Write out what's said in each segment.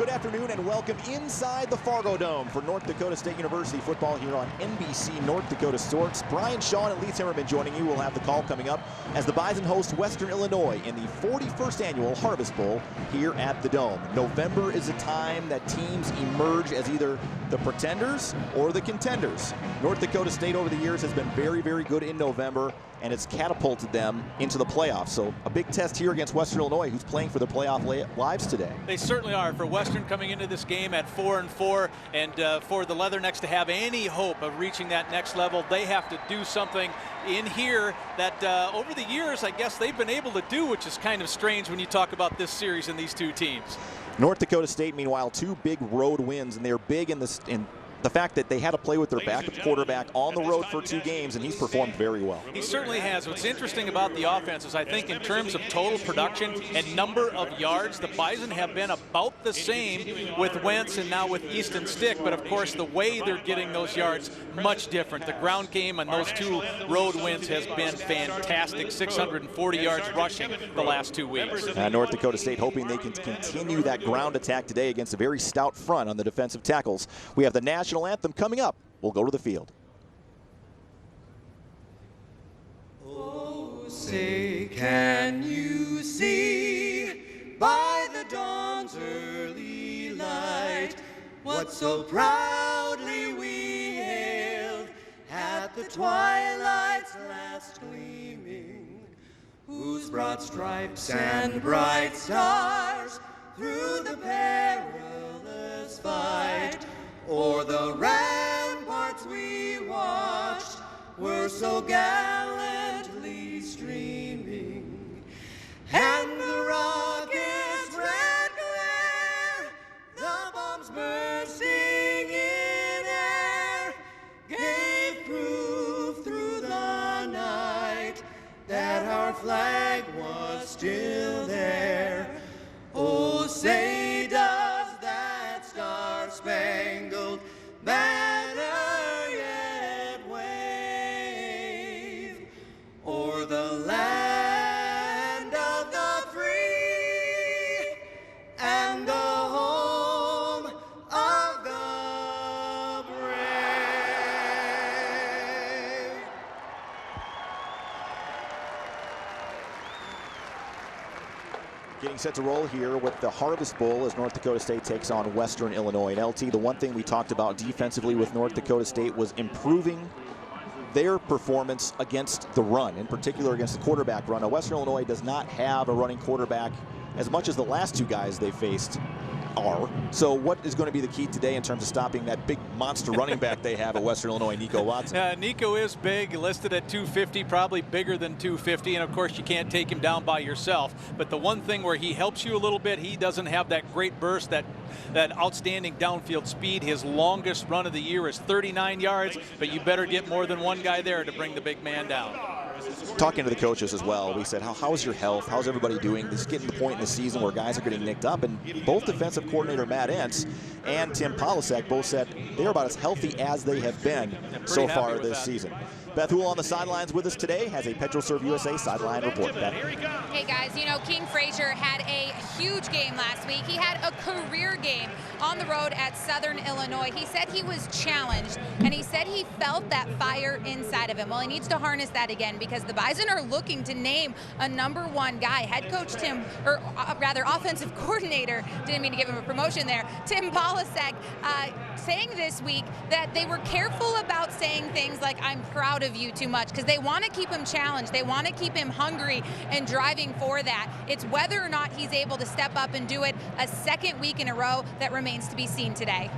Good afternoon and welcome inside the Fargo Dome for North Dakota State University football here on NBC North Dakota Sports. Brian Shaw and Lee Timmerman joining you. We'll have the call coming up as the Bison host Western Illinois in the 41st annual Harvest Bowl here at the Dome. November is a time that teams emerge as either the pretenders or the contenders. North Dakota State over the years has been very, very good in November, and it's catapulted them into the playoffs. So a big test here against Western Illinois, who's playing for their playoff lives today. They certainly are. For Western coming into this game at 4-4, and for the Leathernecks to have any hope of reaching that next level, they have to do something in here that over the years, I guess they've been able to do, which is kind of strange when you talk about this series and these two teams. North Dakota State, meanwhile, two big road wins, and they're big in the fact that they had to play with their backup quarterback on the road for 2 games, and he's performed very well. He certainly has. What's interesting about the offense is I think in terms of total production and number of yards, the Bison have been about the same with Wentz and now with Easton Stick, but of course the way they're getting those yards, much different. The ground game on those 2 road wins has been fantastic. 640 yards rushing the last 2 weeks. North Dakota State hoping they can continue that ground attack today against a very stout front on the defensive tackles. We have the national anthem coming up. We'll go to the field. Oh, say, can you see by the dawn's early light what so proudly we hailed at the twilight's last gleaming, whose broad stripes and bright stars through the perilous fight o'er the ramparts we watched were so gallantly streaming, and the rocket's red glare, the bombs bursting in air, gave proof through the night that our flag was still there. Oh, say does that star-spangled banner yet wave o'er the land of the free and the home of the brave? Getting set to roll here with the Harvest Bowl as North Dakota State takes on Western Illinois. And LT, the one thing we talked about defensively with North Dakota State was improving their performance against the run, in particular against the quarterback run. Now, Western Illinois does not have a running quarterback as much as the last 2 guys they faced are. So what is going to be the key today in terms of stopping that big monster running back they have at Western Illinois, Nico Watson? Nico is big, listed at 250, probably bigger than 250, and of course you can't take him down by yourself. But the one thing where he helps you a little bit, he doesn't have that great burst, that outstanding downfield speed. His longest run of the year is 39 yards, but you better get more than one guy there to bring the big man down. Talking to the coaches as well, we said, how's your health? How's everybody doing? This is getting to the point in the season where guys are getting nicked up, and both defensive coordinator Matt Entz and Tim Polasek both said they're about as healthy as they have been so far this season. Beth Hool on the sidelines with us today has a PetroServe USA sideline report. Beth. Hey guys, you know, King Frazier had a huge game last week. He had a career game on the road at Southern Illinois. He said he was challenged, and he said he felt that fire inside of him. Well, he needs to harness that again because the Bison are looking to name a #1 guy. Head coach Tim, or rather offensive coordinator, didn't mean to give him a promotion there, Tim Polasek, saying this week that they were careful about saying things like, I'm proud of you, too much, because they want to keep him challenged. They want to keep him hungry and driving for that. It's whether or not he's able to step up and do it a second week in a row that remains to be seen today.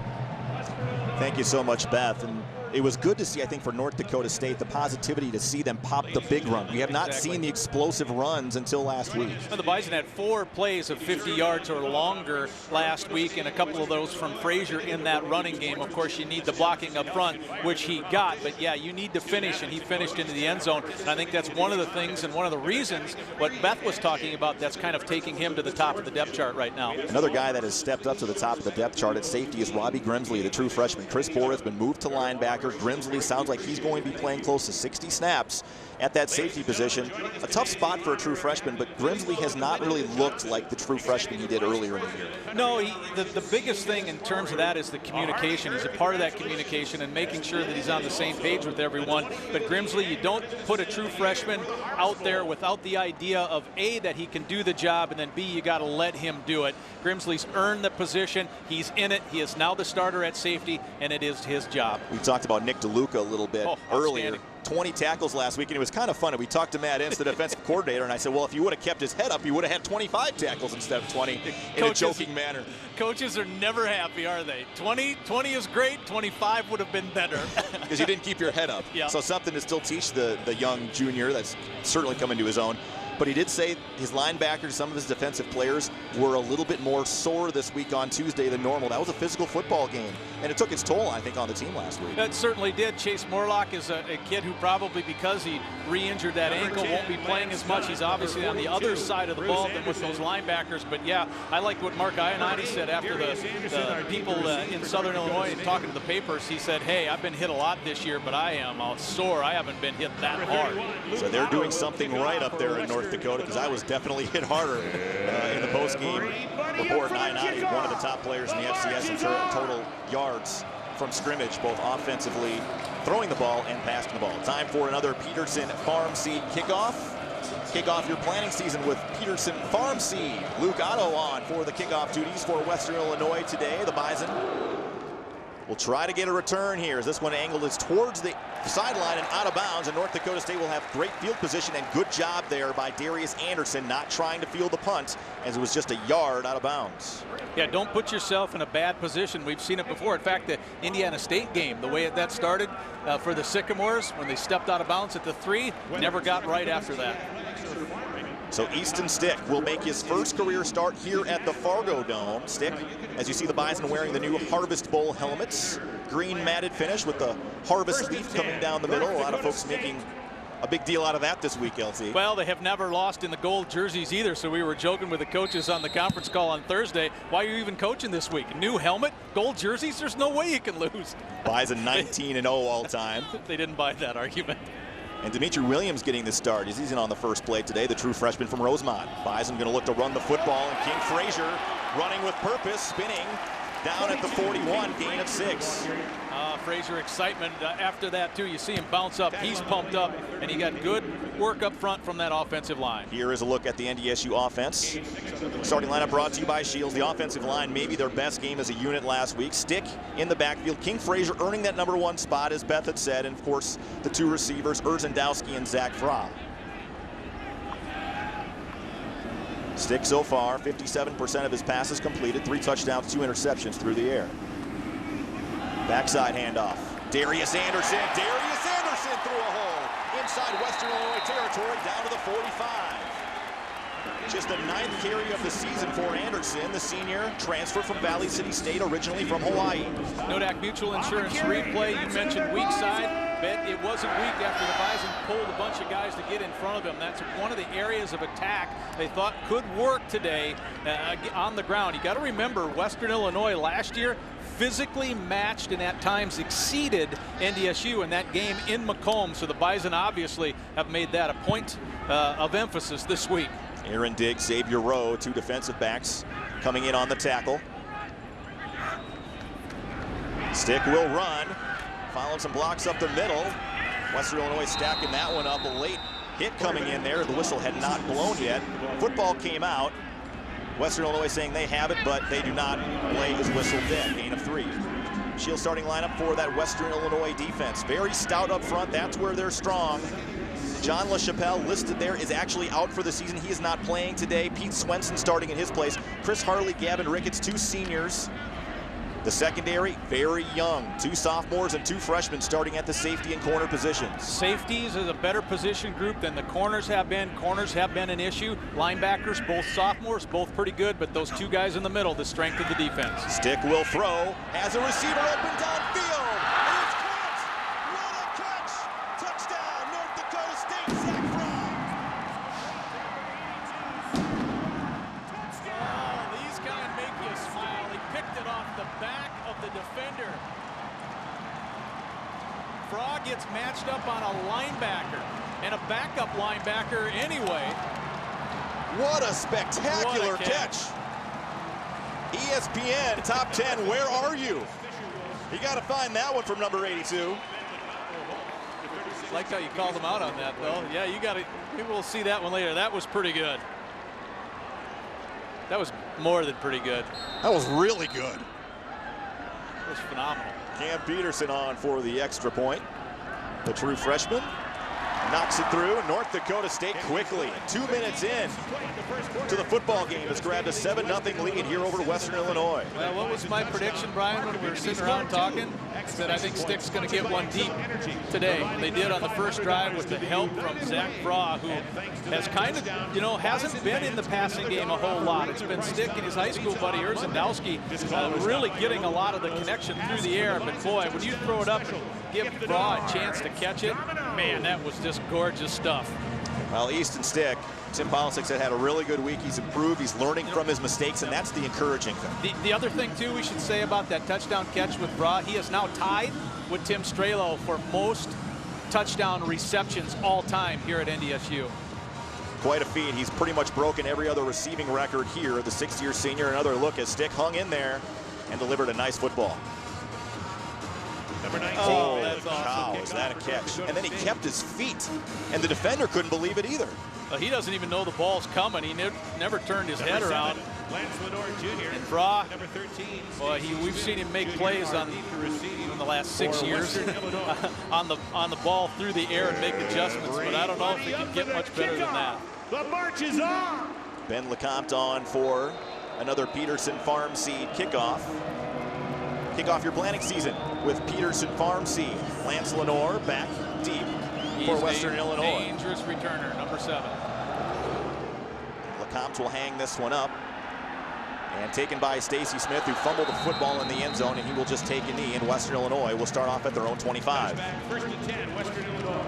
Thank you so much, Beth. And it was good to see, I think, for North Dakota State, the positivity to see them pop the big run. We have not seen the explosive runs until last week. Well, the Bison had 4 plays of 50 yards or longer last week, and a couple of those from Frazier in that running game. Of course, you need the blocking up front, which he got, but yeah, you need to finish, and he finished into the end zone. And I think that's one of the things and one of the reasons what Beth was talking about that's kind of taking him to the top of the depth chart right now. Another guy that has stepped up to the top of the depth chart at safety is Robbie Grimsley, the true freshman. Chris Poor has been moved to linebacker. Grimsley sounds like he's going to be playing close to 60 snaps at that safety position. A tough spot for a true freshman, but Grimsley has not really looked like the true freshman he did earlier in the year. No, the biggest thing in terms of that is the communication. He's a part of that communication and making sure that he's on the same page with everyone. But Grimsley, you don't put a true freshman out there without the idea of A, that he can do the job, and then B, you got to let him do it. Grimsley's earned the position. He's in it. He is now the starter at safety, and it is his job. We talked about Nick DeLuca a little bit earlier. 20 tackles last week, and it was kind of funny. We talked to Matt Ince, the defensive coordinator, and I said, well, if he would have kept his head up, he would have had 25 tackles instead of 20 in a joking manner. Coaches are never happy, are they? 20 is great. 25 would have been better. Because you didn't keep your head up. Yeah. So something to still teach the young junior that's certainly come into his own. But he did say his linebackers, some of his defensive players, were a little bit more sore this week on Tuesday than normal. That was a physical football game, and it took its toll, I think, on the team last week. That certainly did. Chase Morlock is a kid who probably, because he re-injured that ankle, won't be playing as much. He's obviously on the other side of the ball than with those linebackers. But, yeah, I liked what Mark Ionati said after the people in Southern Illinois and talking to the papers. He said, hey, I've been hit a lot this year, but I am sore. I haven't been hit that hard. So they're doing something right up there in North Dakota, because I was definitely hit harder in the post-game report. Ionati, one of the top players in the FCS in total yards from scrimmage, both offensively, throwing the ball and passing the ball. Time for another Peterson Farm Seed kickoff. Kick off your planning season with Peterson Farm Seed. Luke Otto on for the kickoff duties for Western Illinois today. The Bison will try to get a return here as this one angled is towards the sideline and out of bounds, and North Dakota State will have great field position, and good job there by Darius Anderson not trying to field the punt as it was just a yard out of bounds. Yeah, don't put yourself in a bad position. We've seen it before. In fact, the Indiana State game, the way that started for the Sycamores when they stepped out of bounds at the 3, never got right after that. So Easton Stick will make his first career start here at the Fargo Dome. Stick, as you see the Bison wearing the new Harvest Bowl helmets. Green matted finish with the harvest leaf coming down the middle. A lot of folks making a big deal out of that this week, LT. Well, they have never lost in the gold jerseys either, so we were joking with the coaches on the conference call on Thursday. Why are you even coaching this week? New helmet, gold jerseys? There's no way you can lose. Bison 19-0 all time. They didn't buy that argument. And Dimitri Williams getting the start as he's in on the first play today, the true freshman from Rosemont. Bison going to look to run the football, and King Frazier running with purpose, spinning down at the 41, gain of 6. Frazier excitement after that too. You see him bounce up. He's pumped up, and he got good work up front from that offensive line. Here is a look at the NDSU offense. Starting lineup brought to you by Shields. The offensive line, maybe their best game as a unit last week. Stick in the backfield. King Frazier earning that #1 spot, as Beth had said, and of course the two receivers, Erzendowski and Zach Fra. Stick so far, 57% of his passes completed, 3 touchdowns, 2 interceptions through the air. Backside handoff. Darius Anderson through a hole inside Western Illinois territory, down to the 45. Just the 9th carry of the season for Anderson, the senior, transfer from Valley City State, originally from Hawaii. Nodak Mutual Insurance replay. You mentioned weak side, but it wasn't weak after the Bison pulled a bunch of guys to get in front of him. That's one of the areas of attack they thought could work today on the ground. You got to remember, Western Illinois last year physically matched and at times exceeded NDSU in that game in Macomb. So the Bison obviously have made that a point of emphasis this week. Aaron Diggs, Xavier Rowe, 2 defensive backs coming in on the tackle. Stick will run, following some blocks up the middle. Western Illinois stacking that one up. A late hit coming in there. The whistle had not blown yet. Football came out. Western Illinois saying they have it, but they do not play his whistle dead. Gain of 3. Shield starting lineup for that Western Illinois defense. Very stout up front. That's where they're strong. John LaChapelle, listed there, is actually out for the season. He is not playing today. Pete Swenson starting in his place. Chris Harley, Gavin Ricketts, 2 seniors. The secondary, very young. 2 sophomores and 2 freshmen starting at the safety and corner positions. Safeties is a better position group than the corners have been. Corners have been an issue. Linebackers, both sophomores, both pretty good, but those 2 guys in the middle, the strength of the defense. Stick will throw, has a receiver open downfield. It's caught. What a catch. Touchdown, North Dakota State, Zach Fra. Oh, these kind of make you smile. He picked it off the back of the defender. Frog gets matched up on a linebacker and a backup linebacker anyway. What a spectacular What a catch. ESPN top 10, where are you? You got to find that one from number 82. Like how you called him out on that, though. Yeah, you got to. Maybe we'll see that one later. That was pretty good. That was more than pretty good. That was really good. It was phenomenal. Cam Peterson on for the extra point. The true freshman knocks it through. North Dakota State quickly, 2 minutes in to the football game, has grabbed a 7-0 lead here over Western Illinois. Well, what was my prediction, Brian, when we were sitting around talking? That I think Stick's going to get one deep today. They did on the first drive with the help from Zach Braw, who has kind of, you know, hasn't been in the passing game a whole lot. It's been Stick and his high school buddy Erzendowski really getting a lot of the connection through the air. But boy, when you throw it up, give Braw a chance to catch it, man, that was just gorgeous stuff. Well, Easton Stick, Tim Polisic said, had a really good week. He's improved. He's learning from his mistakes, and that's the encouraging thing. The other thing, too, we should say about that touchdown catch with Braw, he is now tied with Tim Strelo for most touchdown receptions all time here at NDSU. Quite a feat. He's pretty much broken every other receiving record here. The 6th-year senior. Another look as Stick hung in there and delivered a nice football. Oh, that's cow, awesome. is that a catch? And then he kept his feet, and the defender couldn't believe it either. He doesn't even know the ball's coming. He never turned his head around. And Braw, boy, we've seen him make plays in the last 6 years on the ball through the air and make adjustments, but I don't know if he can get much better than that. The march is on. Ben LeCompte on for another Peterson Farm Seed kickoff. Kick off your planting season with Peterson Farm Seed. Lance Lenore back deep for Western Illinois. Dangerous returner, number 7. LeCompte will hang this one up. And taken by Stacy Smith, who fumbled the football in the end zone, and he will just take a knee, and Western Illinois will start off at their own 25. First and 10, Western Illinois.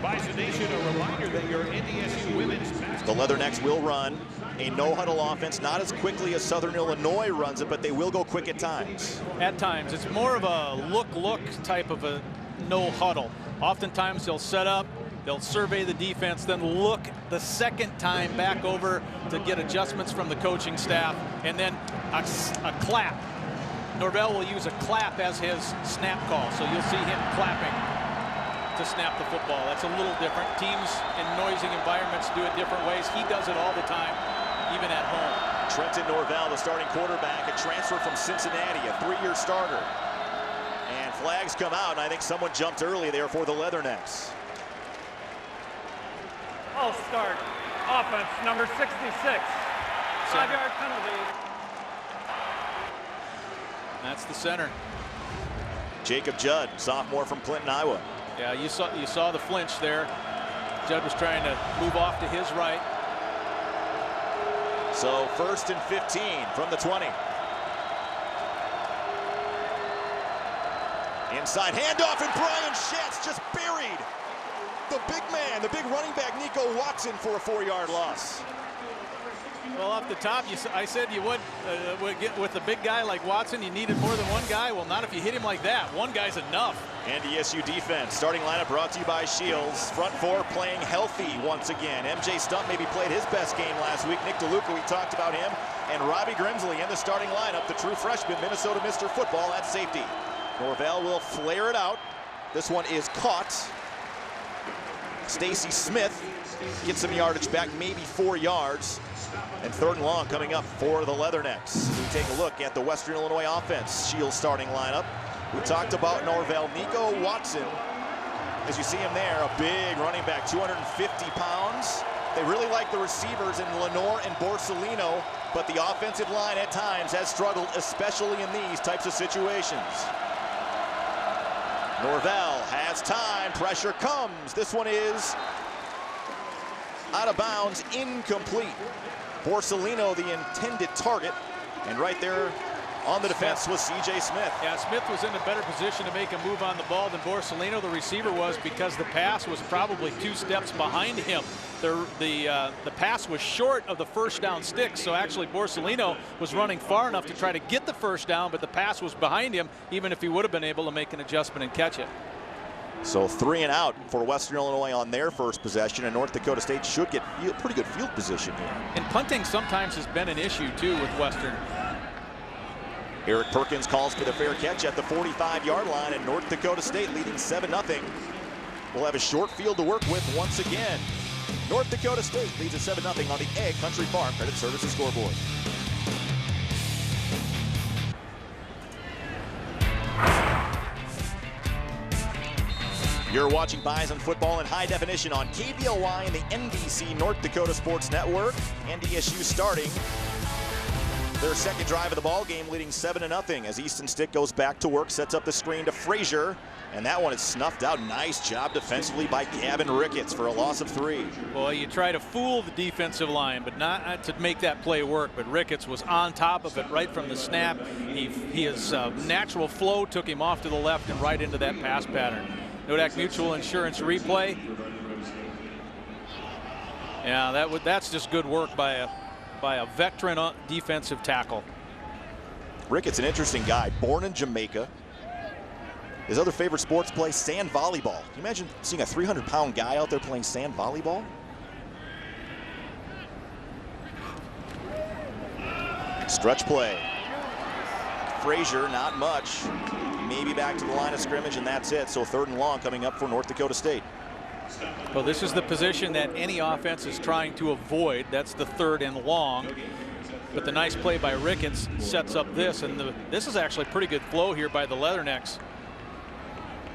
Bison Nation, a reminder that your NDSU women's basketball. The Leathernecks will run a no-huddle offense, not as quickly as Southern Illinois runs it, but they will go quick at times. At times. It's more of a look type of a no-huddle. Oftentimes they'll set up, they'll survey the defense, then look the second time back over to get adjustments from the coaching staff, and then a clap. Norvell will use a clap as his snap call, so you'll see him clapping to snap the football. That's a little different. Teams in noisy environments do it different ways. He does it all the time, even at home. Trenton Norvell, the starting quarterback, a transfer from Cincinnati, a 3-year starter. And flags come out, and I think someone jumped early there for the Leathernecks. I'll start. Offense, number 66. 5-yard penalty. That's the center. Jacob Judd, sophomore from Clinton, Iowa. Yeah, you saw the flinch there. Judd was trying to move off to his right. So 1st and 15 from the 20. Inside handoff, and Brian Schatz just buried the big man, the big running back, Nico Watson, for a 4-yard loss. Well, off the top, I said you would get with a big guy like Watson, you needed more than one guy. Well, not if you hit him like that. One guy's enough. NDSU defense, starting lineup brought to you by Shields. Front 4 playing healthy once again. MJ Stump maybe played his best game last week. Nick DeLuca, we talked about him. And Robbie Grimsley in the starting lineup, the true freshman, Minnesota Mr. Football at safety. Norvell will flare it out. This one is caught. Stacy Smith gets some yardage back, maybe 4 yards. And 3rd and long coming up for the Leathernecks. We take a look at the Western Illinois offense. Shields starting lineup. We talked about Norvell. Nico Watson, as you see him there, a big running back, 250 pounds. They really like the receivers in Lenore and Borsellino, but the offensive line at times has struggled, especially in these types of situations. Norvell has time, pressure comes. This one is out of bounds, incomplete. Borsellino, the intended target, and right there on the defense was C.J. Smith. Yeah, Smith was in a better position to make a move on the ball than Borsellino, the receiver, was, because the pass was probably 2 steps behind him. The pass was short of the first down stick, so actually Borsellino was running far enough to try to get the first down, but the pass was behind him, even if he would have been able to make an adjustment and catch it. So 3 and out for Western Illinois on their first possession, and North Dakota State should get pretty good field position here. And punting sometimes has been an issue too with Western. Eric Perkins calls for the fair catch at the 45-yard line, and North Dakota State leading 7-0. We'll have a short field to work with once again. North Dakota State leads at 7-0 on the Egg Country Farm Credit Services scoreboard. You're watching Bison football in high definition on KBLY and the NBC North Dakota Sports Network. NDSU starting their second drive of the ball game, leading 7-0 as Easton Stick goes back to work, sets up the screen to Frazier, and that one is snuffed out. Nice job defensively by Gavin Ricketts for a loss of 3. Well, you try to fool the defensive line, but not to make that play work. But Ricketts was on top of it right from the snap. His natural flow took him off to the left and right into that pass pattern. Nodak Mutual Insurance replay. Yeah, that's just good work by a veteran defensive tackle. Ricketts, an interesting guy, born in Jamaica. His other favorite sports play, sand volleyball. Can you imagine seeing a 300-pound guy out there playing sand volleyball? Stretch play. Frazier, not much. Maybe back to the line of scrimmage, and that's it. So 3rd and long coming up for North Dakota State. Well, this is the position that any offense is trying to avoid. That's the 3rd and long. But the nice play by Ricketts sets up this, and this is actually pretty good flow here by the Leathernecks.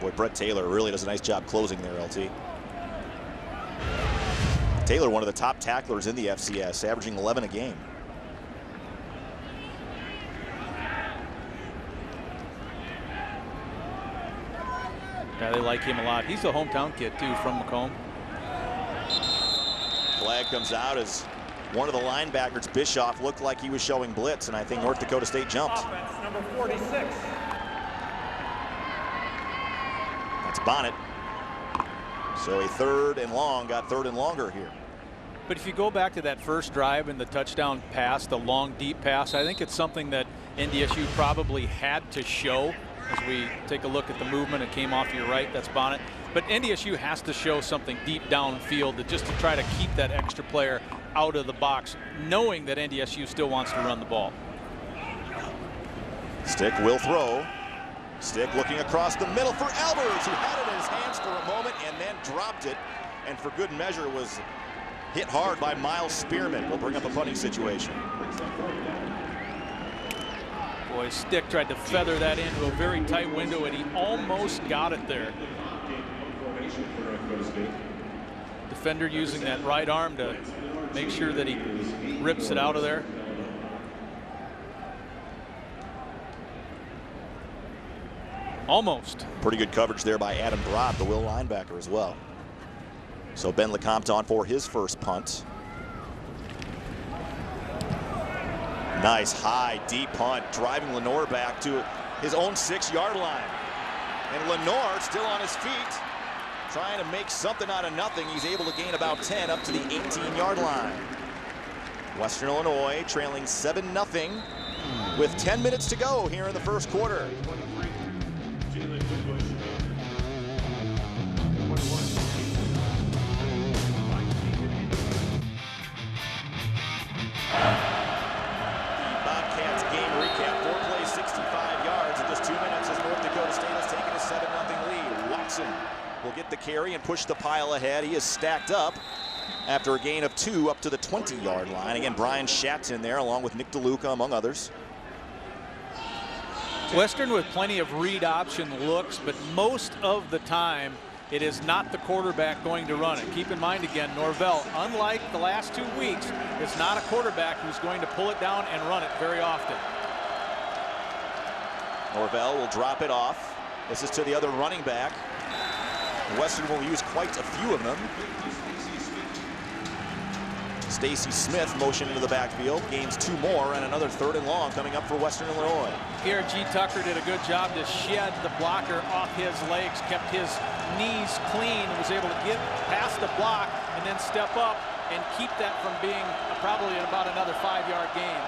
Boy, Brett Taylor really does a nice job closing there, LT. Taylor, one of the top tacklers in the FCS, averaging 11 a game. Yeah, they like him a lot. He's a hometown kid, too, from Macomb. Flag comes out as one of the linebackers, Bischoff, looked like he was showing blitz, and I think North Dakota State jumped. Offense, number 46. That's Bonnet. So a 3rd and long, got 3rd and longer here. But if you go back to that first drive and the touchdown pass, the long, deep pass, I think it's something that NDSU probably had to show. As we take a look at the movement, it came off to your right, that's Bonnet. But NDSU has to show something deep downfield just to try to keep that extra player out of the box, knowing that NDSU still wants to run the ball. Stick will throw. Stick looking across the middle for Albers, who had it in his hands for a moment and then dropped it. And for good measure was hit hard by Miles Spearman. Will bring up a punting situation. Boy, Stick tried to feather that into a very tight window, and he almost got it there. Defender using that right arm to make sure that he rips it out of there. Almost. Pretty good coverage there by Adam Broad, the Will linebacker, as well. So Ben LeCompte on for his first punt. Nice high, deep punt, driving Lenore back to his own 6-yard line. And Lenore still on his feet, trying to make something out of nothing. He's able to gain about 10 up to the 18-yard line. Western Illinois trailing 7-0 with 10 minutes to go here in the first quarter. Bobcats game recap, 4 plays, 65 yards in just 2 minutes as North Dakota State has taken a 7-0 lead. Watson will get the carry and push the pile ahead. He is stacked up after a gain of 2 up to the 20-yard line. Again, Brian Schatz in there along with Nick DeLuca, among others. Western with plenty of read option looks, but most of the time it is not the quarterback going to run it. Keep in mind again, Norvell, unlike the last 2 weeks, is not a quarterback who's going to pull it down and run it very often. Norvell will drop it off. This is to the other running back. Western will use quite a few of them. Stacy Smith motion into the backfield, gains 2 more, and another 3rd and long coming up for Western Illinois. Here, G. Tucker did a good job to shed the blocker off his legs, kept his knees clean, and was able to get past the block and then step up and keep that from being probably about another 5-yard gain.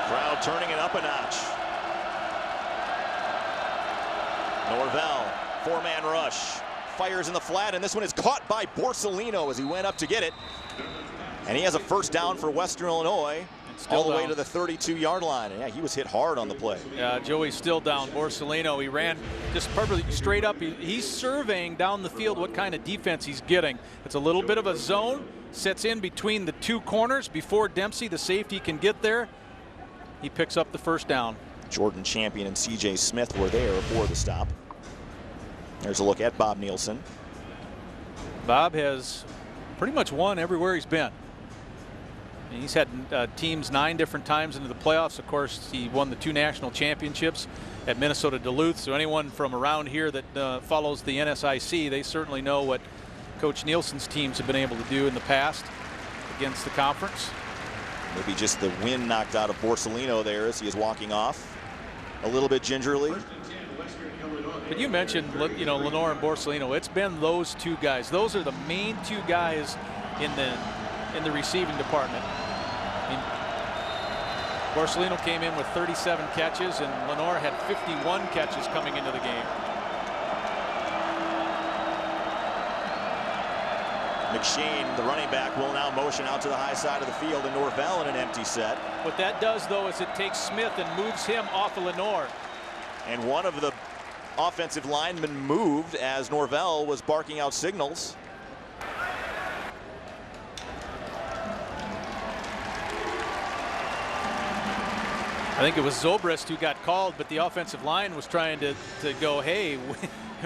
Crowd turning it up a notch. Norvell, four-man rush. Fires in the flat, and this one is caught by Borsellino as he went up to get it. And he has a first down for Western Illinois, all the way to the 32-yard line. And yeah, he was hit hard on the play. Yeah, Joey's still down. Borsellino, he ran just perfectly straight up. He's surveying down the field what kind of defense he's getting. It's a little bit of a zone, sets in between the two corners before Dempsey, the safety, can get there. He picks up the first down. Jordan Champion and C.J. Smith were there for the stop. There's a look at Bob Nielsen. Bob has pretty much won everywhere he's been. And he's had teams 9 different times into the playoffs. Of course, he won the 2 national championships at Minnesota Duluth. So anyone from around here that follows the NSIC, they certainly know what Coach Nielsen's teams have been able to do in the past against the conference. Maybe just the wind knocked out of Borsellino there as he is walking off a little bit gingerly. But you mentioned, you know, Lenore and Borsellino. It's been those 2 guys. Those are the main 2 guys in the receiving department. I mean, Borsellino came in with 37 catches, and Lenore had 51 catches coming into the game. McShane, the running back, will now motion out to the high side of the field, and Norvell in an empty set. What that does, though, is it takes Smith and moves him off of Lenore. And one of the offensive linemen moved as Norvell was barking out signals. I think it was Zobrist who got called, but the offensive line was trying to go, hey,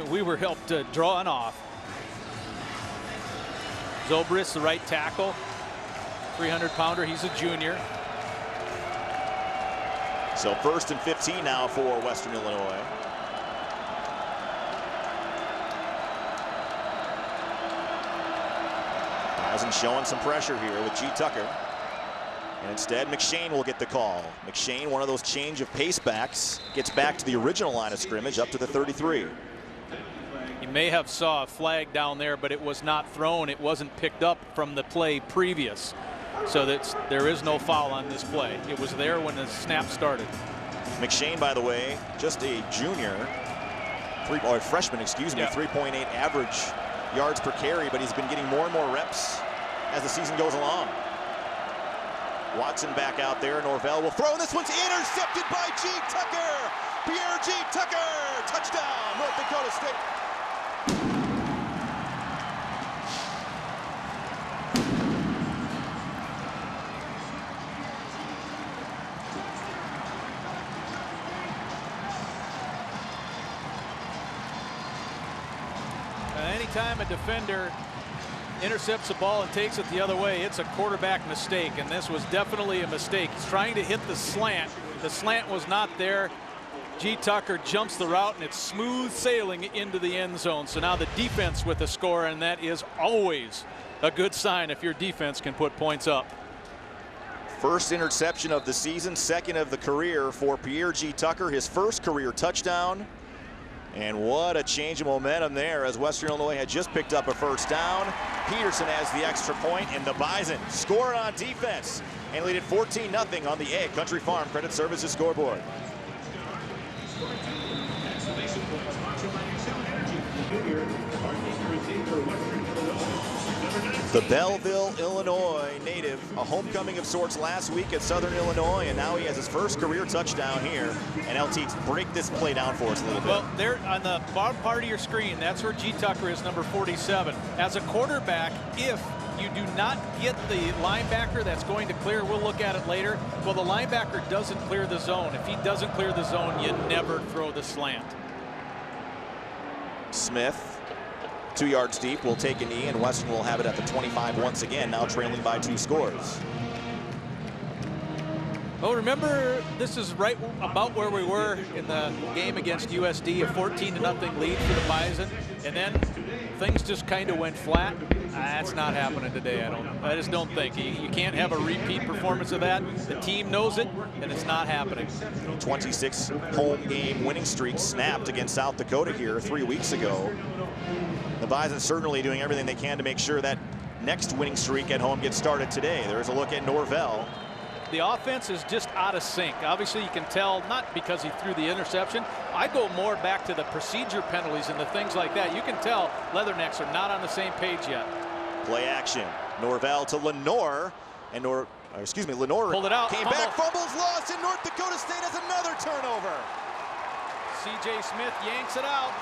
we were helped drawn off. Zobrist, the right tackle, 300-pounder. He's a junior. So 1st and 15 now for Western Illinois. Bison showing some pressure here with G. Tucker. And instead, McShane will get the call. McShane, one of those change of pace backs, gets back to the original line of scrimmage up to the 33. You may have saw a flag down there, but it was not thrown. It wasn't picked up from the play previous. So there is no foul on this play. It was there when the snap started. McShane, by the way, just a junior, or freshman, excuse me, 3.8 average yards per carry, but he's been getting more and more reps as the season goes along. Watson back out there. Norvell will throw. This one's intercepted by G. Tucker. Pierre G. Tucker. Touchdown, North Dakota State. Anytime a defender intercepts the ball and takes it the other way, it's a quarterback mistake, and this was definitely a mistake. He's trying to hit the slant. The slant was not there. G. Tucker jumps the route, and it's smooth sailing into the end zone. So now the defense with the score, and that is always a good sign if your defense can put points up. First interception of the season, second of the career for Pierre G. Tucker, his first career touchdown. And what a change of momentum there as Western Illinois had just picked up a first down. Peterson has the extra point, and the Bison score on defense and lead it 14-0 on the A Country Farm Credit Services scoreboard. The Belleville, Illinois native, a homecoming of sorts last week at Southern Illinois, and now he has his first career touchdown here. And LT, break this play down for us a little bit. Well, there on the bottom part of your screen, that's where G. Tucker is, number 47. As a quarterback, if you do not get the linebacker that's going to clear, we'll look at it later. Well, the linebacker doesn't clear the zone. If he doesn't clear the zone, you never throw the slant. Smith, 2 yards deep, will take a knee, and Western will have it at the 25 once again, now trailing by 2 scores. Well, remember, this is right about where we were in the game against USD, a 14-0 lead for the Bison, and then things just kind of went flat. That's not happening today. I just don't think. You can't have a repeat performance of that. The team knows it, and it's not happening. 26 home game winning streak snapped against South Dakota here 3 weeks ago. The Bison certainly doing everything they can to make sure that next winning streak at home gets started today. There's a look at Norvell. the offense is just out of sync. Obviously, you can tell, not because he threw the interception. I go more back to the procedure penalties and the things like that. You can tell Leathernecks are not on the same page yet. Play action. Norvell to Lenore. And Lenore pulled it out. Came back, fumbles lost, and North Dakota State has another turnover. C.J. Smith yanks it out.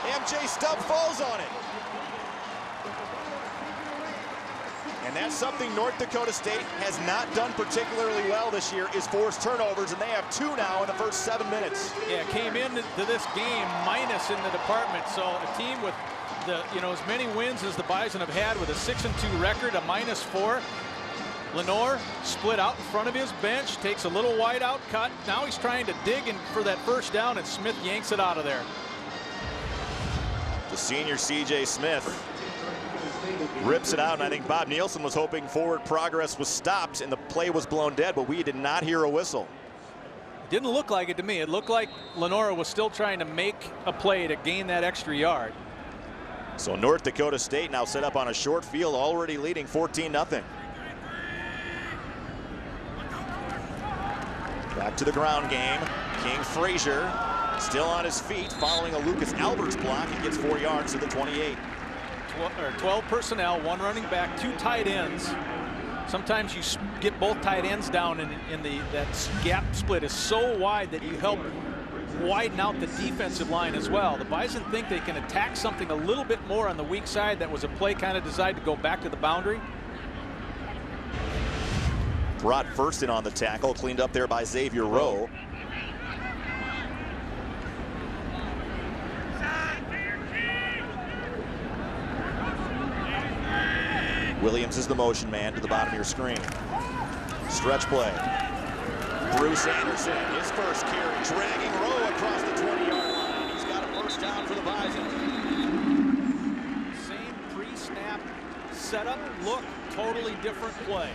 MJ Stubb falls on it. And that's something North Dakota State has not done particularly well this year, is force turnovers, and they have 2 now in the first 7 minutes. Yeah, came into this game minus in the department. So a team with as many wins as the Bison have had, with a 6-2 record, a -4. Lenore split out in front of his bench, takes a little wide out cut. Now he's trying to dig in for that first down, and Smith yanks it out of there. The senior C.J. Smith rips it out, and I think Bob Nielsen was hoping forward progress was stopped and the play was blown dead, but we did not hear a whistle. Didn't look like it to me. It looked like Lenore was still trying to make a play to gain that extra yard. So North Dakota State now set up on a short field, already leading 14-0. Back to the ground game. King Frazier still on his feet following a Lucas Alberts block. He gets 4 yards to the 28. 12 personnel, 1 running back, 2 tight ends. Sometimes you get both tight ends down, and that gap split is so wide that you help widen out the defensive line as well. The Bison think they can attack something a little bit more on the weak side. That was a play kind of designed to go back to the boundary. Brought first in on the tackle, cleaned up there by Xavier Rowe. Williams is the motion man to the bottom of your screen. Stretch play. Bruce Anderson, his first carry, dragging Rowe across the 20-yard line. He's got a first down for the Bison. Same pre-snap setup, look, totally different play.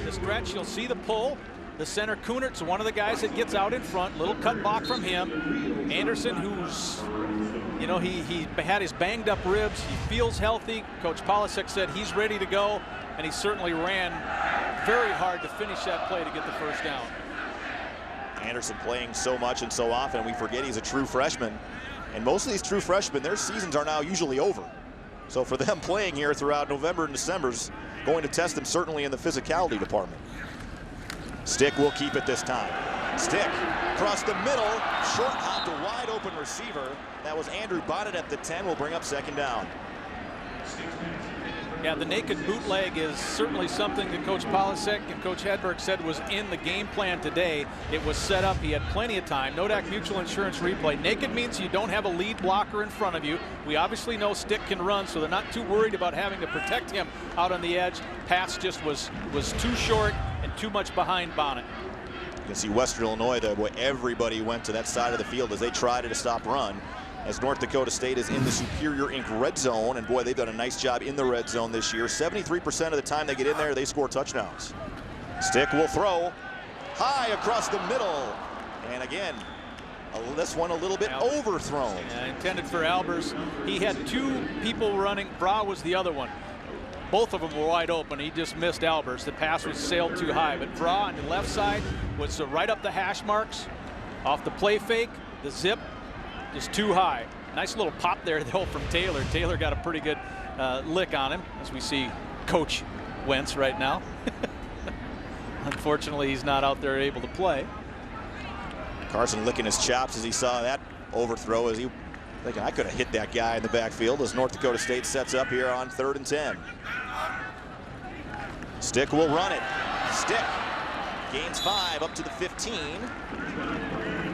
The stretch, you'll see the pull. The center, Kunert's one of the guys that gets out in front. Little cut block from him. Anderson, who's, he had his banged up ribs. He feels healthy. Coach Polasek said he's ready to go, and he certainly ran very hard to finish that play to get the first down. Anderson playing so much and so often, we forget he's a true freshman. And most of these true freshmen, their seasons are now usually over. So for them playing here throughout November and December's going to test them certainly in the physicality department. Stick will keep it this time. Stick across the middle, short hop to wide open receiver. That was Andrew Bonnet at the 10, will bring up second down. Yeah, the naked bootleg is certainly something that Coach Polasek and Coach Hedberg said was in the game plan today. It was set up. He had plenty of time. Nodak Mutual Insurance replay. Naked means you don't have a lead blocker in front of you. We obviously know Stick can run, so they're not too worried about having to protect him out on the edge. Pass just was too short and too much behind Bonnet. You can see Western Illinois there, boy, everybody went to that side of the field as they tried to stop run. As North Dakota State is in the Superior Inc. red zone, and boy, they've done a nice job in the red zone this year. 73% of the time they get in there, they score touchdowns. Stick will throw high across the middle, and again, this one a little bit overthrown. Yeah, intended for Albers. He had 2 people running. Bra was the other one. Both of them were wide open. He just missed Albers. The pass was sailed too high, but Bra on the left side was right up the hash marks, off the play fake, the zip. Just too high. Nice little pop there though from Taylor. Taylor got a pretty good lick on him, as we see Coach Wentz right now. Unfortunately, he's not out there able to play. Carson licking his chops as he saw that overthrow, as he thinking, I could have hit that guy in the backfield, as North Dakota State sets up here on 3rd and 10. Stick will run it. Stick gains 5 up to the 15.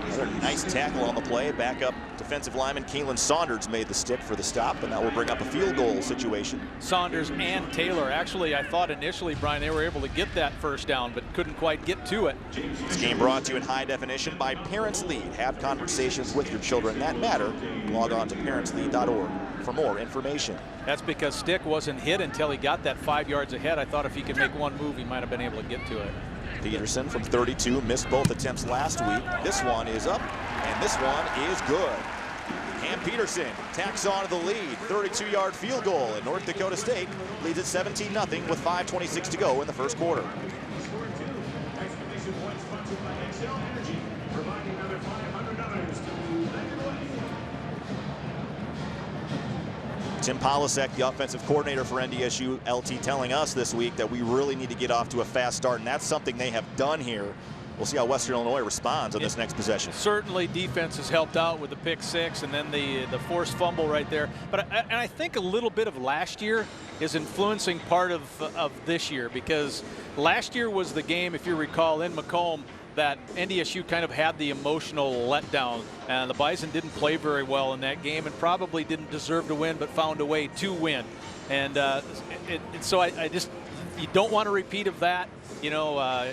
Another nice tackle on the play. Back up defensive lineman Kalen Saunders made the stick for the stop, and that will bring up a field goal situation. Saunders and Taylor. Actually, I thought initially, Brian, they were able to get that first down, but couldn't quite get to it. This game brought to you in high definition by Parents Lead. Have conversations with your children that matter. Log on to parentslead.org for more information. That's because Stick wasn't hit until he got that 5 yards ahead. I thought if he could make one move, he might have been able to get to it. Peterson from 32 missed both attempts last week. This one is up, and this one is good. Cam Peterson tacks on to the lead. 32-yard field goal, and North Dakota State leads at 17-0 with 5:26 to go in the first quarter. Tim Polasek, the offensive coordinator for NDSU, LT, telling us this week that we really need to get off to a fast start, and that's something they have done here. We'll see how Western Illinois responds on this next possession. Certainly defense has helped out with the pick 6 and then the forced fumble right there. But I think a little bit of last year is influencing part of this year, because last year was the game, if you recall, in Macomb, that NDSU kind of had the emotional letdown, and the Bison didn't play very well in that game and probably didn't deserve to win, but found a way to win. And so I just, you don't want a repeat of that. You know,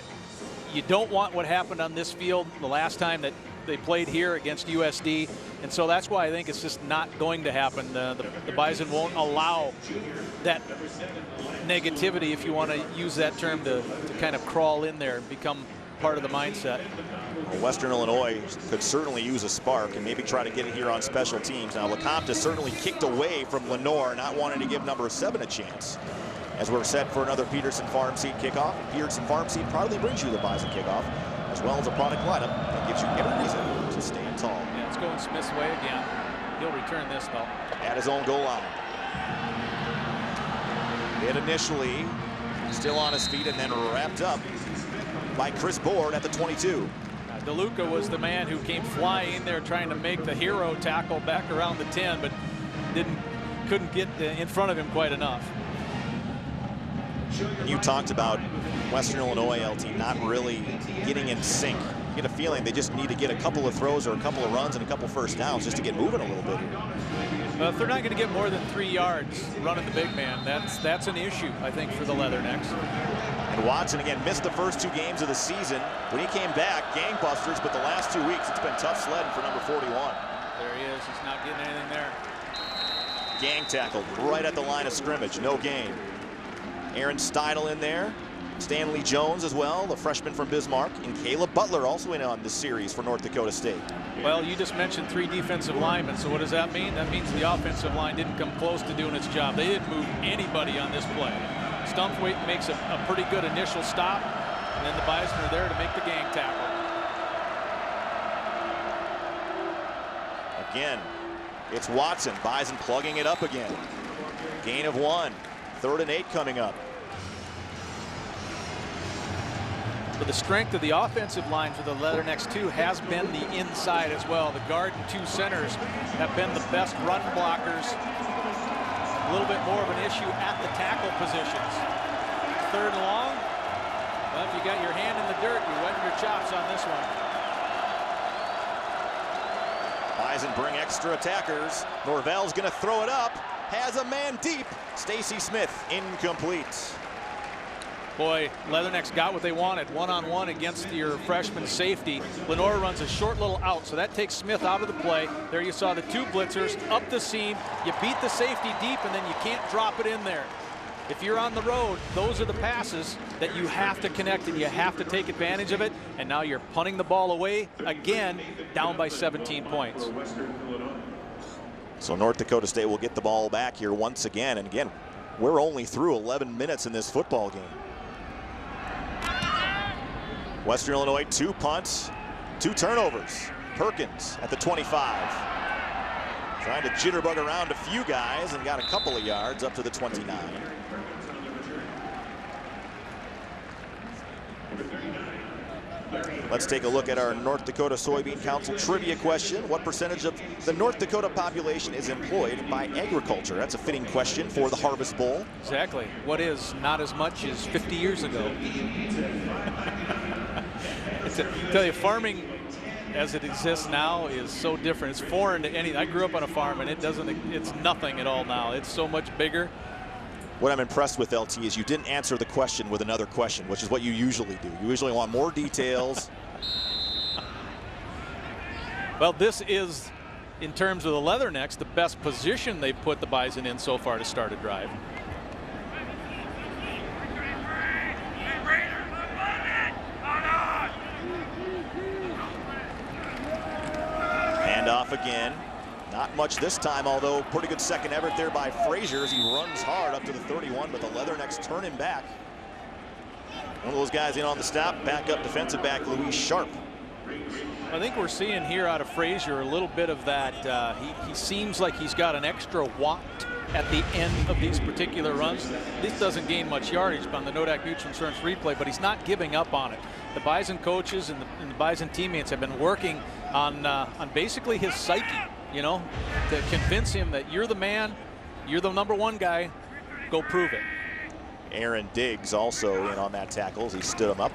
you don't want what happened on this field the last time that they played here against USD, and so that's why I think it's just not going to happen. The Bison won't allow that negativity, if you want to use that term, to kind of crawl in there and become part of the mindset. Well, Western Illinois could certainly use a spark and maybe try to get it here on special teams. Now, LeCompte certainly kicked away from Lenore, not wanting to give number 7 a chance. As we're set for another Peterson Farm Seed kickoff. Peterson Farm Seed proudly brings you the Bison kickoff, as well as a product lineup that gives you every reason to stand tall. Yeah, it's going Smith's way again. He'll return this, though. At his own goal line. Hit initially, still on his feet, and then wrapped up by Chris Board at the 22. DeLuca was the man who came flying in there trying to make the hero tackle back around the 10, but couldn't get in front of him quite enough. You talked about Western Illinois, LT, not really getting in sync. You get a feeling they just need to get a couple of throws or a couple of runs and a couple first downs just to get moving a little bit here. Well, if they're not going to get more than 3 yards running the big man, that's an issue, I think, for the Leathernecks. And Watson, again, missed the first 2 games of the season. When he came back, gangbusters, but the last 2 weeks, it's been tough sledding for number 41. There he is. He's not getting anything there. Gang tackled right at the line of scrimmage. No gain. Aaron Steidel in there. Stanley Jones as well, the freshman from Bismarck. And Caleb Butler also in on this series for North Dakota State. Well, you just mentioned 3 defensive linemen, so what does that mean? That means the offensive line didn't come close to doing its job. They didn't move anybody on this play. Stumthwaite makes a pretty good initial stop, and then the Bison are there to make the gang tackle. Again, it's Watson. Bison plugging it up again. Gain of 1. 3rd and 8 coming up. But the strength of the offensive line for the Leathernecks too has been the inside as well. The guard and 2 centers have been the best run blockers. A little bit more of an issue at the tackle positions. 3rd and long. Well, if you got your hand in the dirt, you're wetting your chops on this one. Bison bring extra attackers. Norvell's going to throw it up. Has a man deep. Stacy Smith incomplete. Boy, Leathernecks got what they wanted, one-on-one against your freshman safety. Lenore runs a short little out, so that takes Smith out of the play. There you saw the 2 blitzers up the seam. You beat the safety deep, and then you can't drop it in there. If you're on the road, those are the passes that you have to connect, and you have to take advantage of it. And now you're punting the ball away again, down by 17 points. So North Dakota State will get the ball back here once again. And again, we're only through 11 minutes in this football game. Western Illinois, 2 punts, 2 turnovers. Perkins at the 25. Trying to jitterbug around a few guys and got a couple of yards up to the 29. Let's take a look at our North Dakota Soybean Council trivia question. What percentage of the North Dakota population is employed by agriculture? That's a fitting question for the Harvest Bowl. Exactly. What is not as much as 50 years ago? I tell you, farming as it exists now is so different. It's foreign to anything. I grew up on a farm, and it's nothing at all now. It's so much bigger. What I'm impressed with, LT, is you didn't answer the question with another question, which is what you usually do. You usually want more details. Well, this is, in terms of the Leathernecks, the best position they've put the Bison in so far to start a drive. Hand off again. Not much this time, although pretty good second effort there by Frazier as he runs hard up to the 31, but the Leathernecks turn him back. One of those guys in on the stop, back up defensive back Louis Sharp. I think we're seeing here out of Frazier a little bit of that. He seems like he's got an extra watt at the end of these particular runs. This doesn't gain much yardage on the Nodak Mutual Insurance replay, but he's not giving up on it. The Bison coaches and the Bison teammates have been working on basically his psyche, you know, to convince him that you're the man, you're the #1 guy, go prove it. Aaron Diggs also in on that tackle as he stood him up.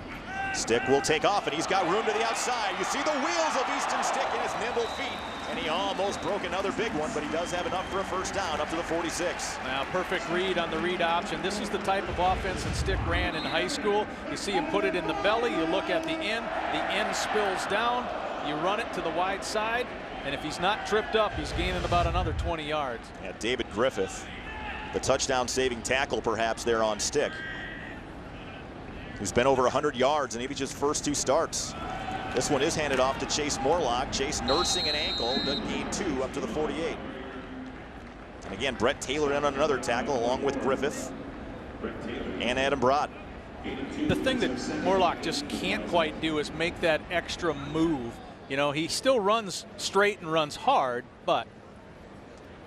Stick will take off, and he's got room to the outside. You see the wheels of Easton Stick in his nimble feet, and he almost broke another big one, but he does have enough for a first down up to the 46. Now, perfect read on the read option. This is the type of offense that Stick ran in high school. You see him put it in the belly. You look at the end spills down. You run it to the wide side, and if he's not tripped up, he's gaining about another 20 yards. Yeah, David Griffith, the touchdown-saving tackle perhaps there on Stick, who's been over 100 yards in each of his first 2 starts. This one is handed off to Chase Morlock. Chase nursing an ankle, does gain 2 up to the 48. And again, Brett Taylor in on another tackle along with Griffith and Adam Brott. The thing that Morlock just can't quite do is make that extra move. You know, he still runs straight and runs hard, but.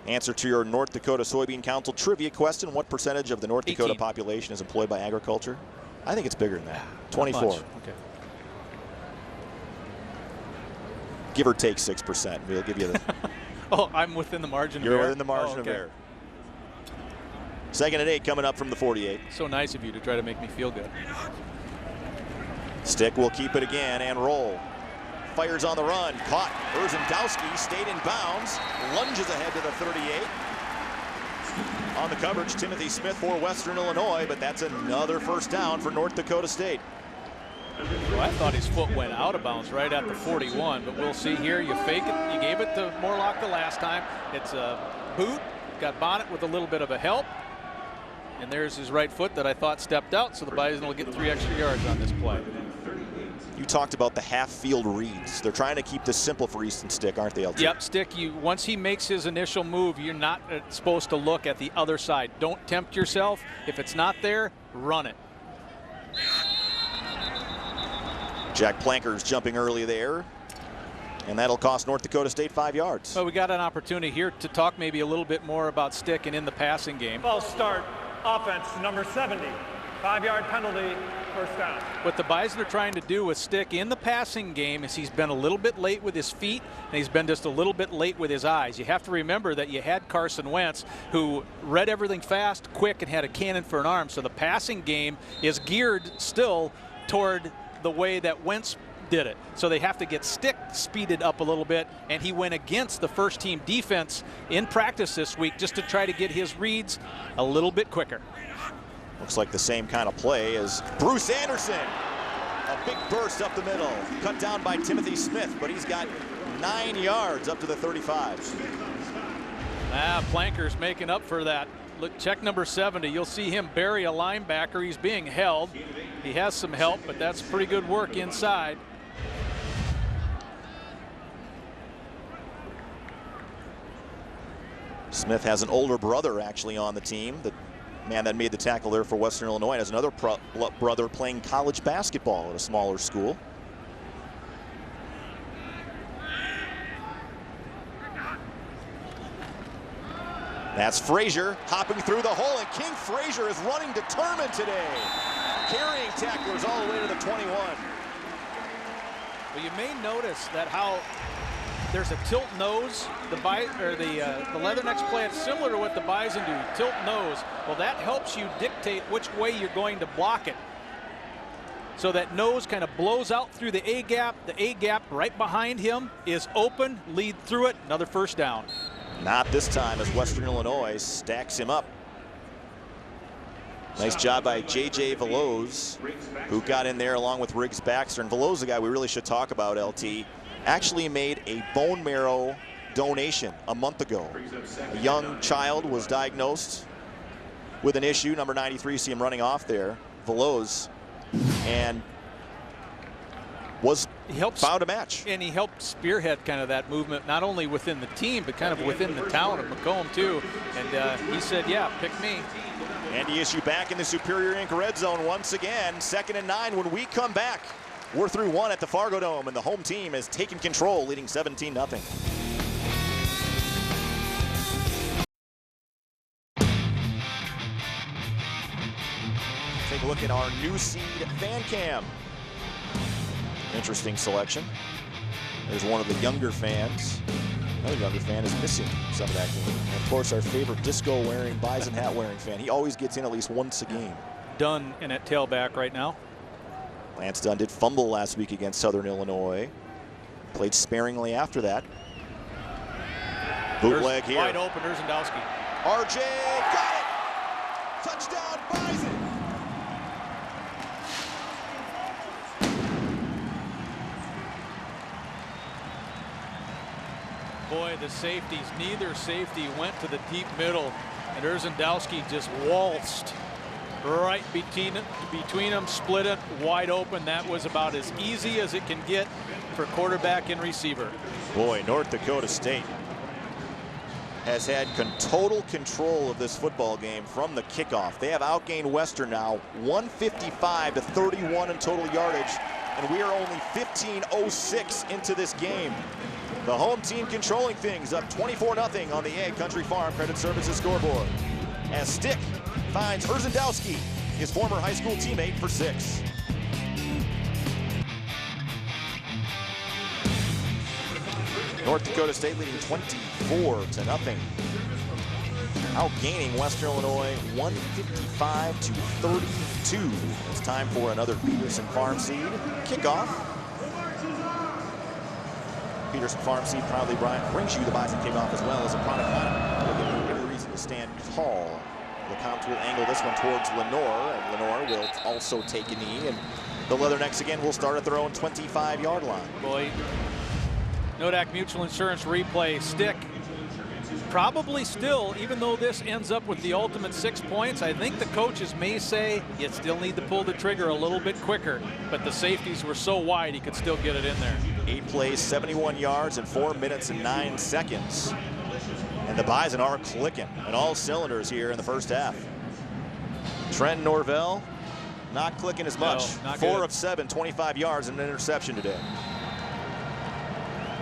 Answer to your North Dakota Soybean Council trivia question: what percentage of the North Dakota 18. population is employed by agriculture? I think it's bigger than that. 24. Okay. Give or take 6%. We'll give you the. Oh, I'm within the margin of You're error. within the margin of okay. error. 2nd and 8 coming up from the 48. So nice of you to try to make me feel good. Stick will keep it again and roll. Fires on the run. Caught. Erzendowski stayed in bounds. Lunges ahead to the 38. On the coverage, Timothy Smith for Western Illinois, but that's another first down for North Dakota State. Well, I thought his foot went out of bounds right at the 41, but we'll see here. You fake it. You gave it to Morlock the last time. It's a boot. Got Bonnet with a little bit of a help. And there's his right foot that I thought stepped out, so the Bison will get 3 extra yards on this play. You talked about the half-field reads. They're trying to keep this simple for Easton Stick, aren't they, LT? Yep, Stick, once he makes his initial move, you're not supposed to look at the other side. Don't tempt yourself. If it's not there, run it. Jack Planker's jumping early there, and that'll cost North Dakota State 5 yards. Well, we got an opportunity here to talk maybe a little bit more about Stick and in the passing game. False start, offense, number 70. 5-yard penalty, first down. What the Bison are trying to do with Stick in the passing game is he's been a little bit late with his feet, and he's been just a little bit late with his eyes. You have to remember that you had Carson Wentz, who read everything fast, quick, and had a cannon for an arm. So the passing game is geared still toward the way that Wentz did it. So they have to get Stick speeded up a little bit, and he went against the first-team defense in practice this week just to try to get his reads a little bit quicker. Looks like the same kind of play as Bruce Anderson. A big burst up the middle. Cut down by Timothy Smith, but he's got 9 yards up to the 35. Planker's making up for that. Look, check number 70. You'll see him bury a linebacker. He's being held. He has some help, but that's pretty good work inside. Smith has an older brother actually on the team. The man that made the tackle there for Western Illinois has another brother playing college basketball at a smaller school. That's Frazier hopping through the hole, and King Frazier is running determined today. Carrying tacklers all the way to the 21. Well, you may notice that how there's a tilt nose. The Leathernecks play it similar to what the Bison do, tilt nose. Well, that helps you dictate which way you're going to block it. So that nose kind of blows out through the A-gap. The A-gap right behind him is open. Lead through it. Another first down. Not this time as Western Illinois stacks him up. Nice job by J.J. Veloz, who got in there along with Riggs Baxter. And Veloz, a guy we really should talk about, LT, actually made a bone marrow donation a month ago. A young child was diagnosed with an issue, number 93, see him running off there, Veloz, and found a match. And he helped spearhead kind of that movement, not only within the team, but kind of within the town of Macomb, too. And he said, yeah, pick me. NDSU back in the Superior Inc. red zone once again. 2nd and 9 when we come back We're through one at the Fargo Dome, and the home team has taken control, leading 17-0. Take a look at our new seed fan cam. Interesting selection. There's one of the younger fans. Another younger fan is missing some of that game. And of course, our favorite disco-wearing, Bison hat-wearing fan. He always gets in at least once a game. Dunn in at tailback right now. Lance Dunn did fumble last week against Southern Illinois. Played sparingly after that. Bootleg here. Wide open, Urzendowski. RJ got it! Touchdown, Bison! Boy, the safeties, neither safety went to the deep middle, and Urzendowski just waltzed right between them, split it wide open. That was about as easy as it can get for quarterback and receiver. Boy, North Dakota State has had total control of this football game from the kickoff. They have outgained Western now 155 to 31 in total yardage, and we are only 15:06 into this game. The home team controlling things, up 24-0 on the Ag Country Farm Credit Services scoreboard. As Stick finds Urzendowski, his former high school teammate, for 6. North Dakota State leading 24-0. Outgaining Western Illinois 155 to 32. It's time for another Peterson Farm Seed kickoff. Peterson Farm Seed proudly brings you the Bison kickoff as well as a product lineup. We'll give you every reason to stand tall. LeCompte will angle this one towards Lenore, and Lenore will also take a knee. And the Leathernecks again will start at their own 25-yard line. Boy, Nodak Mutual Insurance replay. Stick probably still, even though this ends up with the ultimate 6 points, I think the coaches may say you still need to pull the trigger a little bit quicker, but the safeties were so wide he could still get it in there. 8 plays, 71 yards in 4 minutes and 9 seconds. And the Bison are clicking on all cylinders here in the first half. Trent Norvell not clicking as much. No, 4 good. of 7, 25 yards and an interception today.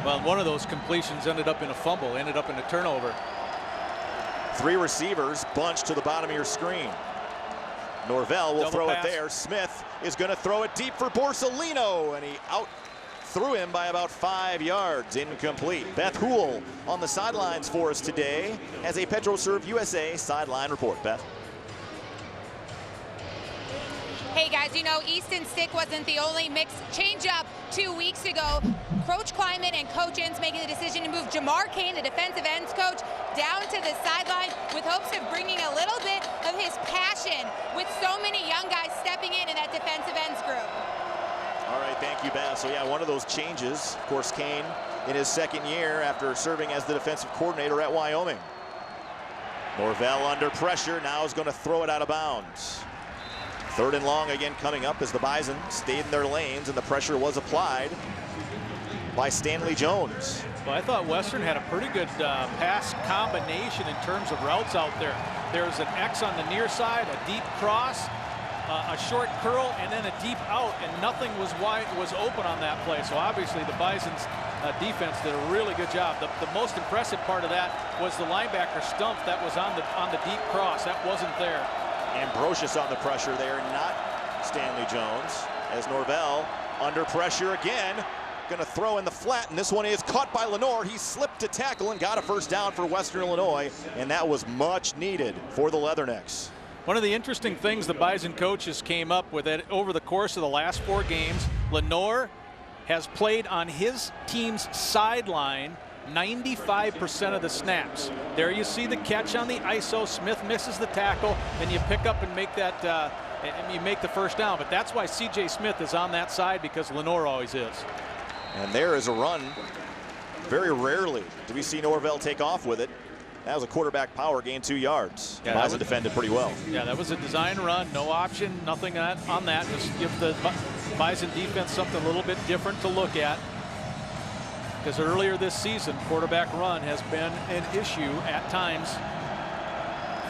Well, one of those completions ended up in a fumble, ended up in a turnover. 3 receivers bunched to the bottom of your screen. Norvell will throw it there. Smith is going to throw it deep for Borsellino, and he threw him by about 5 yards. Incomplete. Beth Houle on the sidelines for us today as a PetroServe USA sideline report. Beth. Hey guys, you know Easton Stick wasn't the only mixed change-up 2 weeks ago. Coach Kleiman and Coach Ince making the decision to move Jamar Kane, the defensive ends coach, down to the sideline with hopes of bringing a little bit of his passion with so many young guys stepping in that defensive ends group. All right, thank you, Beth. So yeah, one of those changes, of course, Kane in his 2nd year after serving as the defensive coordinator at Wyoming. Norvell under pressure, now is going to throw it out of bounds. 3rd and long again coming up as the Bison stayed in their lanes, and the pressure was applied by Stanley Jones. Well, I thought Western had a pretty good pass combination in terms of routes out there. There's an X on the near side, a deep cross, a short curl, and then a deep out, and nothing was open on that play. So obviously the Bison's defense did a really good job. The most impressive part of that was the linebacker stump that was on the deep cross. That wasn't there. Ambrosius on the pressure there, not Stanley Jones, as Norvell under pressure again, going to throw in the flat, and this one is caught by Lenore. He slipped to tackle and got a first down for Western Illinois, and that was much needed for the Leathernecks. One of the interesting things the Bison coaches came up with it over the course of the last 4 games, Lenore has played on his team's sideline 95% of the snaps. There you see the catch on the ISO. Smith misses the tackle, and you pick up and make that, and you make the first down. But that's why C.J. Smith is on that side, because Lenore always is. And there is a run. Very rarely do we see Norvell take off with it. That was a quarterback power gain, 2 yards. Yeah, Bison defended pretty well. Yeah, that was a design run, no option, nothing on that. Just give the Bison defense something a little bit different to look at. Because earlier this season, quarterback run has been an issue at times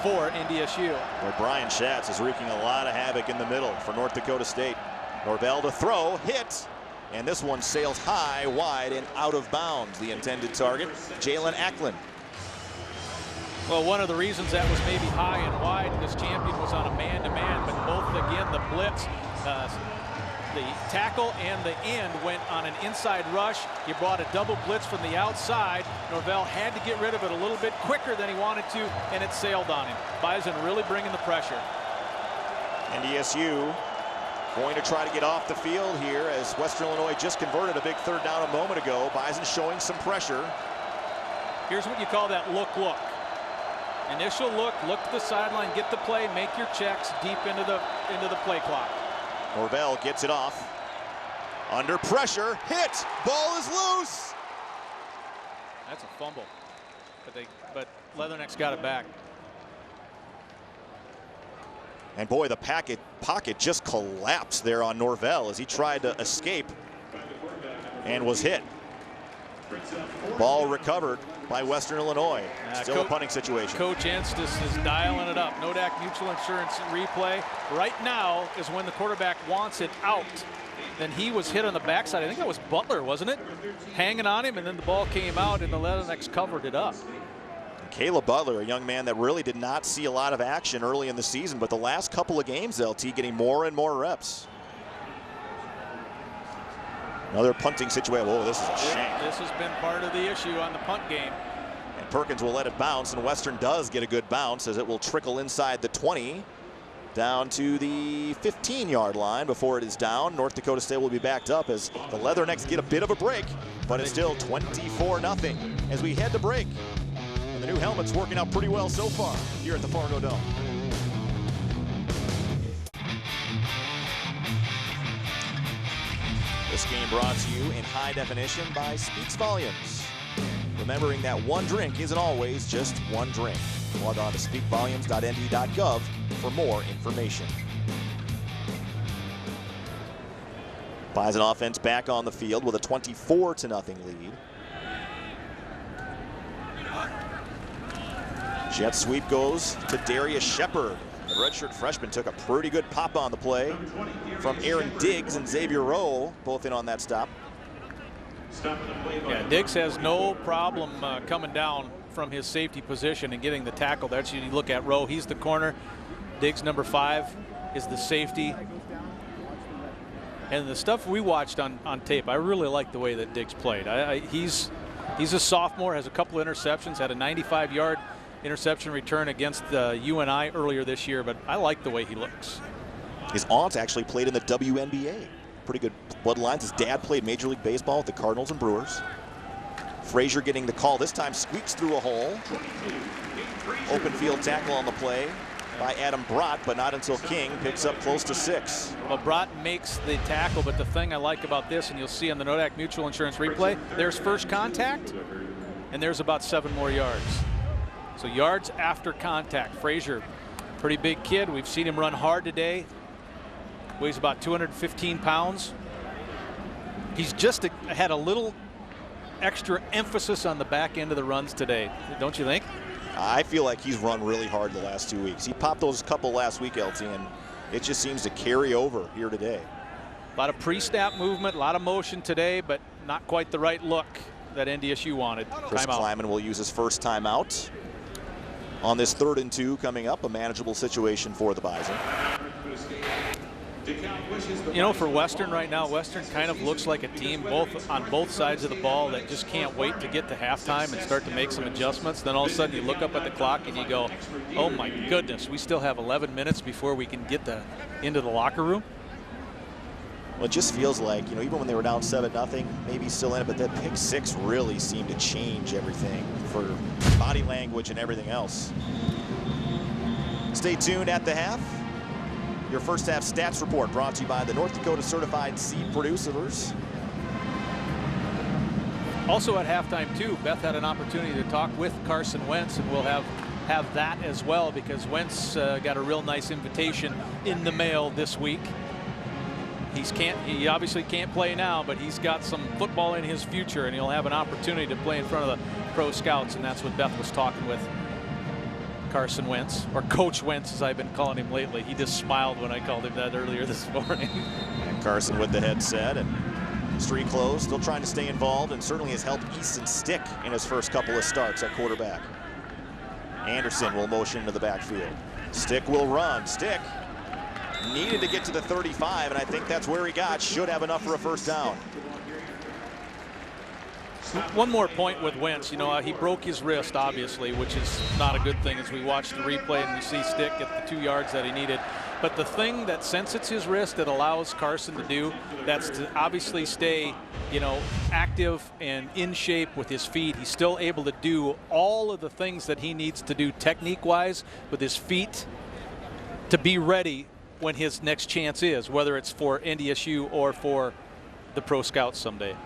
for NDSU. Where Brian Schatz is wreaking a lot of havoc in the middle for North Dakota State. Norvell to throw, hit, And this one sails high, wide, and out of bounds. The intended target, Jalen Ackland. Well, one of the reasons that was maybe high and wide, this champion was on a man-to-man, but both, again, the blitz, the tackle and the end went on an inside rush. You brought a double blitz from the outside. Norvell had to get rid of it a little bit quicker than he wanted to, and it sailed on him. Bison really bringing the pressure. NDSU going to try to get off the field here as Western Illinois just converted a big third down a moment ago. Bison showing some pressure. Here's what you call that look. Initial look to the sideline, get the play, make your checks deep into the play clock. Norvell gets it off. Under pressure, hit, ball is loose. That's a fumble, but Leatherneck's got it back. And boy, the pocket just collapsed there on Norvell as he tried to escape and was hit. Ball recovered by Western Illinois. Still a punting situation. Coach Enstis is dialing it up. Nodak Mutual Insurance replay. Right now is when the quarterback wants it out. Then he was hit on the backside. I think that was Butler, wasn't it? Hanging on him, and then the ball came out, and the Leathernecks covered it up. Caleb Butler, a young man that really did not see a lot of action early in the season, but the last couple of games, LT, getting more and more reps. Another punting situation. Whoa, this is a shame. This has been part of the issue on the punt game. And Perkins will let it bounce, and Western does get a good bounce as it will trickle inside the 20 down to the 15-yard line before it is down. North Dakota State will be backed up as the Leathernecks get a bit of a break, but it's still 24-0 as we head to break. And the new helmet's working out pretty well so far here at the Fargo Dome. This game brought to you in high definition by Speaks Volumes. Remembering that one drink isn't always just one drink. Log on to speakvolumes.nd.gov for more information. Bison offense back on the field with a 24-0 lead. Jet sweep goes to Darius Shepard. The redshirt freshman took a pretty good pop on the play from Aaron Diggs and Xavier Rowe, both in on that stop. Yeah, Diggs has no problem coming down from his safety position and getting the tackle. That's you look at Rowe. He's the corner. Diggs, number 5, is the safety. And the stuff we watched on tape, I really like the way that Diggs played. He's a sophomore, has a couple of interceptions, had a 95-yard interception return against UNI earlier this year, but I like the way he looks. His aunt actually played in the WNBA. Pretty good bloodlines. His dad played Major League Baseball with the Cardinals and Brewers. Frazier getting the call. This time squeaks through a hole. Open field tackle on the play by Adam Brott, but not until King picks up close to 6. Well, Brott makes the tackle, but the thing I like about this, and you'll see on the Nodak Mutual Insurance replay, there's first contact, and there's about 7 more yards. So yards after contact. Frazier, pretty big kid. We've seen him run hard today. Weighs about 215 pounds. He's just had a little extra emphasis on the back end of the runs today, don't you think? I feel like he's run really hard the last 2 weeks. He popped those couple last week, LT, and it just seems to carry over here today. A lot of pre-snap movement, a lot of motion today, but not quite the right look that NDSU wanted. Chris Kleiman will use his first timeout on this 3rd and 2 coming up, a manageable situation for the Bison. You know, for Western right now, Western kind of looks like a team on both sides of the ball that just can't wait to get to halftime and start to make some adjustments. Then all of a sudden you look up at the clock and you go, oh my goodness, we still have 11 minutes before we can get into the locker room. Well, it just feels like, you know, even when they were down 7-0, maybe still in it, but that pick 6 really seemed to change everything for body language and everything else. Stay tuned at the half. Your first half stats report brought to you by the North Dakota Certified Seed Producers. Also at halftime too, Beth had an opportunity to talk with Carson Wentz, and we'll have that as well because Wentz got a real nice invitation in the mail this week. He obviously can't play now, but he's got some football in his future, and he'll have an opportunity to play in front of the pro scouts, and that's what Beth was talking with Carson Wentz, or Coach Wentz as I've been calling him lately. He just smiled when I called him that earlier this morning. And Carson with the headset and streak close, still trying to stay involved, and certainly has helped Easton Stick in his first couple of starts at quarterback. Anderson will motion into the backfield. Stick will run. Stick needed to get to the 35, and I think that's where he got. Should have enough for a first down. One more point with Wentz. You know, he broke his wrist, obviously, which is not a good thing as we watch the replay and we see Stick get the 2 yards that he needed. But the thing that, since it's his wrist, that allows Carson to do, that's to obviously stay, you know, active and in shape with his feet. He's still able to do all of the things that he needs to do technique-wise with his feet to be ready when his next chance is, whether it's for NDSU or for the Pro Scouts someday.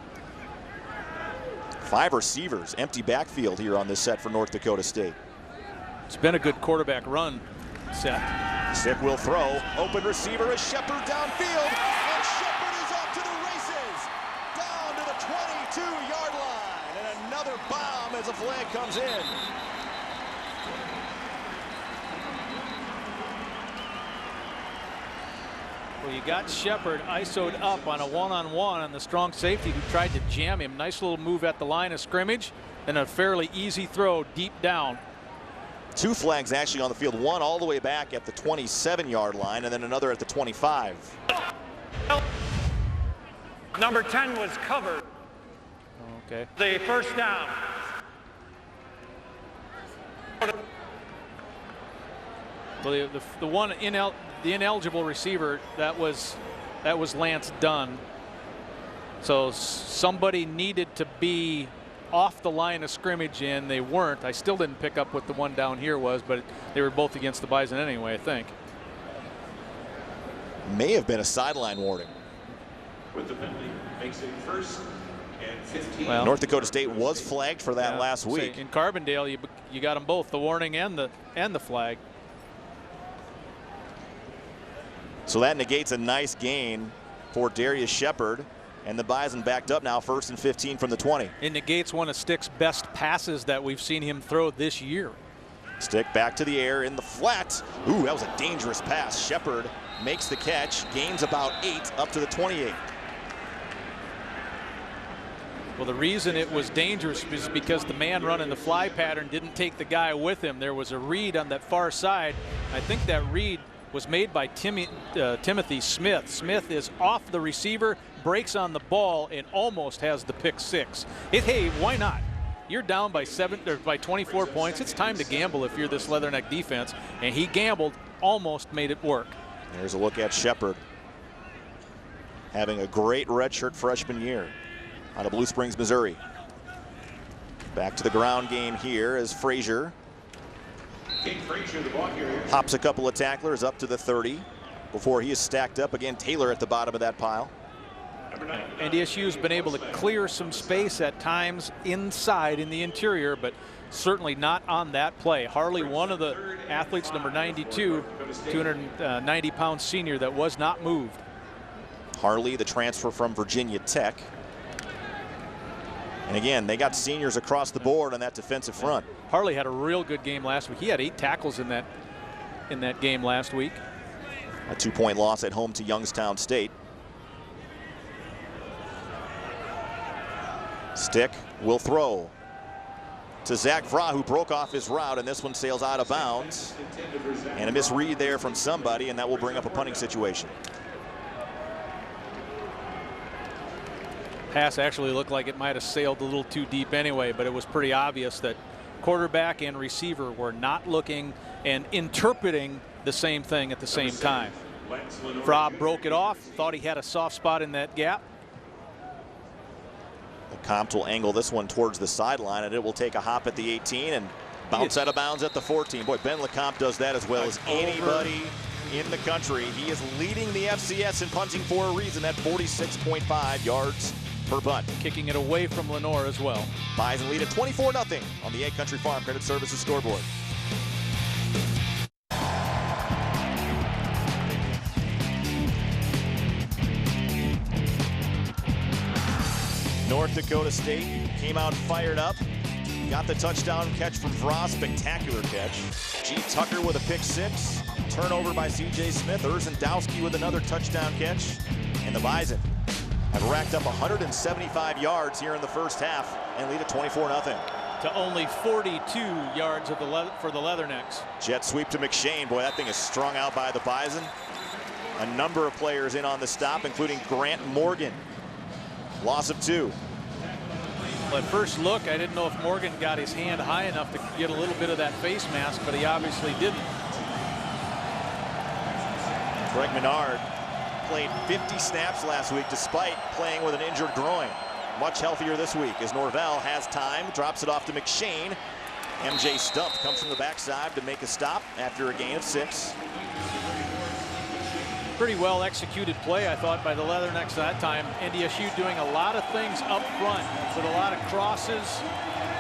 5 receivers, empty backfield here on this set for North Dakota State. It's been a good quarterback run set. Stick will throw. Open receiver is Shepard downfield. And Shepard is off to the races. Down to the 22-yard line. And another bomb as a flag comes in. Well, you got Shepard ISO'd up on a one-on-one on the strong safety who tried to jam him. Nice little move at the line of scrimmage, and a fairly easy throw deep down. 2 flags actually on the field, one all the way back at the 27-yard line and then another at the 25. Number 10 was covered. Okay. The first down. Well, the ineligible receiver, that was Lance Dunn. So somebody needed to be off the line of scrimmage, and they weren't. I still didn't pick up what the one down here was, but they were both against the Bison anyway, I think. May have been a sideline warning. With the penalty, makes it 1st and 15. Well, North Dakota State was flagged for that last week. In Carbondale, you got them both, the warning and the flag. So that negates a nice gain for Darius Shepard, and the Bison backed up now, 1st and 15 from the 20. It negates one of Stick's best passes that we've seen him throw this year. Stick back to the air in the flat. Ooh, that was a dangerous pass. Shepard makes the catch, gains about 8 up to the 28. Well, the reason it was dangerous is because the man running the fly pattern didn't take the guy with him. There was a read on that far side. I think that read was made by Timothy Smith. Smith is off the receiver, breaks on the ball, and almost has the pick 6. Hey, why not? You're down by 24 points. It's time to gamble if you're this Leatherneck defense, and he gambled, almost made it work. There's a look at Shepard, having a great redshirt freshman year out of Blue Springs, Missouri. Back to the ground game here as Frazier hops a couple of tacklers up to the 30 before he is stacked up again. Taylor at the bottom of that pile. NDSU's been able to clear some space at times inside in the interior, but certainly not on that play. Harley, one of the athletes, number 92, 290-pound senior that was not moved. Harley, the transfer from Virginia Tech. And again, they got seniors across the board on that defensive front. Harley had a real good game last week. He had 8 tackles in that game last week. A 2-point loss at home to Youngstown State. Stick will throw to Zach Vra, who broke off his route, and this one sails out of bounds. And a misread there from somebody, and that will bring up a punting situation. Pass actually looked like it might have sailed a little too deep anyway, but it was pretty obvious that quarterback and receiver were not looking and interpreting the same thing at the same time. Vra broke it off, thought he had a soft spot in that gap. LeCompte will angle this one towards the sideline, and it will take a hop at the 18 and bounce out of bounds at the 14. Boy, Ben LeCompte does that as well as anybody in the country. He is leading the FCS in punting for a reason at 46.5 yards per punt. Kicking it away from Lenore as well. Bison lead at 24-0 on the Egg Country Farm Credit Services scoreboard. North Dakota State came out fired up. Got the touchdown catch from Vra, spectacular catch. G. Tucker with a pick 6. Turnover by C.J. Smith. Urzendowski with another touchdown catch. And the Bison have racked up 175 yards here in the first half and lead at 24-0. To only 42 yards of for the Leathernecks. Jet sweep to McShane. Boy, that thing is strung out by the Bison. A number of players in on the stop, including Grant Morgan. Loss of 2. Well, at first look, I didn't know if Morgan got his hand high enough to get a little bit of that face mask, but he obviously didn't. Greg Menard played 50 snaps last week despite playing with an injured groin. Much healthier this week as Norvell has time, drops it off to McShane. MJ Stump comes from the backside to make a stop after a gain of 6. Pretty well executed play, I thought, by the Leathernecks that time. NDSU doing a lot of things up front with a lot of crosses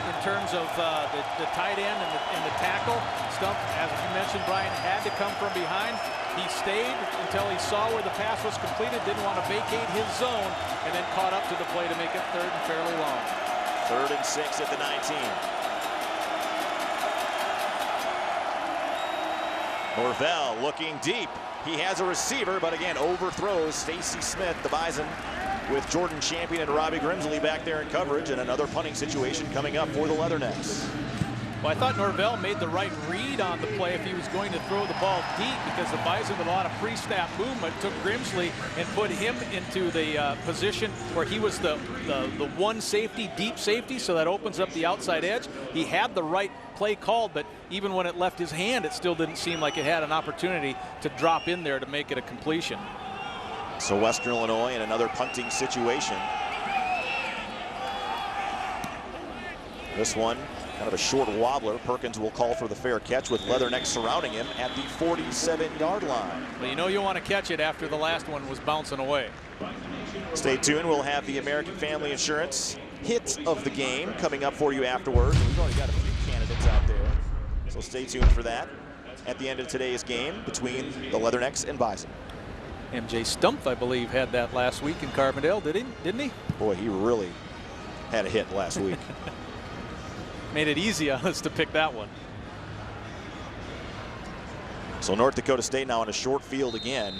in terms of the tight end and the tackle. Stump, as you mentioned, Brian, had to come from behind. He stayed until he saw where the pass was completed, didn't want to vacate his zone, and then caught up to the play to make it 3rd and fairly long. 3rd and 6 at the 19. Norvell looking deep. He has a receiver, but again, overthrows Stacy Smith, the Bison, with Jordan Champion and Robbie Grimsley back there in coverage, and another punting situation coming up for the Leathernecks. Well, I thought Norvell made the right read on the play if he was going to throw the ball deep, because the Bison, with a lot of pre-snap movement, took Grimsley and put him into the position where he was the one safety, deep safety, so that opens up the outside edge. He had the right play called, but even when it left his hand, it still didn't seem like it had an opportunity to drop in there to make it a completion. So Western Illinois in another punting situation. This one, kind of a short wobbler. Perkins will call for the fair catch with Leathernecks surrounding him at the 47-yard line. Well, you know you want to catch it after the last one was bouncing away. Stay tuned. We'll have the American Family Insurance hit of the game coming up for you afterwards. We've already got a few candidates out there, so stay tuned for that at the end of today's game between the Leathernecks and Bison. MJ Stump, I believe, had that last week in Carbondale, didn't he? Boy, he really had a hit last week. Made it easy on us to pick that one. So North Dakota State now on a short field again.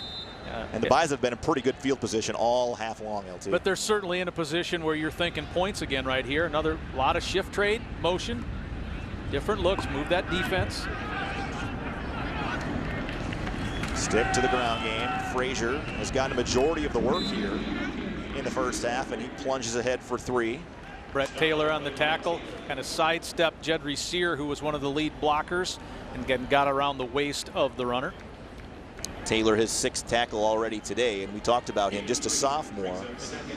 And the Bison have been in pretty good field position all half long, LT. But they're certainly in a position where you're thinking points again right here. Another lot of shift trade motion. Different looks, move that defense. Stick to the ground game. Frazier has gotten a majority of the work here in the first half, and he plunges ahead for 3. Brett Taylor on the tackle, kind of sidestepped Jedry Sear, who was one of the lead blockers, and got around the waist of the runner. Taylor, his 6th tackle already today, and we talked about him, just a sophomore,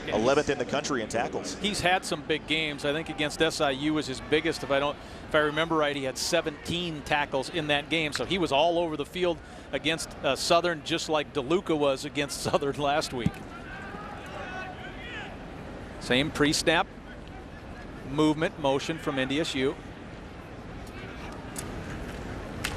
11th in the country in tackles. He's had some big games. I think against SIU was his biggest. If I remember right, he had 17 tackles in that game, so he was all over the field against Southern, just like DeLuca was against Southern last week. Same pre-snap movement motion from NDSU.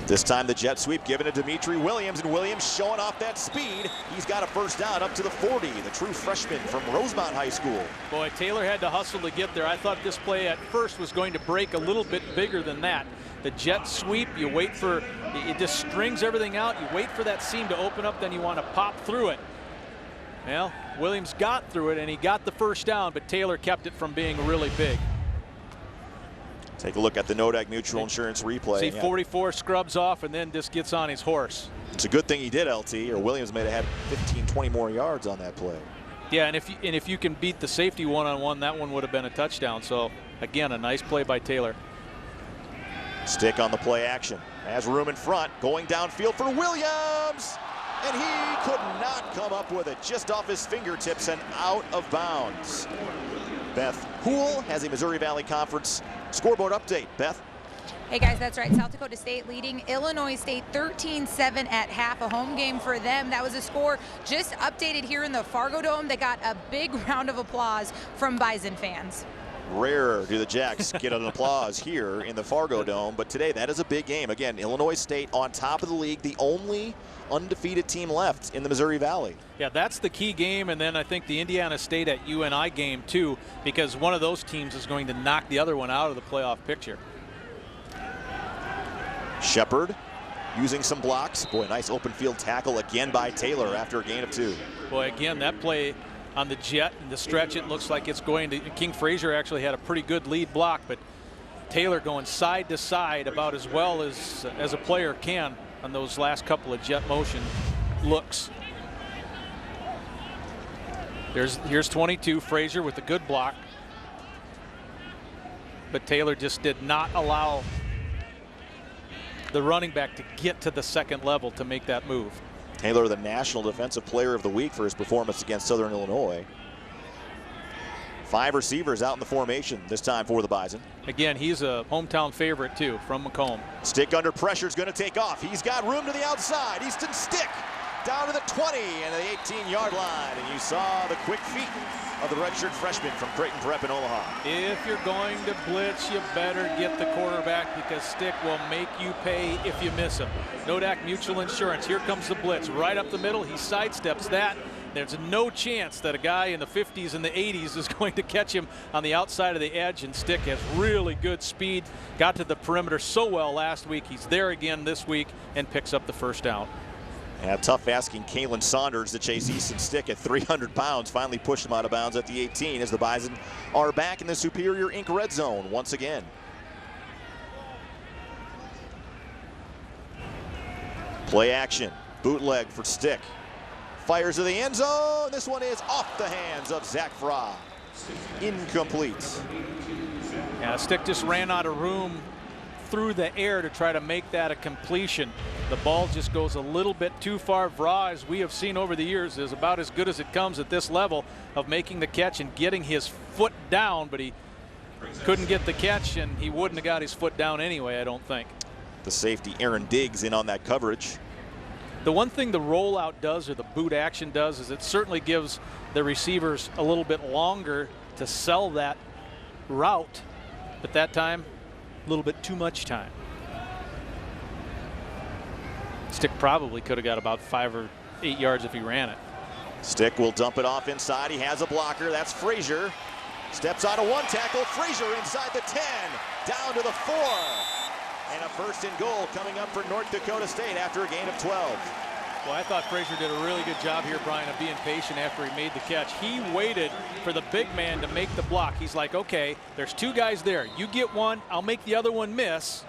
This time the jet sweep given to Dimitri Williams, and Williams showing off that speed. He's got a first down up to the 40, the true freshman from Rosemont High School. Boy, Taylor had to hustle to get there. I thought this play at first was going to break a little bit bigger than that. The jet sweep, you wait for, it just strings everything out. You wait for that seam to open up, then you want to pop through it. Well, Williams got through it and he got the first down, but Taylor kept it from being really big. Take a look at the Nodak Mutual Insurance replay. See, 44 scrubs off and then just gets on his horse. It's a good thing he did, LT, or Williams may have had 15, 20 more yards on that play. Yeah, and if you can beat the safety one-on-one, that one would have been a touchdown. So, again, a nice play by Taylor. Stick on the play action. Has room in front, going downfield for Williams. And he could not come up with it. Just off his fingertips and out of bounds. Beth Houle has a Missouri Valley Conference scoreboard update. Beth? Hey guys, that's right. South Dakota State leading Illinois State 13-7 at half. A home game for them. That was a score just updated here in the Fargo Dome. They got a big round of applause from Bison fans. Rare do the Jacks get an applause here in the Fargo Dome, but today that is a big game. Again, Illinois State on top of the league, the only undefeated team left in the Missouri Valley. Yeah, that's the key game, and then I think the Indiana State at UNI game too, because one of those teams is going to knock the other one out of the playoff picture. Shepard using some blocks. Boy, nice open field tackle again by Taylor after a gain of 2. Boy, again, that play on the jet and the stretch. It looks like it's going to. King Frazier actually had a pretty good lead block, but Taylor going side to side about as well as a player can on those last couple of jet motion looks. Here's 22, Frazier with a good block, but Taylor just did not allow the running back to get to the second level to make that move. Taylor, the National Defensive Player of the Week for his performance against Southern Illinois. 5 receivers out in the formation this time for the Bison. Again, he's a hometown favorite too from Macomb. Stick under pressure is going to take off. He's got room to the outside. Easton Stick down to the 20 and the 18-yard line. And you saw the quick feet of the redshirt freshman from Creighton Prep in Omaha. If you're going to blitz, you better get the quarterback, because Stick will make you pay if you miss him. Nodak Mutual Insurance. Here comes the blitz right up the middle. He sidesteps that. There's no chance that a guy in the 50s and the 80s is going to catch him on the outside of the edge, and Stick has really good speed. Got to the perimeter so well last week. He's there again this week and picks up the first down. Yeah, tough asking Kalen Saunders to chase Easton Stick at 300 pounds. Finally pushed him out of bounds at the 18 as the Bison are back in the Superior Inc. red zone once again. Play action. Bootleg for Stick. Fires to the end zone. This one is off the hands of Zach Fry. Incomplete. Yeah, Stick just ran out of room through the air to try to make that a completion. The ball just goes a little bit too far. Vra, as we have seen over the years, is about as good as it comes at this level of making the catch and getting his foot down, but he couldn't get the catch, and he wouldn't have got his foot down anyway, I don't think. The safety, Aaron Diggs, in on that coverage. The one thing the rollout does, or the boot action does, is it certainly gives the receivers a little bit longer to sell that route, but that time, a little bit too much time. Stick probably could have got about 5 or 8 yards if he ran it. Stick will dump it off inside. He has a blocker. That's Frazier. Steps out of one tackle. Frazier inside the 10, down to the 4. And a first and goal coming up for North Dakota State after a gain of 12. Well, I thought Frazier did a really good job here, Brian, of being patient after he made the catch. He waited for the big man to make the block. He's like, okay, there's 2 guys there. You get one, I'll make the other one miss.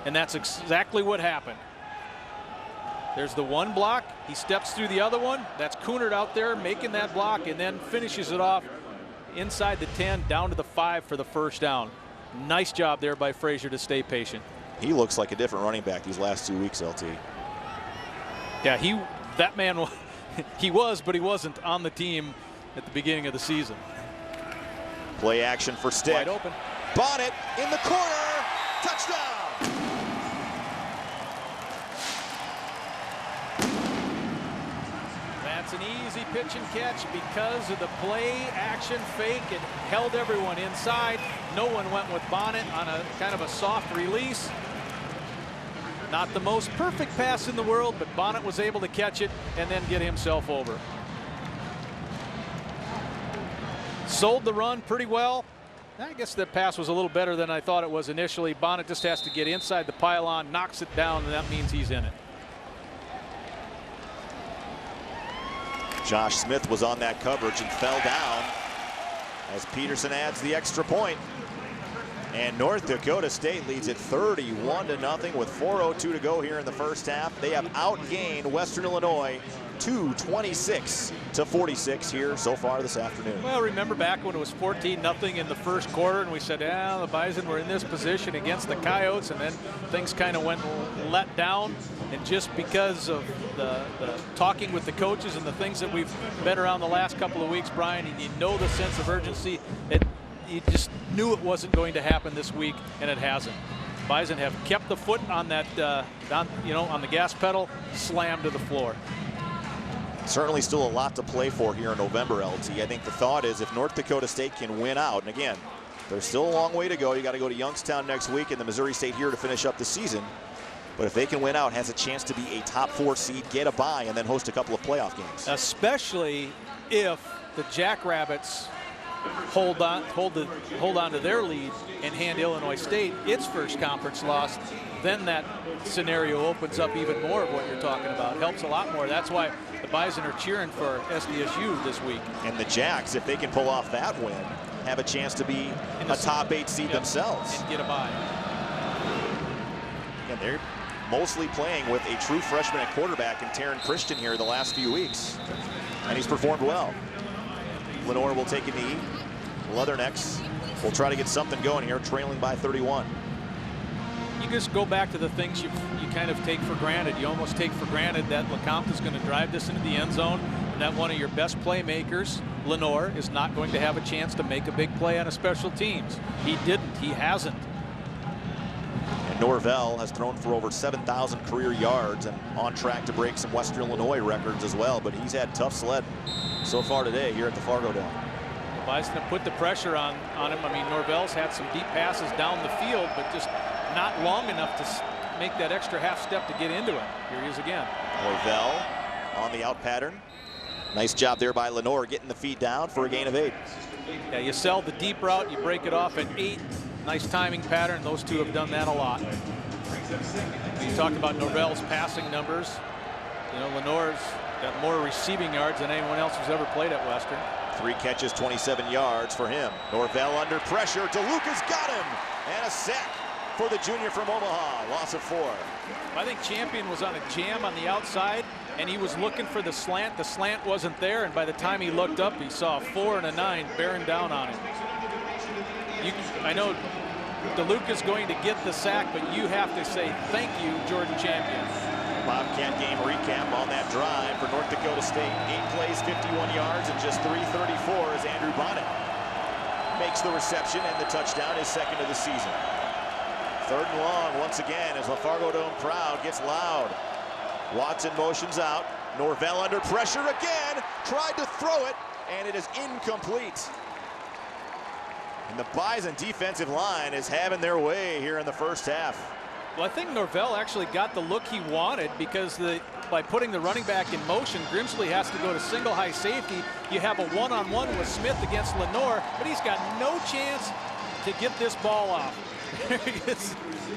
And that's exactly what happened. There's the one block. He steps through the other one. That's Coonard out there making that block, and then finishes it off inside the 10, down to the 5 for the first down. Nice job there by Frazier to stay patient. He looks like a different running back these last 2 weeks, LT. Yeah, that man, he was, but he wasn't on the team at the beginning of the season. Play action for Stick. Wide open. Bonnet in the corner. Touchdown. That's an easy pitch and catch because of the play action fake. It held everyone inside. No one went with Bonnet on a kind of a soft release. Not the most perfect pass in the world, but Bonnet was able to catch it and then get himself over. Sold the run pretty well. I guess the pass was a little better than I thought it was initially. Bonnet just has to get inside the pylon, knocks it down, and that means he's in it. Josh Smith was on that coverage and fell down as Peterson adds the extra point. And North Dakota State leads it 31-0 with 4:02 to go here in the first half. They have outgained Western Illinois 26-46 here so far this afternoon. Well, remember back when it was 14-0 in the first quarter, and we said, yeah, the Bison were in this position against the Coyotes, and then things kind of went let down. And just because of the talking with the coaches and the things that we've been around the last couple of weeks, Brian, and you know the sense of urgency, you just knew it wasn't going to happen this week, and it hasn't. Bison have kept the foot on that, on the gas pedal, slammed to the floor. Certainly still a lot to play for here in November, LT. I think the thought is if North Dakota State can win out, and again, there's still a long way to go. You got to go to Youngstown next week and the Missouri State here to finish up the season. But if they can win out, has a chance to be a top 4 seed, get a bye, and then host a couple of playoff games. Especially if the Jackrabbits hold on to their lead and hand Illinois State its first conference loss, then that scenario opens up even more of what you're talking about. It helps a lot more. That's why the Bison are cheering for SDSU this week. And the Jacks, if they can pull off that win, have a chance to be a top 8 seed themselves. And get a bye. And they're mostly playing with a true freshman at quarterback in Taryn Christian here the last few weeks. And he's performed well. Lenoir will take a knee. Leathernecks will try to get something going here, trailing by 31. You just go back to the things you kind of take for granted. You almost take for granted that LeCompte is going to drive this into the end zone, and that one of your best playmakers, Lenoir, is not going to have a chance to make a big play on a special teams. He didn't. He hasn't. And Norvell has thrown for over 7,000 career yards and on track to break some Western Illinois records as well, but he's had tough sled so far today here at the Fargo Dome. Bison have put the pressure on him. I mean, Norvell's had some deep passes down the field, but just not long enough to make that extra half step to get into it. Here he is again. Norvell on the out pattern. Nice job there by Lenoir getting the feed down for a gain of 8. Yeah, you sell the deep route, you break it off at 8. Nice timing pattern. Those two have done that a lot. You talked about Norvell's passing numbers. You know, Lenoir's got more receiving yards than anyone else who's ever played at Western. 3 catches, 27 yards for him. Norvell under pressure. DeLuca's got him. And a sack for the junior from Omaha. Loss of 4. I think Champion was on a jam on the outside, and he was looking for the slant. The slant wasn't there, and by the time he looked up, he saw a 4 and a 9 bearing down on him. I know DeLuca's going to get the sack, but you have to say thank you, Jordan Champion. Bobcat game recap on that drive for North Dakota State. 8 plays, 51 yards, and just 334 as Andrew Bonnet makes the reception, and the touchdown is second of the season. 3rd and long once again as the Fargo Dome crowd gets loud. Watson motions out. Norvell under pressure again. Tried to throw it, and it is incomplete. And the Bison defensive line is having their way here in the first half. Well, I think Norvell actually got the look he wanted because by putting the running back in motion, Grimsley has to go to single high safety. You have a one-on-one with Smith against Lenoir, but he's got no chance to get this ball off.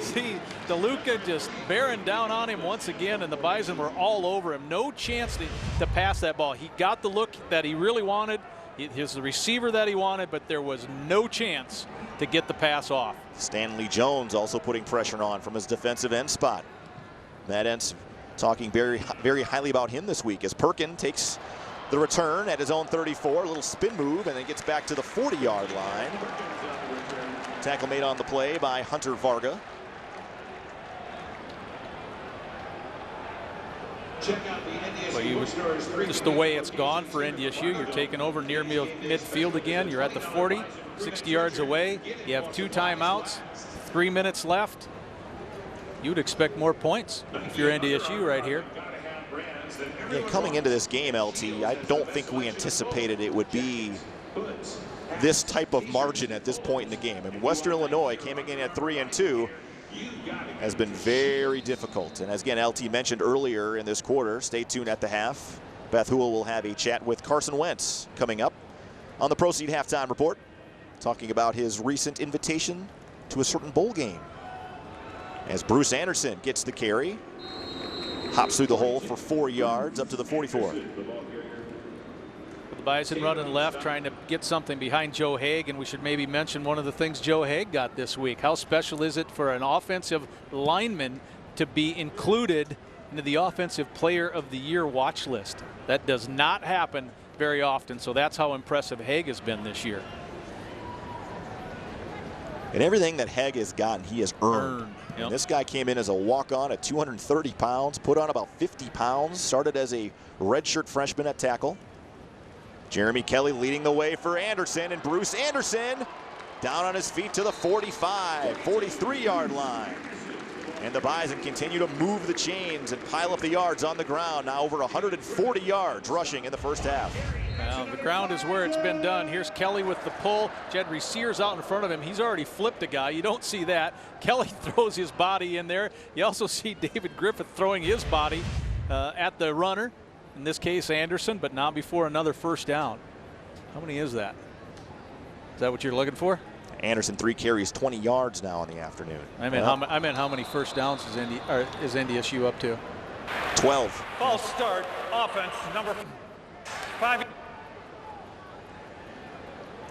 See, DeLuca just bearing down on him once again, and the Bison were all over him. No chance to pass that ball. He got the look that he really wanted. He's the receiver that he wanted, but there was no chance to get the pass off. Stanley Jones also putting pressure on from his defensive end spot. Matt Entz talking very, very highly about him this week as Perkin takes the return at his own 34, a little spin move, and then gets back to the 40-yard line. Tackle made on the play by Hunter Varga. Just the way it's gone for NDSU, you're taking over near midfield again. You're at the 40, 60 yards away. You have 2 timeouts, 3 minutes left. You would expect more points if you're NDSU right here. Yeah, coming into this game, LT, I don't think we anticipated it would be this type of margin at this point in the game. I mean, Western Illinois came in at 3-2. Has been very difficult. And as again, LT mentioned earlier in this quarter, stay tuned at the half. Beth Houle will have a chat with Carson Wentz coming up on the Proceed Halftime Report, talking about his recent invitation to a certain bowl game. As Bruce Anderson gets the carry, hops through the hole for 4 yards up to the 44. The Bison running left, trying to get something behind Joe Haig, and we should maybe mention one of the things Joe Haig got this week. How special is it for an offensive lineman to be included into the Offensive Player of the Year watch list? That does not happen very often, so that's how impressive Haig has been this year. And everything that Haig has gotten, he has earned. Yep. And this guy came in as a walk-on at 230 pounds, put on about 50 pounds, started as a redshirt freshman at tackle. Jeremy Kelly leading the way for Anderson, and Bruce Anderson down on his feet to the 45, 43-yard line. And the Bison continue to move the chains and pile up the yards on the ground. Now over 140 yards rushing in the first half. Well, the ground is where it's been done. Here's Kelly with the pull. Jedry Sears out in front of him. He's already flipped a guy. You don't see that. Kelly throws his body in there. You also see David Griffith throwing his body at the runner. In this case, Anderson, but not before another first down. How many is that? Is that what you're looking for? Anderson 3 carries, 20 yards now in the afternoon. I mean, how many first downs is NDSU up to? 12. False start, offense, number 5.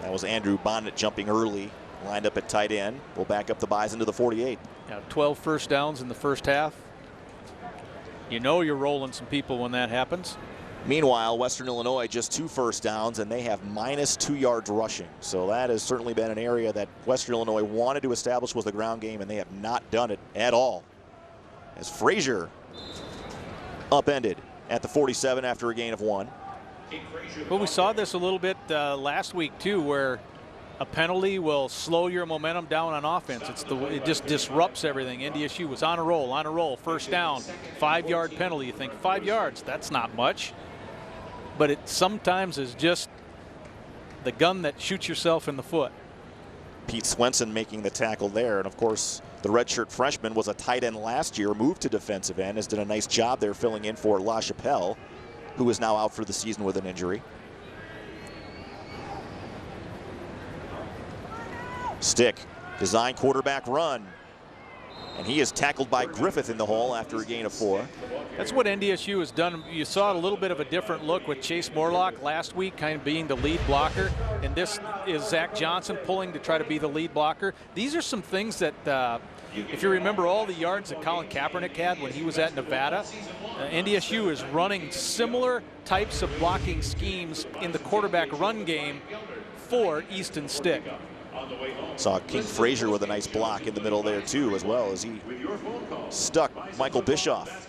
That was Andrew Bonnet jumping early, lined up at tight end. We'll back up the Bison to the 48. Yeah, 12 first downs in the first half. You know you're rolling some people when that happens. Meanwhile, Western Illinois just 2 first downs, and they have -2 yards rushing. So that has certainly been an area that Western Illinois wanted to establish was the ground game, and they have not done it at all. As Frazier upended at the 47 after a gain of 1. Well, we saw this a little bit last week too, where a penalty will slow your momentum down on offense. It just disrupts everything. NDSU was on a roll, first down, 5-yard penalty. You think 5 yards, that's not much. But it sometimes is just the gun that shoots yourself in the foot. Pete Swenson making the tackle there. And of course, the redshirt freshman was a tight end last year, moved to defensive end, has done a nice job there filling in for La Chapelle, who is now out for the season with an injury. Stick, design quarterback run. And he is tackled by Griffith in the hole after a gain of 4. That's what NDSU has done. You saw a little bit of a different look with Chase Morlock last week, kind of being the lead blocker. And this is Zach Johnson pulling to try to be the lead blocker. These are some things that, if you remember all the yards that Colin Kaepernick had when he was at Nevada, NDSU is running similar types of blocking schemes in the quarterback run game for Easton Stick. Saw King Frazier with a nice block in the middle there too, as well as he stuck Michael Bischoff.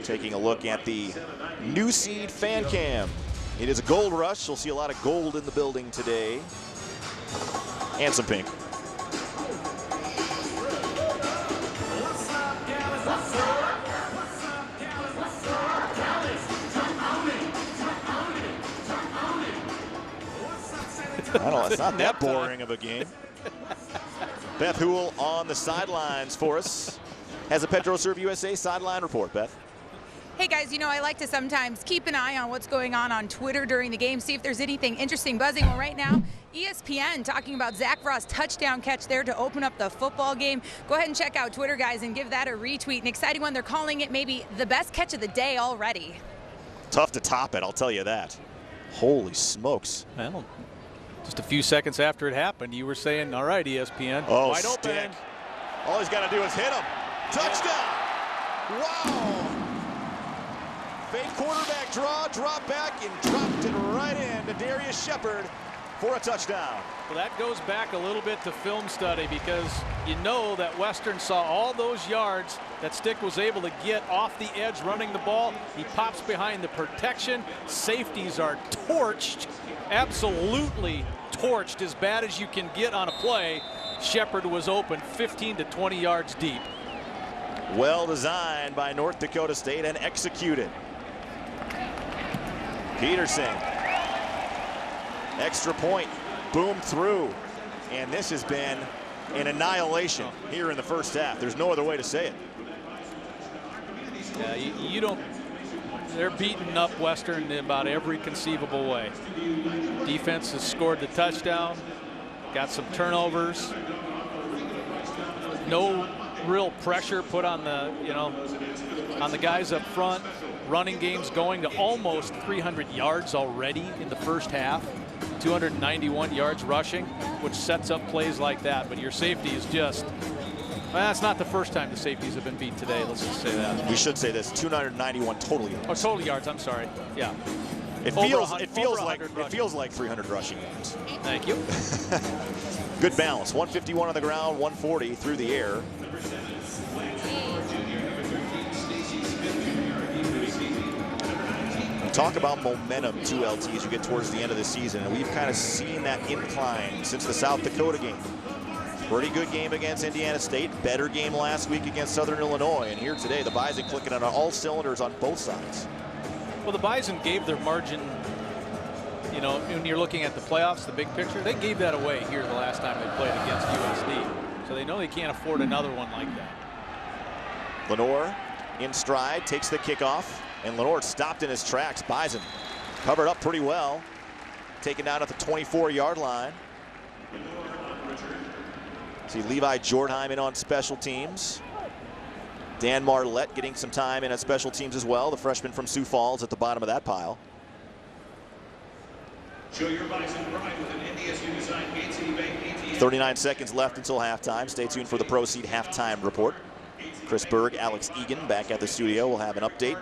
Taking a look at the New Seed fan cam. It is a gold rush. You'll see a lot of gold in the building today. And some pink. I don't know, it's not that boring of a game. Beth Hool on the sidelines for us. Has a PetroServe USA sideline report, Beth. Hey guys, you know I like to sometimes keep an eye on what's going on Twitter during the game, see if there's anything interesting buzzing. Well, right now, ESPN talking about Zach Frost's touchdown catch there to open up the football game. Go ahead and check out Twitter, guys, and give that a retweet. An exciting one. They're calling it maybe the best catch of the day already. Tough to top it, I'll tell you that. Holy smokes. Well, just a few seconds after it happened, you were saying, all right, ESPN, oh, wide Stick. open. All he's got to do is hit him. Touchdown. Wow. Fake quarterback draw, drop back, and dropped it right in to Darius Shepard for a touchdown. Well, that goes back a little bit to film study, because you know that Western saw all those yards that Stick was able to get off the edge running the ball. He pops behind the protection. Safeties are torched, absolutely torched, as bad as you can get on a play. Shepard was open 15 to 20 yards deep. Well designed by North Dakota State and executed. Peterson, extra point, boom through, and this has been an annihilation here in the first half. There's no other way to say it. Yeah, you don't. They're beating up Western in about every conceivable way. Defense has scored the touchdown, got some turnovers, no real pressure put on the, on the guys up front. Running game's going to almost 300 yards already in the first half. 291 yards rushing, which sets up plays like that. But your safety is just, well, that's not the first time the safeties have been beat today. Let's just say that. We should say this: 291 total yards. Oh, total yards. I'm sorry. Yeah. It feels like 300 rushing yards. Thank you. Good balance. 151 on the ground, 140 through the air. Talk about momentum, 2 LT, as you get towards the end of the season, and we've kind of seen that incline since the South Dakota game. Pretty good game against Indiana State, better game last week against Southern Illinois, and here today the Bison clicking on all cylinders on both sides. Well, the Bison gave their margin, when you're looking at the playoffs, the big picture, they gave that away here the last time they played against USD. So they know they can't afford another one like that. Lenore in stride, takes the kickoff, and Lenore stopped in his tracks. Bison covered up pretty well. taken down at the 24-yard line. See Levi Jordheim in on special teams. Dan Marlette getting some time in at special teams as well. The freshman from Sioux Falls at the bottom of that pile. Show your Bison pride with an NDSU design Gate City Bank ATM. 39 seconds left until halftime. Stay tuned for the Pro Seed halftime report. Chris Berg, Alex Egan back at the studio. We'll have an update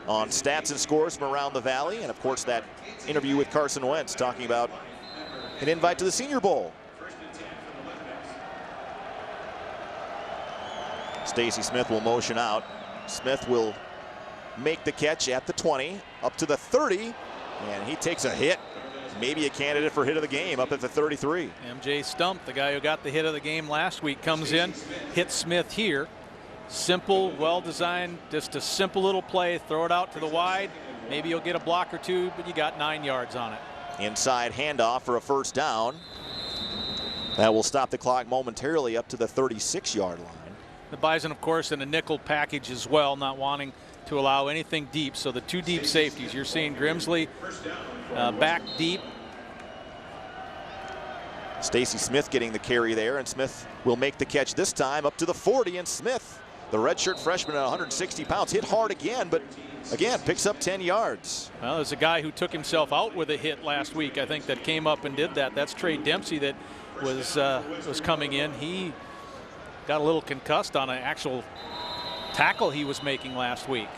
on stats and scores from around the Valley. And of course that interview with Carson Wentz talking about an invite to the Senior Bowl. Stacy Smith will motion out. Smith will make the catch at the 20, up to the 30, and he takes a hit. Maybe a candidate for hit of the game up at the 33. MJ Stump, the guy who got the hit of the game last week, comes in, hits Smith here. Simple, well-designed, just a simple little play. Throw it out to the wide. Maybe you'll get a block or two, but you got 9 yards on it. Inside handoff for a first down. That will stop the clock momentarily up to the 36-yard line. The Bison, of course, in a nickel package as well, not wanting to allow anything deep. So the 2 deep safeties, you're seeing Grimsley back deep. Stacy Smith getting the carry there, and Smith will make the catch this time up to the 40, and Smith, the redshirt freshman at 160 pounds, hit hard again, but again picks up 10 yards. Well, there's a guy who took himself out with a hit last week, I think, that came up and did that. That's Trey Dempsey that was coming in. He got a little concussed on an actual tackle he was making last week.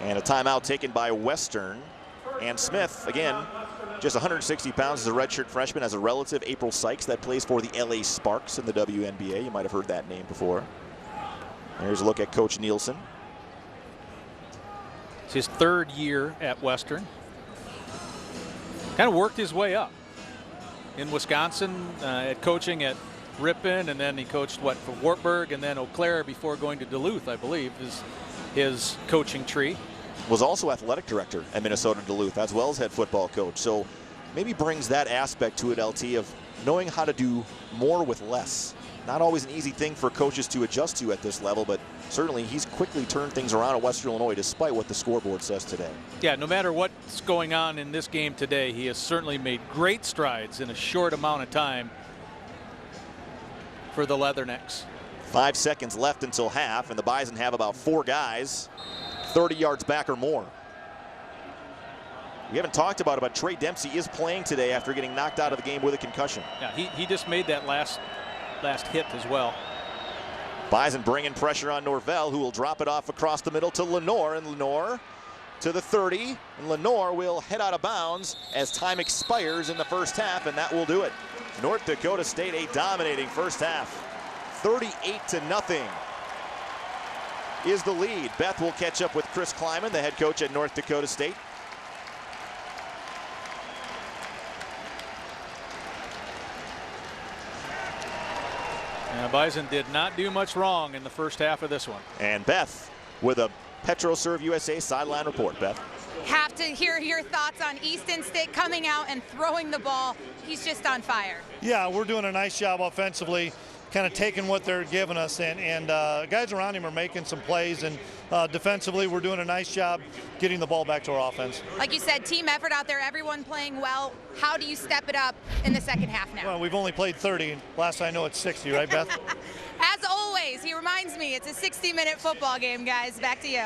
And a timeout taken by Western. And Smith, again, just 160 pounds as a redshirt freshman, as a relative, April Sykes, that plays for the LA Sparks in the WNBA. You might have heard that name before. Here's a look at Coach Nielsen. It's his 3rd year at Western. Kind of worked his way up in Wisconsin, at coaching at Ripon, and then he coached for Wartburg and then Eau Claire before going to Duluth, I believe, is his coaching tree. Was also athletic director at Minnesota Duluth, as well as head football coach. So maybe brings that aspect to it, LT, of knowing how to do more with less. Not always an easy thing for coaches to adjust to at this level, but certainly he's quickly turned things around at Western Illinois despite what the scoreboard says today. Yeah, no matter what's going on in this game today, he has certainly made great strides in a short amount of time for the Leathernecks. 5 seconds left until half, and the Bison have about 4 guys 30 yards back or more. We haven't talked about it, but Trey Dempsey is playing today after getting knocked out of the game with a concussion. Yeah, he just made that last hit as well. Bison bringing pressure on Norvell, who will drop it off across the middle to Lenore, and Lenore to the 30, and Lenore will head out of bounds as time expires in the first half, and that will do it. North Dakota State, a dominating first half. 38-0 is the lead. Beth will catch up with Chris Kleiman, the head coach at North Dakota State. Bison did not do much wrong in the first half of this one. And Beth with a PetroServe USA sideline report. Beth. Have to hear your thoughts on Easton Stick coming out and throwing the ball. He's just on fire. Yeah, we're doing a nice job offensively, kind of taking what they're giving us, and guys around him are making some plays, and defensively we're doing a nice job getting the ball back to our offense. Like you said, team effort out there, everyone playing well. How do you step it up in the second half now? Well, we've only played 30. Last I know it's 60, right, Beth? As always, he reminds me it's a 60-minute football game, guys. Back to you.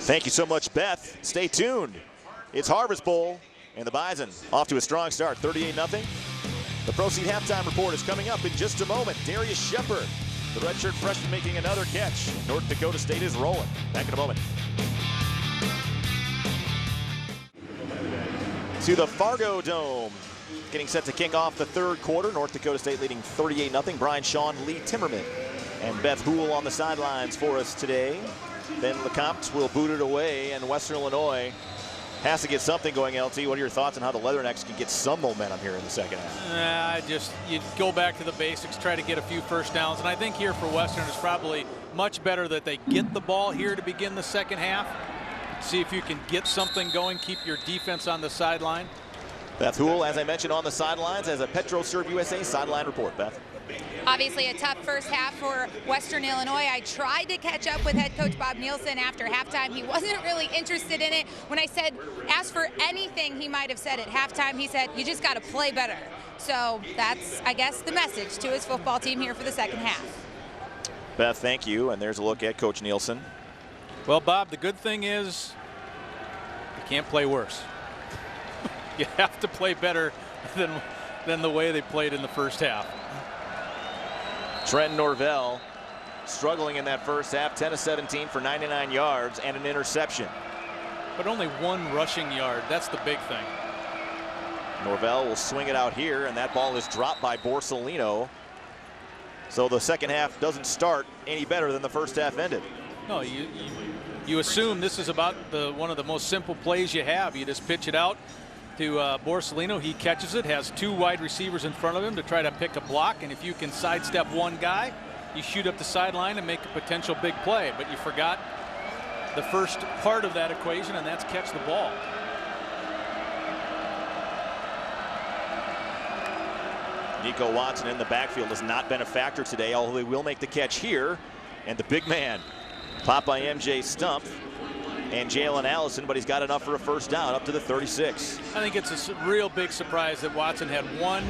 Thank you so much, Beth. Stay tuned. It's Harvest Bowl, and the Bison off to a strong start, 38-0. The Pro Seed halftime report is coming up in just a moment. Darius Shepard, the redshirt freshman, making another catch. North Dakota State is rolling. Back in a moment. To the Fargo Dome. Getting set to kick off the 3rd quarter. North Dakota State leading 38-0. Brian Shawn, Lee Timmerman, and Beth Houle on the sidelines for us today. Ben LeCompte will boot it away, and Western Illinois has to get something going. LT, what are your thoughts on how the Leathernecks can get some momentum here in the second half? You go back to the basics, try to get a few first downs, and I think here for Western it's probably much better that they get the ball here to begin the second half. See if you can get something going, keep your defense on the sideline. Beth Houle, as I mentioned, on the sidelines as a PetroServe USA sideline report. Beth. Obviously a tough first half for Western Illinois. I tried to catch up with head coach Bob Nielsen after halftime. He wasn't really interested in it. When I said, ask for anything he might have said at halftime, he said, you just got to play better. So that's, I guess, the message to his football team here for the second half. Beth, thank you. And there's a look at Coach Nielsen. Well, Bob, the good thing is you can't play worse. You have to play better than the way they played in the first half. Trenton Norvell struggling in that first half, 10 of 17 for 99 yards and an interception. But only 1 rushing yard. That's the big thing. Norvell will swing it out here, and that ball is dropped by Borsellino. So the second half doesn't start any better than the first half ended. No, you assume this is about one of the most simple plays you have. You just pitch it out to Borsellino. He catches it, has 2 wide receivers in front of him to try to pick a block, and if you can sidestep one guy, you shoot up the sideline and make a potential big play. But you forgot the first part of that equation, and that's catch the ball. Nico Watson in the backfield has not been a factor today, although he will make the catch here. And the big man, popped by MJ Stump and Jalen Allison, but he's got enough for a first down up to the 36. I think it's a real big surprise that Watson had 1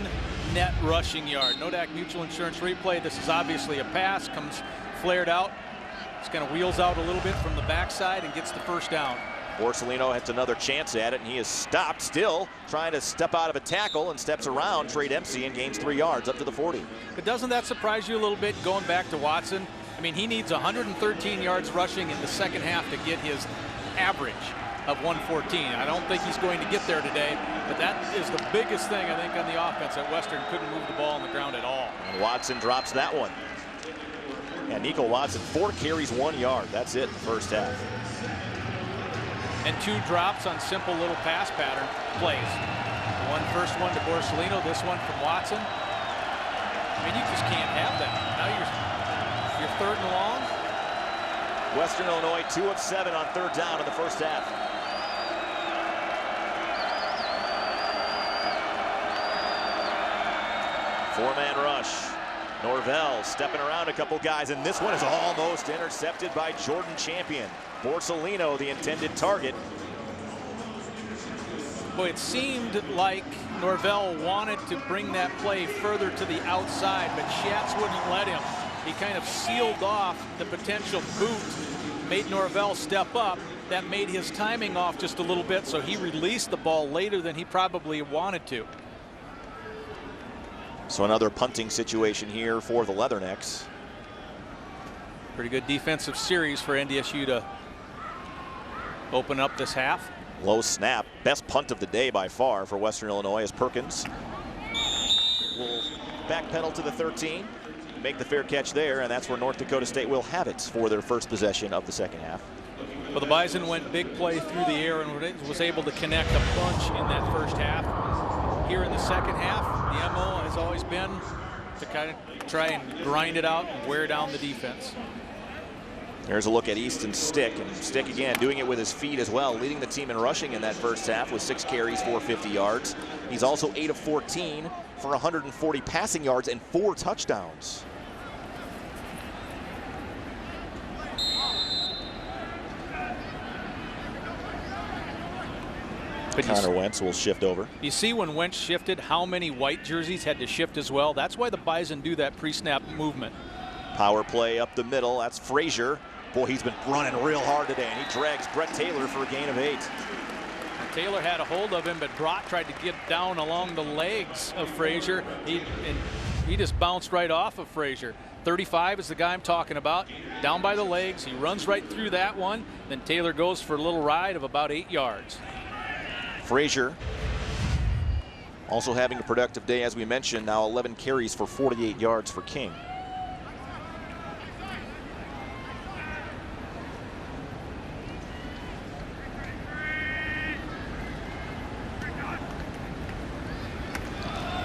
net rushing yard. Nodak Mutual Insurance replay. This is obviously a pass, comes flared out. Just kind of wheels out a little bit from the backside and gets the first down. Borsellino has another chance at it, and he is stopped, still trying to step out of a tackle, and steps around Trey Dempsey and gains 3 yards up to the 40. But doesn't that surprise you a little bit going back to Watson? I mean, he needs 113 yards rushing in the second half to get his average of 114. I don't think he's going to get there today, but that is the biggest thing, I think, on the offense, that Western couldn't move the ball on the ground at all. And Watson drops that one. And Nico Watson, 4 carries, 1 yard. That's it in the first half. And 2 drops on simple little pass pattern plays. First one to Borsellino, this one from Watson. I mean, you just can't have that. Now you're 3rd and long. Western Illinois 2 of 7 on 3rd down in the first half. Four-man rush. Norvell stepping around a couple guys, and this one is almost intercepted by Jordan Champion. Borsellino, the intended target. Boy, it seemed like Norvell wanted to bring that play further to the outside, but Schatz wouldn't let him. He kind of sealed off the potential boot, made Norvell step up. That made his timing off just a little bit, so he released the ball later than he probably wanted to. So another punting situation here for the Leathernecks. Pretty good defensive series for NDSU to open up this half. Low snap, best punt of the day by far for Western Illinois, as Perkins will backpedal to the 13, make the fair catch there, and that's where North Dakota State will have it for their first possession of the second half. Well, the Bison went big play through the air and was able to connect a bunch in that first half. Here in the second half, the MO has always been to kind of try and grind it out and wear down the defense. There's a look at Easton Stick, and Stick again doing it with his feet as well, leading the team in rushing in that first half with 6 carries, 450 yards. He's also 8 of 14 for 140 passing yards and 4 touchdowns. But Connor Wentz will shift over. You see when Wentz shifted, how many white jerseys had to shift as well? That's why the Bison do that pre-snap movement. Power play up the middle. That's Frazier. Boy, he's been running real hard today, and he drags Brett Taylor for a gain of 8. Taylor had a hold of him, but Brott tried to get down along the legs of Frazier. He just bounced right off of Frazier. 35 is the guy I'm talking about. Down by the legs. He runs right through that one. Then Taylor goes for a little ride of about 8 yards. Frazier also having a productive day, as we mentioned, now 11 carries for 48 yards for King.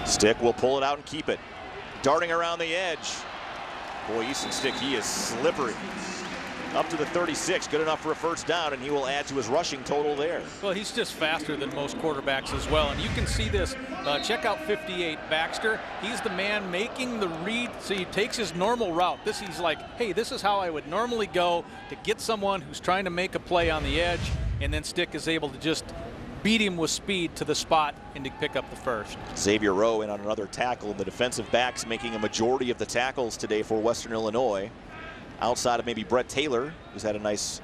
Stick will pull it out and keep it. Darting around the edge. Boy, Easton Stick, he is slippery. Up to the 36, good enough for a first down, and he will add to his rushing total there. Well, he's just faster than most quarterbacks as well, and you can see this. Check out 58, Baxter. He's the man making the read, so he takes his normal route. He's like, hey, this is how I would normally go to get someone who's trying to make a play on the edge, and then Stick is able to just beat him with speed to the spot and to pick up the first. Xavier Rowe in on another tackle. The defensive backs making a majority of the tackles today for Western Illinois, outside of maybe Brett Taylor, who's had a nice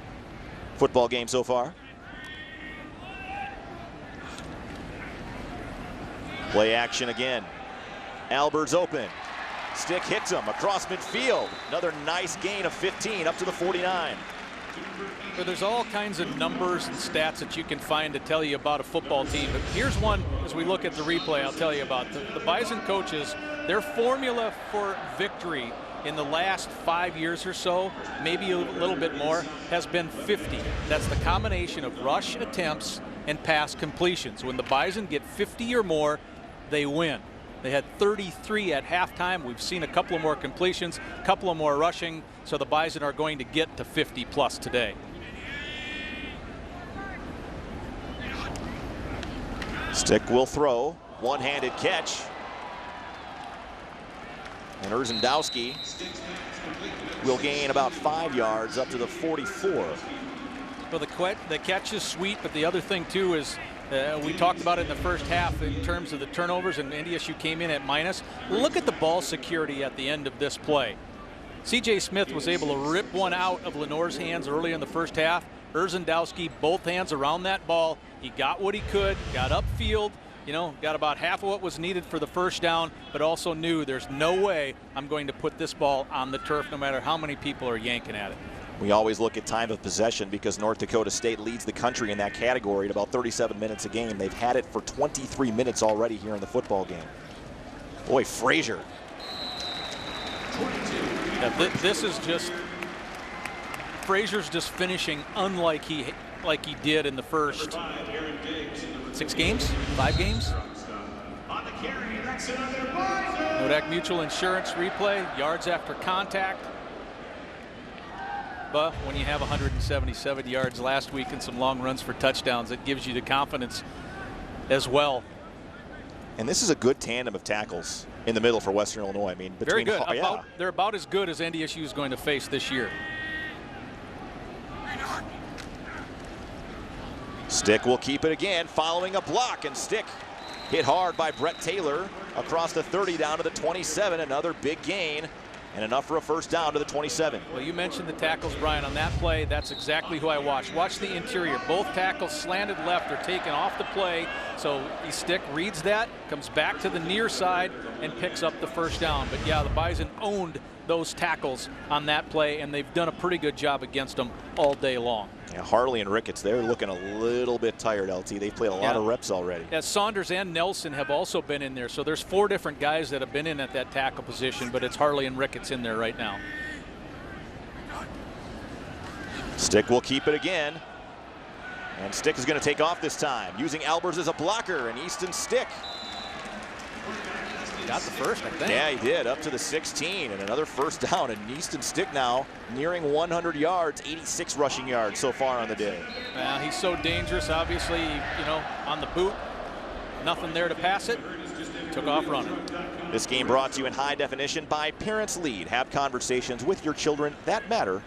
football game so far. Play action again. Albert's open. Stick hits him across midfield. Another nice gain of 15 up to the 49. But there's all kinds of numbers and stats that you can find to tell you about a football team. But here's one, as we look at the replay, I'll tell you about. The Bison coaches, their formula for victory in the last 5 years or so, maybe a little bit more, has been 50. That's the combination of rush attempts and pass completions. When the Bison get 50 or more, they win. They had 33 at halftime. We've seen a couple of more completions, a couple of more rushing, so the Bison are going to get to 50 plus today. Stick will throw, one-handed catch. And Urzendowski will gain about 5 yards up to the 44. Well, the catch is sweet, but the other thing too is we talked about it in the first half in terms of the turnovers, and NDSU came in at minus. Look at the ball security at the end of this play. C.J. Smith was able to rip one out of Lenore's hands early in the first half. Urzendowski, both hands around that ball. He got what he could, got upfield, got about half of what was needed for the first down, but also knew there's no way I'm going to put this ball on the turf no matter how many people are yanking at it. We always look at time of possession because North Dakota State leads the country in that category at about 37 minutes a game. They've had it for 23 minutes already here in the football game. Boy, Frazier. Yeah, this is just, Frazier's just finishing unlike he did in the first 6 games, 5 games. Nodak Mutual Insurance replay, yards after contact. But when you have 177 yards last week and some long runs for touchdowns, it gives you the confidence as well. And this is a good tandem of tackles in the middle for Western Illinois. I mean, very good. They're about as good as NDSU is going to face this year. Stick will keep it again, following a block, and Stick hit hard by Brett Taylor across the 30 down to the 27. Another big gain, and enough for a first down to the 27. Well, you mentioned the tackles, Brian. On that play, that's exactly who I watched. Watch the interior. Both tackles slanted left are taken off the play. So Stick reads that, comes back to the near side, and picks up the first down. But yeah, the Bison owned those tackles on that play, and they've done a pretty good job against them all day long. Yeah, Harley and Ricketts, they're looking a little bit tired, LT. They've played a lot of reps already. Yeah, Saunders and Nelson have also been in there. So there's 4 different guys that have been in at that tackle position, but it's Harley and Ricketts in there right now. Stick will keep it again. And Stick is going to take off this time, using Albers as a blocker, and Easton Stick. Got the first, I think. Yeah, he did, up to the 16, and another first down. And Easton Stick now nearing 100 yards, 86 rushing yards so far on the day. He's so dangerous, obviously, on the boot. Nothing there to pass it. Took off running. This game brought to you in high definition by Parents Lead. Have conversations with your children that matter.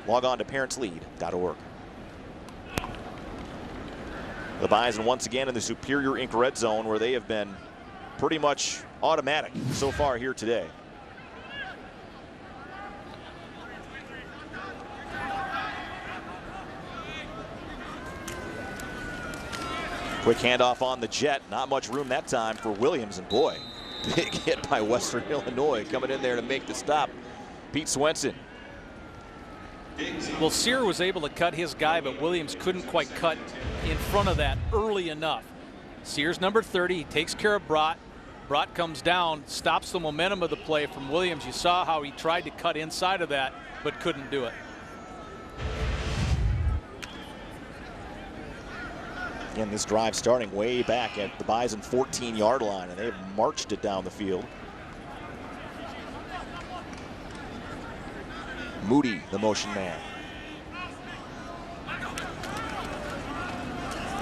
Log on to parentslead.org. The Bison once again in the Superior Inc. red zone, where they have been pretty much automatic so far here today. Quick handoff on the jet. Not much room that time for Williams, and boy, big hit by Western Illinois coming in there to make the stop. Pete Swenson. Well, Sear was able to cut his guy, but Williams couldn't quite cut in front of that early enough. Sear's number 30, he takes care of Brott. Brott comes down, stops the momentum of the play from Williams. You saw how he tried to cut inside of that, but couldn't do it. Again, this drive starting way back at the Bison 14-yard line, and they've marched it down the field. Moody, the motion man.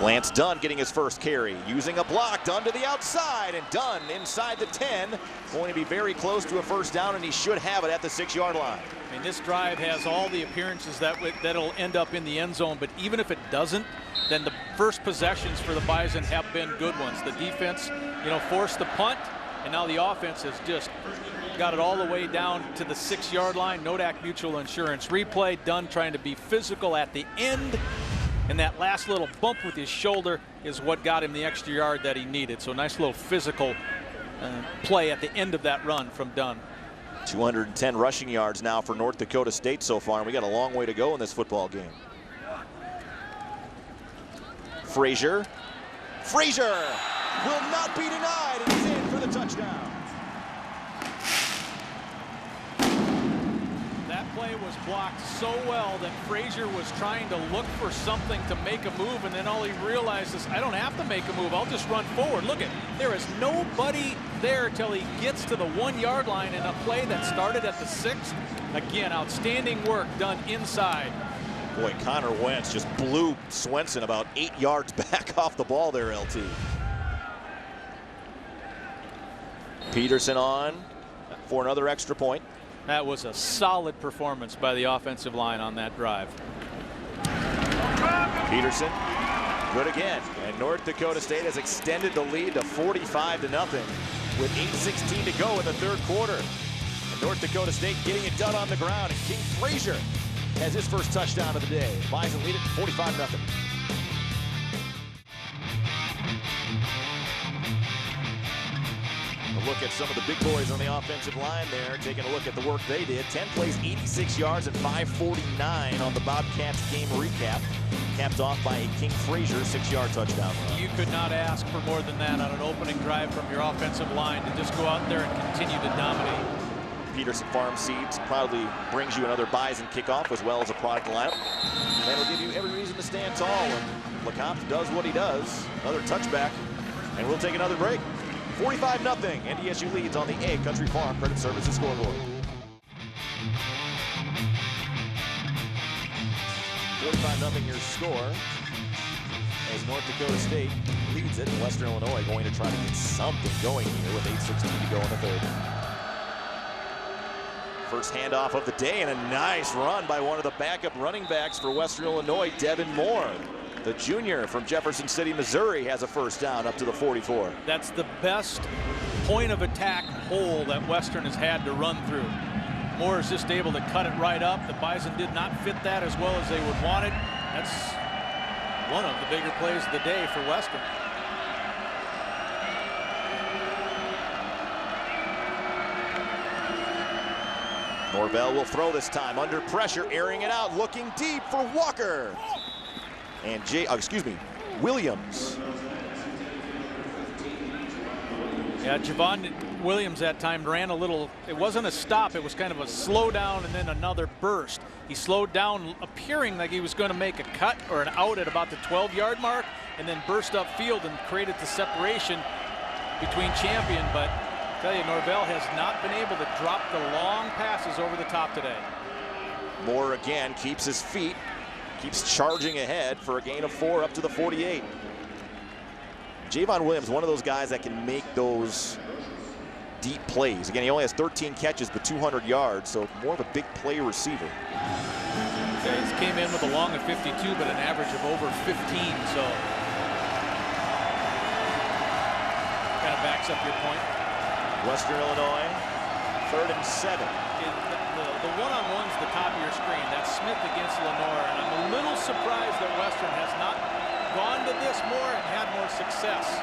Lance Dunn getting his first carry, using a block. Dunn to the outside, and Dunn inside the 10. Going to be very close to a first down, and he should have it at the 6-yard line. I mean, this drive has all the appearances that'll end up in the end zone, but even if it doesn't, then the first possessions for the Bison have been good ones. The defense, forced the punt, and now the offense has just got it all the way down to the 6-yard line. Nodak Mutual Insurance replay. Dunn trying to be physical at the end, and that last little bump with his shoulder is what got him the extra yard that he needed. So nice little physical play at the end of that run from Dunn. 210 rushing yards now for North Dakota State so far, and we got a long way to go in this football game. Frazier will not be denied, and he's in for the touchdown. That play was blocked so well that Frazier was trying to look for something to make a move, and then all he realized is, I don't have to make a move, I'll just run forward. Look, there is nobody there till he gets to the 1-yard line in a play that started at the 6. Again, outstanding work done inside. Boy, Connor Wentz just blew Swenson about 8 yards back off the ball there, LT. Peterson on for another extra point. That was a solid performance by the offensive line on that drive. Peterson, good again. And North Dakota State has extended the lead to 45-0 with 8:16 to go in the third quarter. And North Dakota State getting it done on the ground. And King Frazier has his first touchdown of the day. Bison lead it 45-0. A look at some of the big boys on the offensive line there, taking a look at the work they did. 10 plays, 86 yards, and 549 on the Bobcats game recap. Capped off by a King Frazier 6-yard touchdown run. You could not ask for more than that on an opening drive from your offensive line to just go out there and continue to dominate. Peterson Farm Seeds proudly brings you another Bison kickoff as well as a product lineup. That'll give you every reason to stand tall, and LeCompte does what he does. Another touchback, and we'll take another break. 45-0, NDSU leads on the A Country Farm Credit Services scoreboard. 45-0 your score as North Dakota State leads it. Western Illinois going to try to get something going here with 8:16 to go in the third. First handoff of the day, and a nice run by one of the backup running backs for Western Illinois, Devin Moore. The junior from Jefferson City, Missouri, has a first down up to the 44. That's the best point of attack hole that Western has had to run through. Moore is just able to cut it right up. The Bison did not fit that as well as they would want it. That's one of the bigger plays of the day for Western. Norvell will throw this time under pressure, airing it out, looking deep for Walker. And Williams. Yeah, Javon Williams that time ran a little, it wasn't a stop, it was kind of a slow down and then another burst. He slowed down, appearing like he was going to make a cut or an out at about the 12-yard mark, and then burst upfield and created the separation between champion. But I tell you, Norvell has not been able to drop the long passes over the top today. Moore again keeps his feet, keeps charging ahead for a gain of 4 up to the 48. Javon Williams, one of those guys that can make those deep plays. Again, he only has 13 catches but 200 yards, so more of a big play receiver. He came in with a long of 52 but an average of over 15, so kind of backs up your point. Western Illinois, 3rd and 7. The one-on-one's the top of your screen. That's Smith against Lenore, and I'm a little surprised that Western has not gone to this more and had more success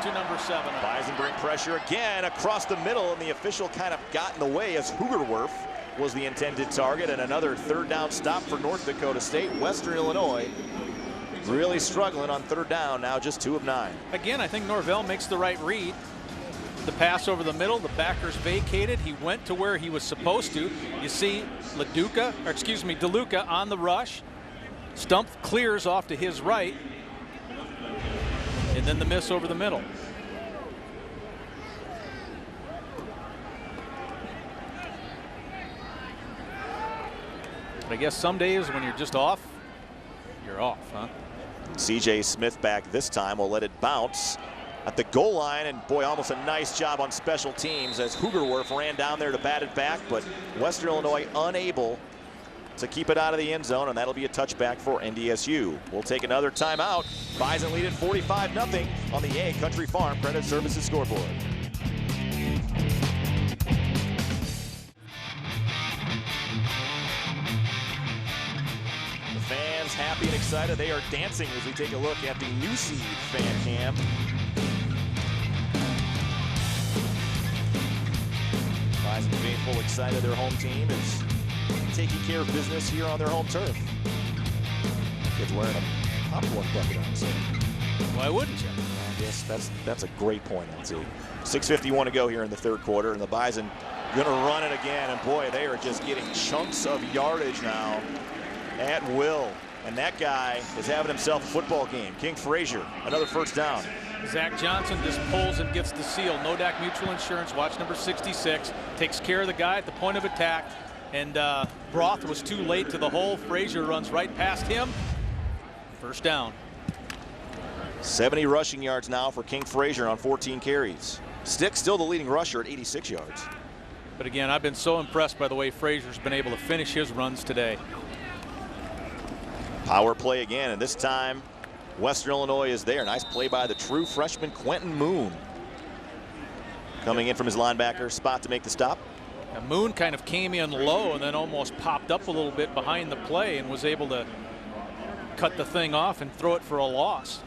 to number 7. Bison bring pressure again across the middle, and the official kind of got in the way as Hoogerwerf was the intended target, and another 3rd down stop for North Dakota State. Western Illinois really struggling on 3rd down, now just 2 of 9. Again, I think Norvell makes the right read. The pass over the middle, the backers vacated. He went to where he was supposed to. You see DeLuca on the rush. Stump clears off to his right. And then the miss over the middle. But I guess some days when you're just off, you're off, huh? C.J. Smith back this time will let it bounce at the goal line, and boy, almost a nice job on special teams as Hoogerwerf ran down there to bat it back, but Western Illinois unable to keep it out of the end zone, and that'll be a touchback for NDSU. We'll take another timeout. Bison lead at 45-0 on the A Country Farm Credit Services scoreboard. The fans happy and excited. They are dancing as we take a look at the New Seed fan cam. Bison faithful excited their home team is taking care of business here on their home turf. Kids wearing a popcorn bucket on the Why wouldn't you? I guess that's a great point, LT. 6:51 to go here in the third quarter, and the Bison gonna run it again. And boy, they are just getting chunks of yardage now at will. And that guy is having himself a football game. King Frazier, another first down. Zach Johnson just pulls and gets the seal. Nodak Mutual Insurance, watch number 66, takes care of the guy at the point of attack. And Broth was too late to the hole. Frazier runs right past him. First down. 70 rushing yards now for King Frazier on 14 carries. Stick still the leading rusher at 86 yards. But again, I've been so impressed by the way Frazier's been able to finish his runs today. Power play again, and this time Western Illinois is there. Nice play by the true freshman Quentin Moon. Coming in from his linebacker spot to make the stop. Now, Moon kind of came in low and then almost popped up a little bit behind the play and was able to cut the thing off and throw it for a loss.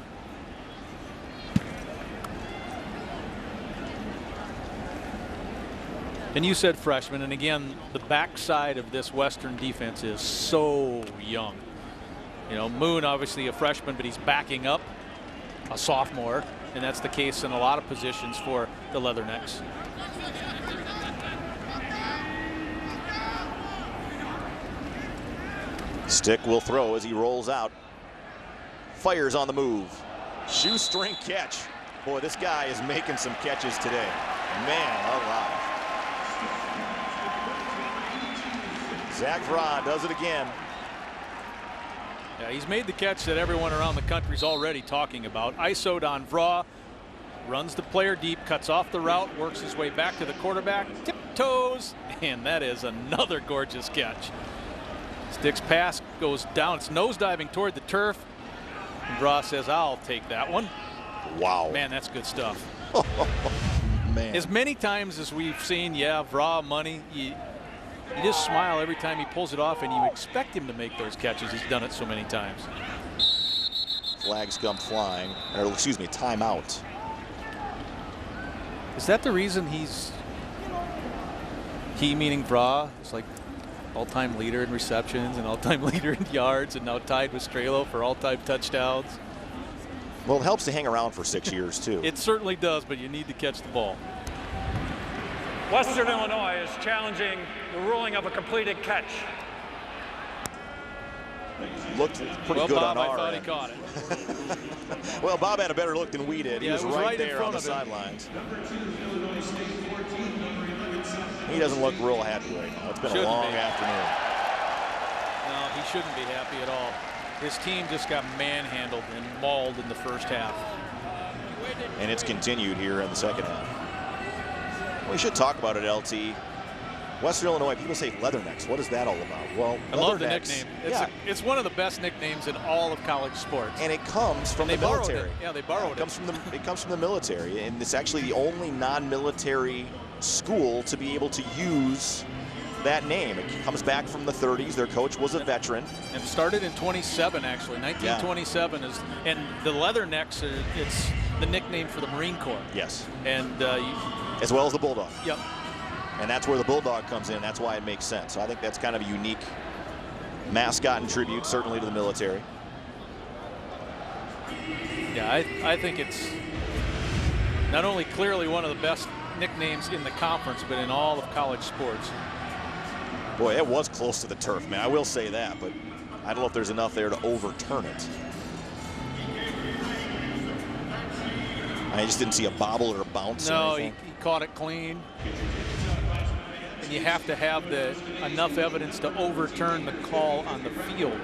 And you said freshman, and again, the backside of this Western defense is so young. You know, Moon obviously a freshman, but he's backing up a sophomore, and that's the case in a lot of positions for the Leathernecks. Stick will throw as he rolls out. Fires on the move. Shoestring catch. Boy, this guy is making some catches today. Man alive. Zach Vrod does it again. Yeah, he's made the catch that everyone around the country's already talking about. ISO'd on Vra, runs the player deep, cuts off the route, works his way back to the quarterback, tiptoes, and that is another gorgeous catch. Stick's pass goes down. It's nosediving toward the turf. And Vra says, I'll take that one. Wow. Man, that's good stuff. Man. As many times as we've seen, yeah, Vra money, you just smile every time he pulls it off, and you expect him to make those catches. He's done it so many times. Flags come flying, or excuse me, timeout. Is that the reason he meaning Vra is like all-time leader in receptions and all-time leader in yards, and now tied with Strelo for all-time touchdowns? Well, it helps to hang around for 6 years too. It certainly does, but you need to catch the ball. Western Illinois is challenging the ruling of a completed catch. Looked pretty good Bob, on our I thought end. he caught it. Well, Bob had a better look than we did. He Yeah, was it was right right in there front on the of him. sidelines. He doesn't look real happy right now. It's been a long afternoon. No, he shouldn't be happy at all. His team just got manhandled and mauled in the first half. And it's continued here in the second half. We should talk about it, LT. Western Illinois, people say Leathernecks. What is that all about? Well, I love the Leathernecks, nickname. It's one of the best nicknames in all of college sports. And it comes from the borrowed military. it. Yeah, they borrowed it. It comes from the military, and it's actually the only non-military school to be able to use that name. It comes back from the 30s. Their coach was a veteran. And started in 27, actually. 1927 is, and the Leathernecks it's the nickname for the Marine Corps. Yes. And as well as the Bulldog. Yep. And that's where the Bulldog comes in. That's why it makes sense. So I think that's kind of a unique mascot and tribute, certainly to the military. Yeah, I think it's not only clearly one of the best nicknames in the conference, but in all of college sports. Boy, it was close to the turf, man. I will say that, but I don't know if there's enough there to overturn it. I just didn't see a bobble or a bounce. No, or he caught it clean. And you have to have enough evidence to overturn the call on the field.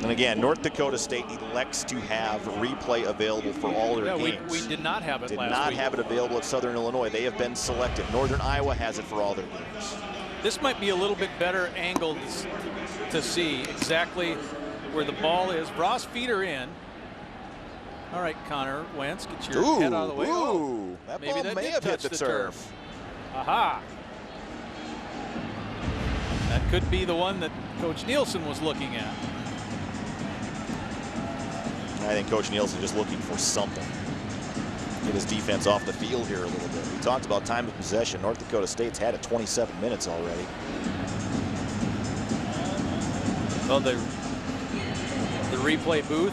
And again, North Dakota State elects to have replay available for all their games. We did not have it last week. Did not have it available at Southern Illinois. They have been selected. Northern Iowa has it for all their games. This might be a little bit better angled to see exactly where the ball is. Ross feet are in. All right, Connor Wentz, get your head out of the way. Ooh, that maybe ball that may did have hit touch the turf. Aha. That could be the one that Coach Nielsen was looking at. I think Coach Nielsen just looking for something. Get his defense off the field here a little bit. We talked about time of possession. North Dakota State's had it 27 minutes already. Well, the replay booth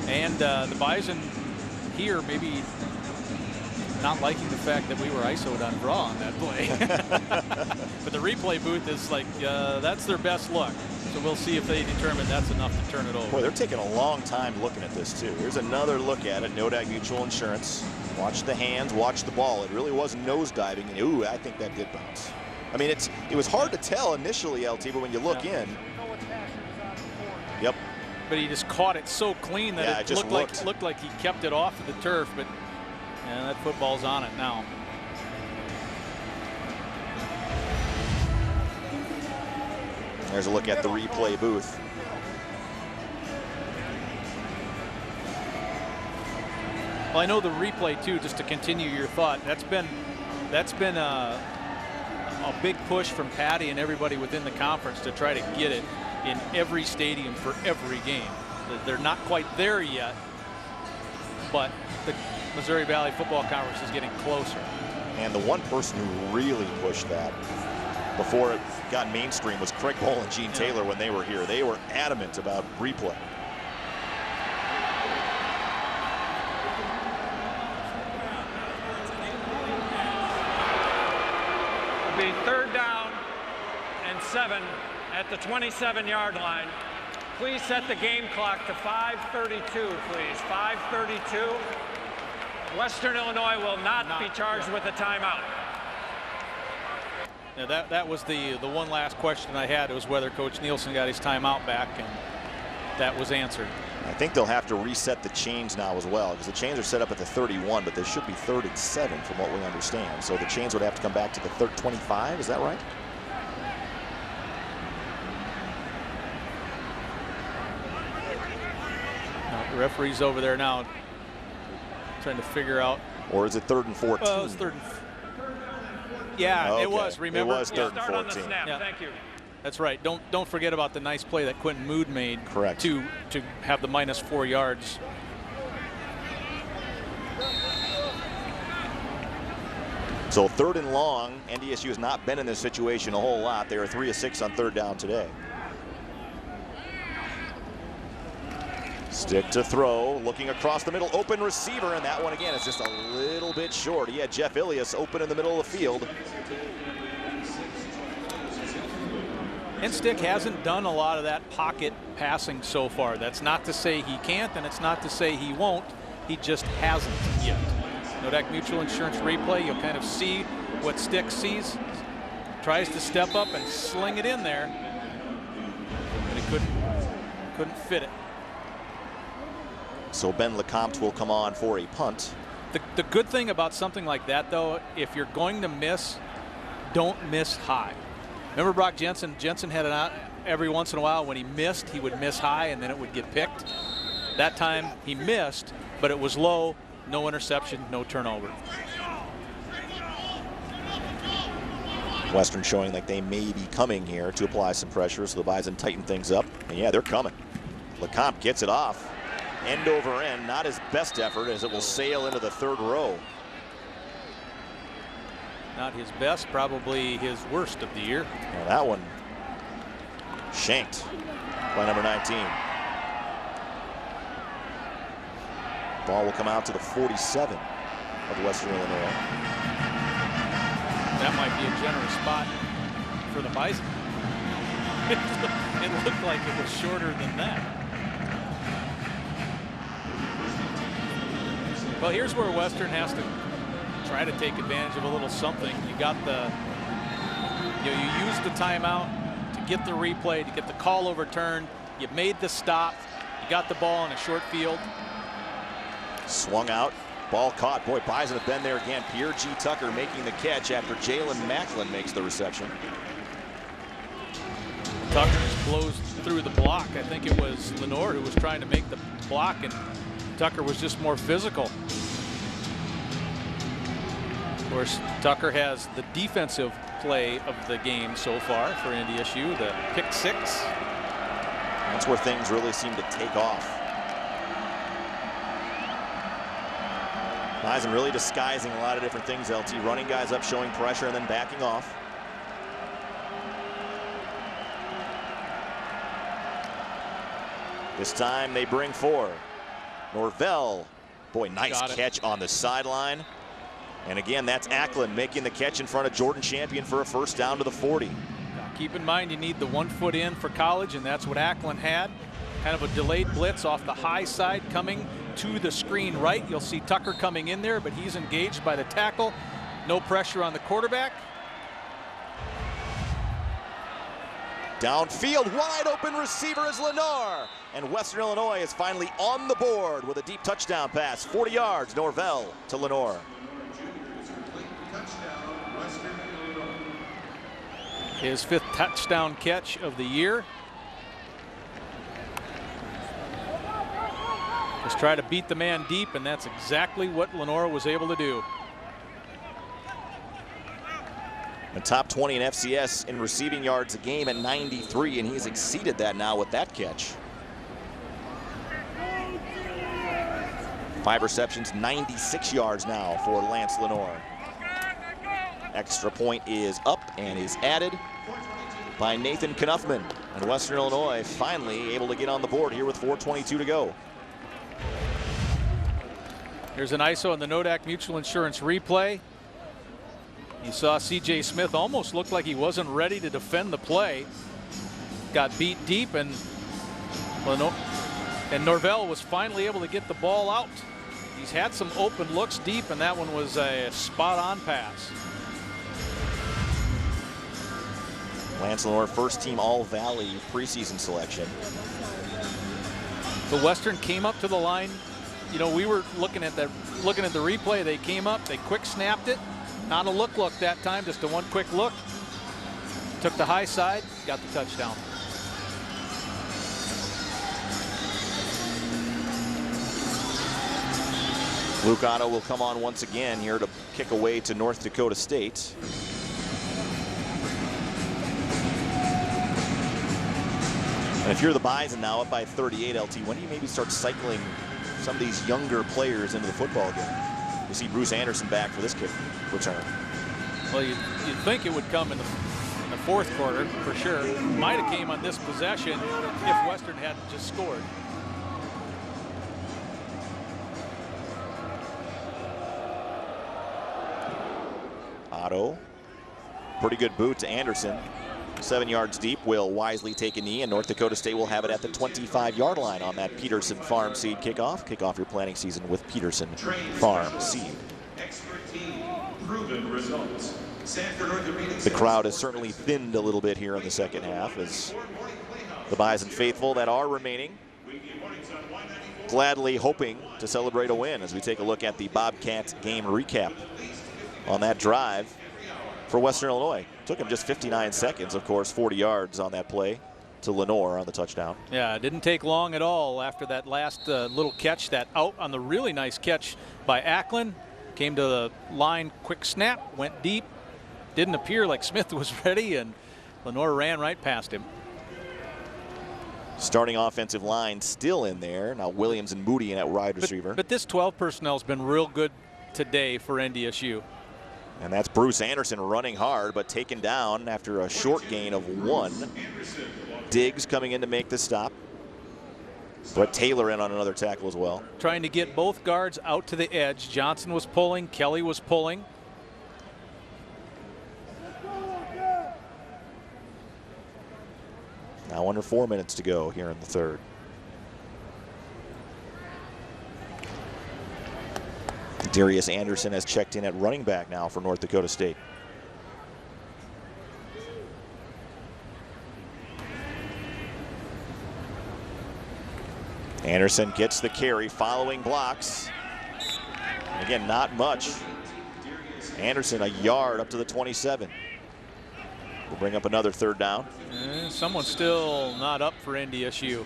and the Bison here maybe not liking the fact that we were ISO'd on draw on that play. But the replay booth is like, that's their best look. So we'll see if they determine that's enough to turn it over. Boy, they're taking a long time looking at this too. Here's another look at it. Nodak Mutual Insurance. Watch the hands, watch the ball. It really was nosediving. And ooh, I think that did bounce. I mean, it was hard to tell initially, LT, but when you look in. Yep. But he just caught it so clean that it looked like he kept it off of the turf. But that football's on it now. There's a look at the replay booth. Well, I know the replay too, just to continue your thought, that's been a big push from Patty and everybody within the conference to try to get it in every stadium for every game. They're not quite there yet, but the Missouri Valley Football Conference is getting closer. And the one person who really pushed that before it got mainstream was Craig Bowl and Gene Taylor when they were here. They were adamant about replay. It'll be 3rd down and 7 at the 27-yard line. Please set the game clock to 5:32, please. 5:32. Western Illinois will not be charged with a timeout. Yeah, that was the one last question I had. It was whether Coach Nielsen got his timeout back, and that was answered. I think they'll have to reset the chains now as well, because the chains are set up at the 31, but there should be 3rd and 7 from what we understand. So the chains would have to come back to the 25. Is that right? The referee's over there now trying to figure out. Or is it 3rd and 14? Well, it was 3rd and yeah, okay. It was. Remember, it was 3rd and 14. On the snap. Yeah. Thank you. That's right. Don't forget about the nice play that Quentin Mood made. Correct. To have the -4 yards. So 3rd and long. NDSU has not been in this situation a whole lot. They are 3 of 6 on 3rd down today. Stick to throw, looking across the middle, open receiver, and that one again is just a little bit short. He had Jeff Ilias open in the middle of the field. And Stick hasn't done a lot of that pocket passing so far. That's not to say he can't, and it's not to say he won't. He just hasn't yet. Nodak Mutual Insurance replay, you'll kind of see what Stick sees. Tries to step up and sling it in there, but he couldn't fit it. So Ben LeCompte will come on for a punt. The good thing about something like that, though, if you're going to miss, don't miss high. Remember Brock Jensen? Jensen had it out every once in a while. When he missed, he would miss high, and then it would get picked. That time he missed, but it was low, no interception, no turnover. Western showing like they may be coming here to apply some pressure, so the Bison tighten things up. And yeah, they're coming. LeCompte gets it off. End over end, not his best effort as it will sail into the 3rd row. Not his best, probably his worst of the year. Well, that one shanked by number 19. Ball will come out to the 47 of Western Illinois. That might be a generous spot for the Bison. It looked like it was shorter than that. Well, here's where Western has to try to take advantage of a little something. You got you use the timeout to get the replay, to get the call overturned. You made the stop. You got the ball in a short field. Swung out. Ball caught. Boy, Bison have been there again. Pierre G. Tucker making the catch after Jalen Macklin makes the reception. Tucker just blows through the block. I think it was Lenore who was trying to make the block, and Tucker was just more physical. Of course, Tucker has the defensive play of the game so far for NDSU, the pick 6. That's where things really seem to take off. Bison really disguising a lot of different things, LT. Running guys up, showing pressure, and then backing off. This time they bring 4. Norvell, boy, nice catch on the sideline. And again, that's Acklin making the catch in front of Jordan Champion for a first down to the 40. Now, keep in mind you need the 1 foot in for college, and that's what Acklin had. Kind of a delayed blitz off the high side coming to the screen right. You'll see Tucker coming in there, but he's engaged by the tackle. No pressure on the quarterback. Downfield, wide open receiver is Lenore. And Western Illinois is finally on the board with a deep touchdown pass. 40 yards, Norvell to Lenore. His 5th touchdown catch of the year. Just try to beat the man deep, and that's exactly what Lenore was able to do. The top 20 in FCS in receiving yards a game at 93, and he's exceeded that now with that catch. 5 receptions, 96 yards now for Lance Lenore. Extra point is up and is added by Nathan Knuffman. And Western Illinois finally able to get on the board here with 4:22 to go. Here's an ISO on the Nodak Mutual Insurance replay. You saw C.J. Smith almost looked like he wasn't ready to defend the play. Got beat deep, and Norvell was finally able to get the ball out. He's had some open looks deep, and that one was a spot-on pass. Lance Lenore, first team All-Valley preseason selection. The Western came up to the line. You know, we were looking at the replay. They came up, they quick snapped it. Not a look that time, just a 1 quick look. Took the high side, got the touchdown. Luke Otto will come on once again here to kick away to North Dakota State. And if you're the Bison now up by 38, LT, when do you maybe start cycling some of these younger players into the football game? You see Bruce Anderson back for this kick return. Well, you'd think it would come in the 4th quarter for sure. Might have came on this possession if Western hadn't just scored. Otto, pretty good boot to Anderson. 7 yards deep, will wisely take a knee, and North Dakota State will have it at the 25-yard line on that Peterson Farm Seed kickoff. Kick off your planning season with Peterson Farm Seed. The crowd has certainly thinned a little bit here in the second half as the Bison faithful that are remaining gladly hoping to celebrate a win as we take a look at the Bobcats game recap on that drive for Western Illinois. Took him just 59 seconds, of course, 40 yards on that play to Lenore on the touchdown. Yeah, it didn't take long at all after that last little catch, that out on the really nice catch by Acklin. Came to the line, quick snap, went deep. Didn't appear like Smith was ready, and Lenore ran right past him. Starting offensive line still in there. Now Williams and Moody in at wide receiver. But this 12 personnel has been real good today for NDSU. And that's Bruce Anderson running hard, but taken down after a short gain of 1. Diggs coming in to make the stop. But Taylor in on another tackle as well. Trying to get both guards out to the edge. Johnson was pulling, Kelly was pulling. Now under 4 minutes to go here in the third. Darius Anderson has checked in at running back now for North Dakota State. Anderson gets the carry, following blocks. And again, not much. Anderson a yard up to the 27. We'll bring up another third down. Someone's still not up for NDSU.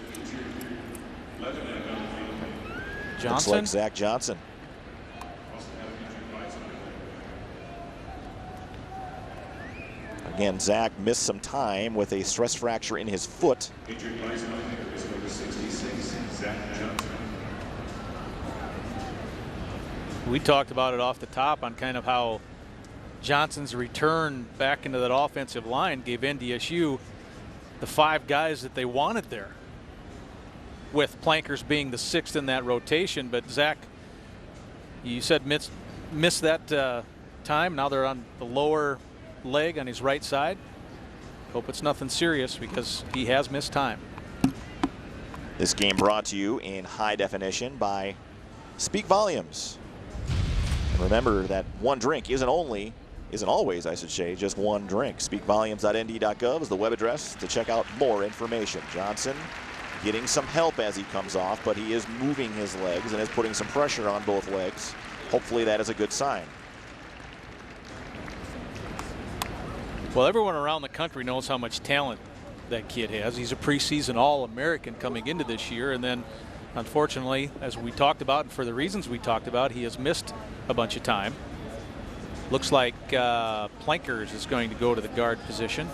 Johnson? Looks like Zach Johnson. Again, Zach missed some time with a stress fracture in his foot. We talked about it off the top on kind of how Johnson's return back into that offensive line gave NDSU the 5 guys that they wanted there, with Plankers being the 6th in that rotation. But Zach, you said missed that time. Now they're on the lower leg on his right side. Hope it's nothing serious, because he has missed time. This game brought to you in high definition by Speak Volumes. And remember that one drink isn't always, I should say, just one drink. Speakvolumes.nd.gov is the web address to check out more information. Johnson getting some help as he comes off, but he is moving his legs and is putting some pressure on both legs. Hopefully that is a good sign. Well, everyone around the country knows how much talent that kid has. He's a preseason All-American coming into this year, and then unfortunately, as we talked about, and for the reasons we talked about, he has missed a bunch of time. Looks like Plankers is going to go to the guard position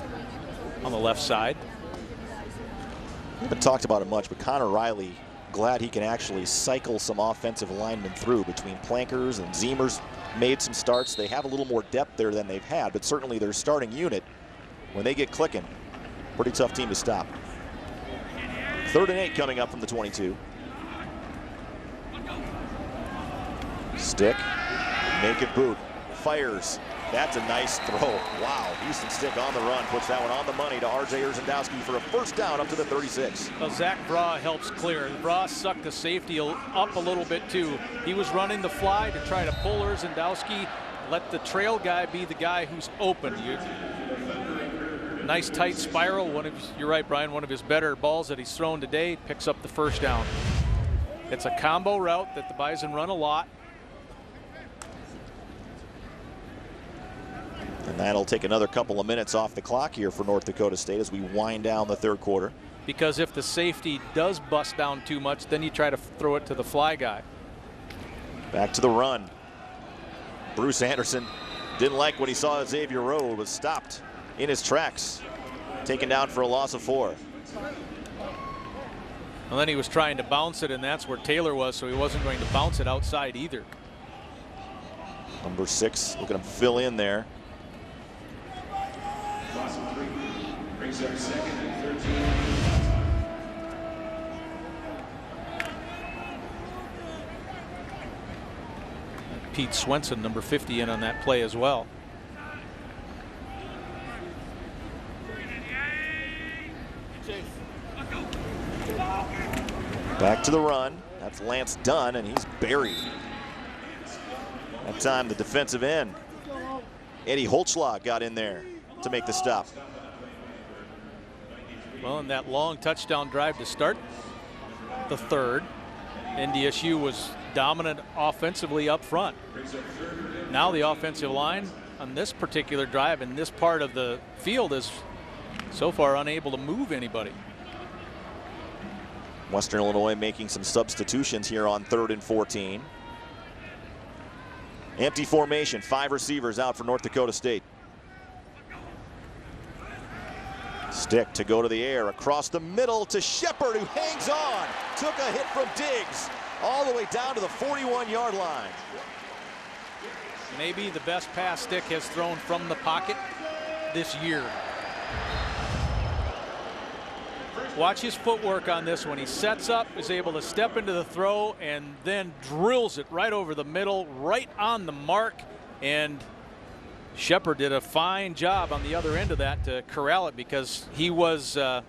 on the left side. We haven't talked about it much, but Connor Riley, glad he can actually cycle some offensive linemen through between Plankers and Zeemers. Made some starts. They have a little more depth there than they've had, but certainly their starting unit, when they get clicking, pretty tough team to stop. 3rd and 8 coming up from the 22. Stick, naked boot, fires. That's a nice throw. Wow, Houston Stick on the run, puts that one on the money to R.J. Urzendowski for a first down up to the 36. Well, Zach Braw helps clear. Braw sucked the safety up a little bit too. He was running the fly to try to pull Urzendowski, let the trail guy be the guy who's open. Nice tight spiral. You're right, Brian, one of his better balls that he's thrown today. Picks up the first down. It's a combo route that the Bison run a lot. And that'll take another couple of minutes off the clock here for North Dakota State as we wind down the 3rd quarter. Because if the safety does bust down too much, then you try to throw it to the fly guy. Back to the run. Bruce Anderson didn't like what he saw Xavier Rowe, was stopped in his tracks, taken down for a loss of 4. And then he was trying to bounce it, and that's where Taylor was, so he wasn't going to bounce it outside either. Number 6 looking to fill in there. Brings up 2nd and 13. Pete Swenson, number 50, in on that play as well. Back to the run. That's Lance Dunn, and he's buried. That time the defensive end, Eddie Holtzschlag, got in there to make the stop. Well, in that long touchdown drive to start the 3rd, NDSU was dominant offensively up front. Now the offensive line on this particular drive in this part of the field is so far unable to move anybody. Western Illinois making some substitutions here on 3rd and 14. Empty formation, 5 receivers out for North Dakota State. Stick to go to the air, across the middle to Shepard, who hangs on. Took a hit from Diggs all the way down to the 41-yard line. Maybe the best pass Stick has thrown from the pocket this year. Watch his footwork on this one. He sets up, is able to step into the throw, and then drills it right over the middle, right on the mark. And Shepard did a fine job on the other end of that to corral it, because he was, I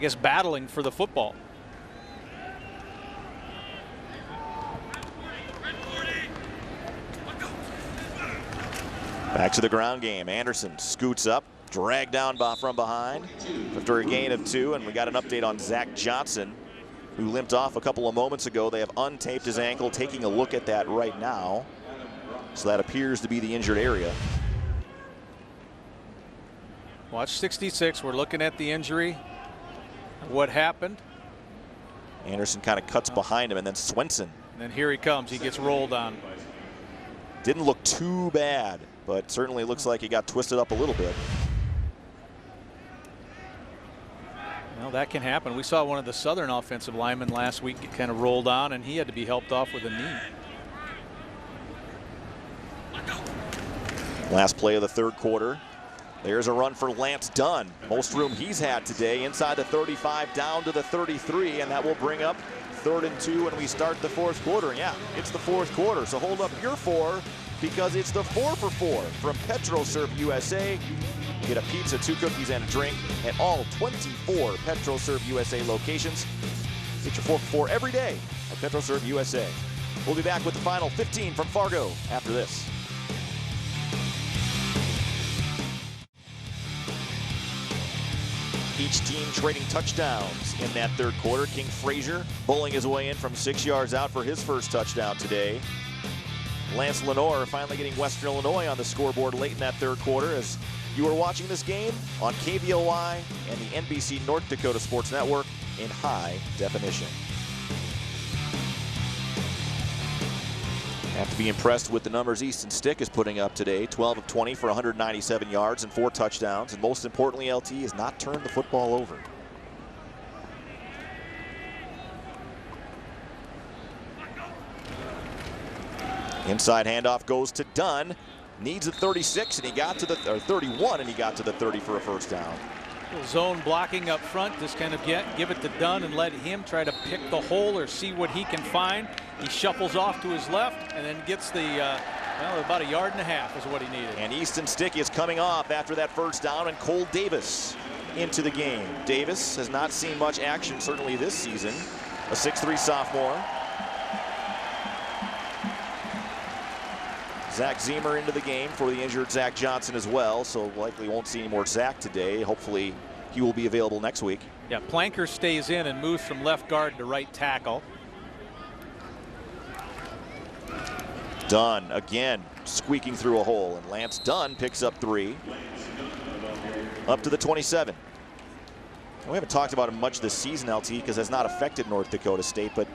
guess, battling for the football. Back to the ground game. Anderson scoots up, dragged down from behind after a gain of 2, and we got an update on Zach Johnson. who limped off a couple of moments ago. They have untaped his ankle, taking a look at that right now. So that appears to be the injured area. Watch 66. We're looking at the injury. What happened? Anderson kind of cuts behind him, and then Swenson. And then here he comes. He gets rolled on. Didn't look too bad, but certainly looks like he got twisted up a little bit. Well, that can happen. We saw one of the Southern offensive linemen last week get kind of rolled on, and he had to be helped off with a knee. Last play of the third quarter. There's a run for Lance Dunn. Most room he's had today, inside the 35 down to the 33, and that will bring up 3rd and 2 when we start the fourth quarter. Yeah, it's the fourth quarter, so hold up your 4 because it's the 4 for 4 from PetroServe USA. Get a pizza, 2 cookies, and a drink at all 24 PetroServe USA locations. Get your 4 for 4 every day at PetroServe USA. We'll be back with the final 15 from Fargo after this. Each team trading touchdowns in that third quarter. King Frazier bowling his way in from 6 yards out for his first touchdown today. Lance Lenore finally getting Western Illinois on the scoreboard late in that third quarter as you are watching this game on KVOY and the NBC North Dakota Sports Network in high definition. Have to be impressed with the numbers Easton Stick is putting up today. 12 of 20 for 197 yards and 4 touchdowns. And most importantly, LT has not turned the football over. Inside handoff goes to Dunn. Needs a 36, and he got to the 31, and he got to the 30 for a first down. Zone blocking up front. Just kind of give it to Dunn and let him try to pick the hole or see what he can find. He shuffles off to his left and then gets the, well, about 1.5 yards is what he needed. And Easton Stick is coming off after that first down, and Cole Davis into the game. Davis has not seen much action, certainly this season. A 6'3" sophomore. Zach Zemer into the game for the injured Zach Johnson as well, so likely won't see any more Zach today. Hopefully he will be available next week. Yeah, Planker stays in and moves from left guard to right tackle. Dunn again squeaking through a hole, and Lance Dunn picks up 3. Up to the 27. We haven't talked about him much this season, LT, because that's not affected North Dakota State, but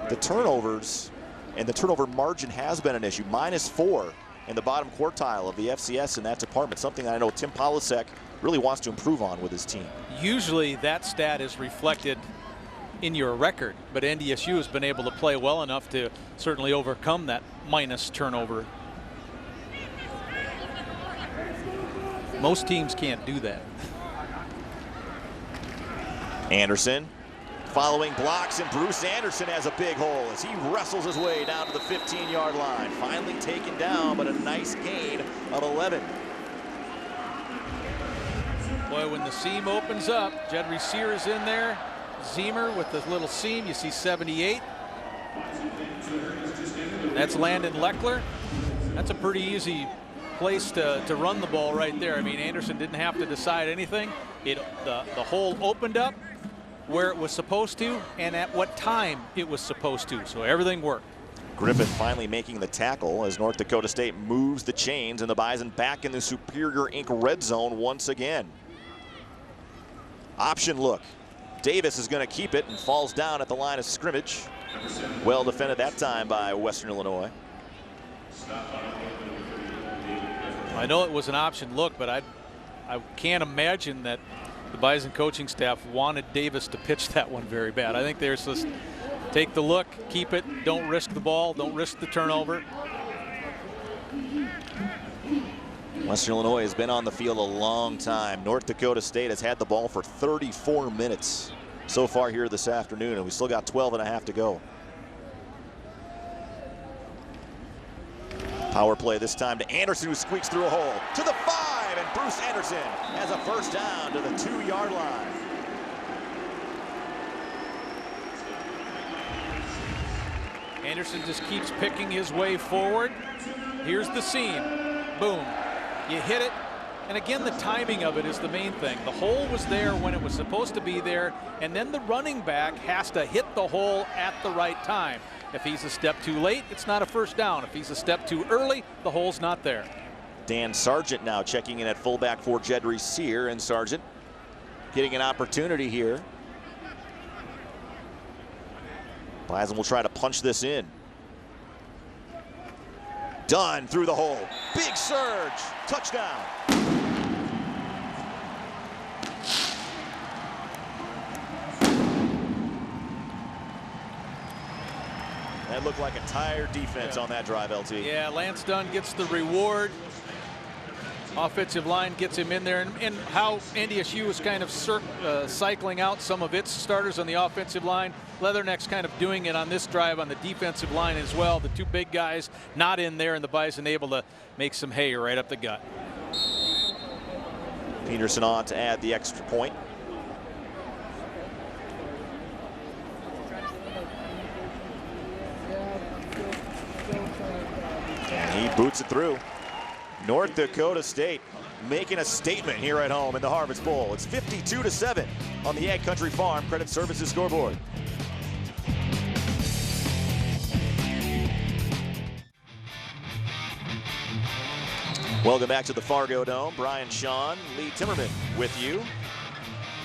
the turnovers and the turnover margin has been an issue. -4 in the bottom quartile of the FCS in that department, something that I know Tim Polasek really wants to improve on with his team. Usually that stat is reflected in your record, but NDSU has been able to play well enough to certainly overcome that minus turnover. Most teams can't do that. Anderson following blocks, and Bruce Anderson has a big hole as he wrestles his way down to the 15-yard line. Finally taken down, but a nice gain of 11. Boy, when the seam opens up, Jed Resear is in there. Zemer with the little seam, you see 78. That's Landon Leckler. That's a pretty easy place to run the ball right there. I mean, Anderson didn't have to decide anything. The hole opened up where it was supposed to and at what time it was supposed to, so everything worked. Griffith finally making the tackle as North Dakota State moves the chains, and the Bison back in the Superior Inc. red zone once again. Option look. Davis is going to keep it and falls down at the line of scrimmage. Well defended that time by Western Illinois. I know it was an option look, but I can't imagine that the Bison coaching staff wanted Davis to pitch that one very bad. I think they're just take the look, keep it, don't risk the ball, don't risk the turnover. Western Illinois has been on the field a long time. North Dakota State has had the ball for 34 minutes so far here this afternoon, and we still got 12.5 to go. Power play this time to Anderson, who squeaks through a hole to the 5, and Bruce Anderson has a first down to the 2-yard line. Anderson just keeps picking his way forward. Here's the seam. Boom. You hit it, And again, the timing of it is the main thing. The hole was there when it was supposed to be there, and then the running back has to hit the hole at the right time. If he's a step too late, it's not a first down. If he's a step too early, the hole's not there. Dan Sargent now checking in at fullback for Jedry Sear, and Sargent getting an opportunity here. Bison will try to punch this in. Done through the hole. Big surge. Touchdown. That looked like a tired defense on that drive, LT. Yeah, Lance Dunn gets the reward. Offensive line gets him in there, and how NDSU is kind of cycling out some of its starters on the offensive line. Leatherneck's kind of doing it on this drive on the defensive line as well. The two big guys not in there, and the Bison able to make some hay right up the gut. Peterson on to add the extra point. And he boots it through. North Dakota State making a statement here at home in the Harvest Bowl. It's 52-7 on the Ag Country Farm Credit Services scoreboard. Welcome back to the Fargo Dome. Brian Shawn, Lee Timmerman with you.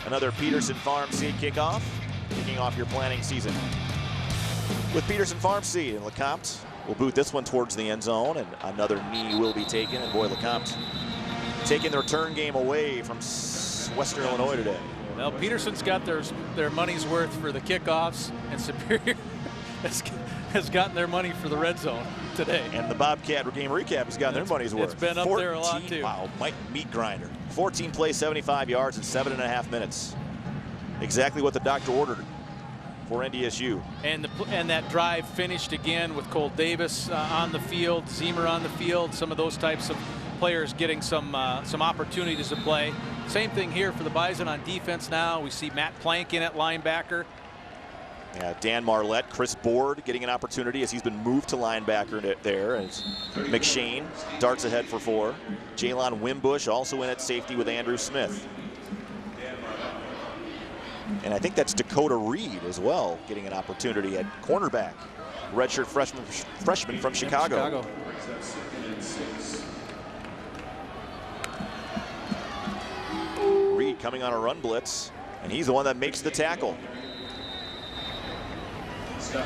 Another Peterson Farm Seed kickoff, kicking off your planting season with Peterson Farm Seed. And LeCompte will boot this one towards the end zone, and another knee will be taken. And boy, LeCompte taking the return game away from Western Illinois today. Well, Peterson's got their money's worth for the kickoffs, and Superior has gotten their money for the red zone today. And the Bobcat game recap has gotten their money's worth. It's been up there a lot too. Wow, meat grinder. 14 plays, 75 yards in 7.5 minutes. Exactly what the doctor ordered for NDSU. And that drive finished again with Cole Davis on the field, Zemer on the field, some of those types of players getting some opportunities to play. Same thing here for the Bison on defense now. We see Matt Plank in at linebacker. Yeah, Dan Marlette, Chris Board getting an opportunity as he's been moved to linebacker there. As McShane darts ahead for 4. Jalon Wimbush also in at safety with Andrew Smith. And I think that's Dakota Reed as well getting an opportunity at cornerback. Redshirt freshman from Chicago. Reed coming on a run blitz, and he's the one that makes the tackle.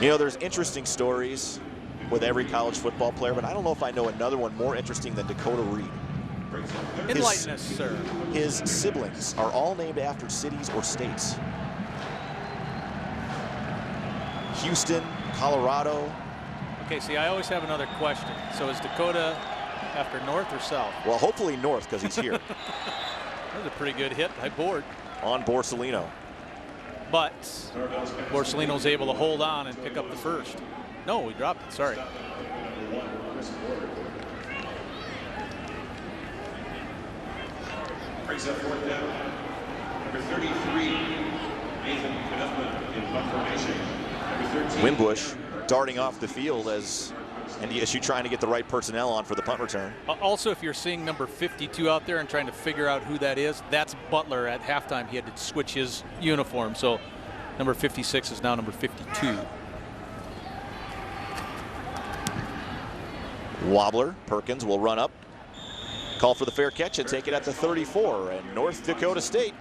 You know, there's interesting stories with every college football player, but I don't know if I know another one more interesting than Dakota Reed. Enlighten us, sir. His siblings are all named after cities or states. Houston, Colorado. Okay, see, I always have another question. So is Dakota after North or South? Well, hopefully North, because he's here. That was a pretty good hit by Board. On Borsellino. But Borsellino's able to hold on and pick up the first. No, we dropped it, sorry. Brings up fourth down. Number 33, Nathan Knuffman in punt formation. Number 13. Wimbush darting off the field as NDSU trying to get the right personnel on for the punt return. Also, if you're seeing number 52 out there and trying to figure out who that is, that's Butler. At halftime, he had to switch his uniform. So number 56 is now number 52. Wobbler, Perkins will run up, call for the fair catch and take it at the 34. And North Dakota State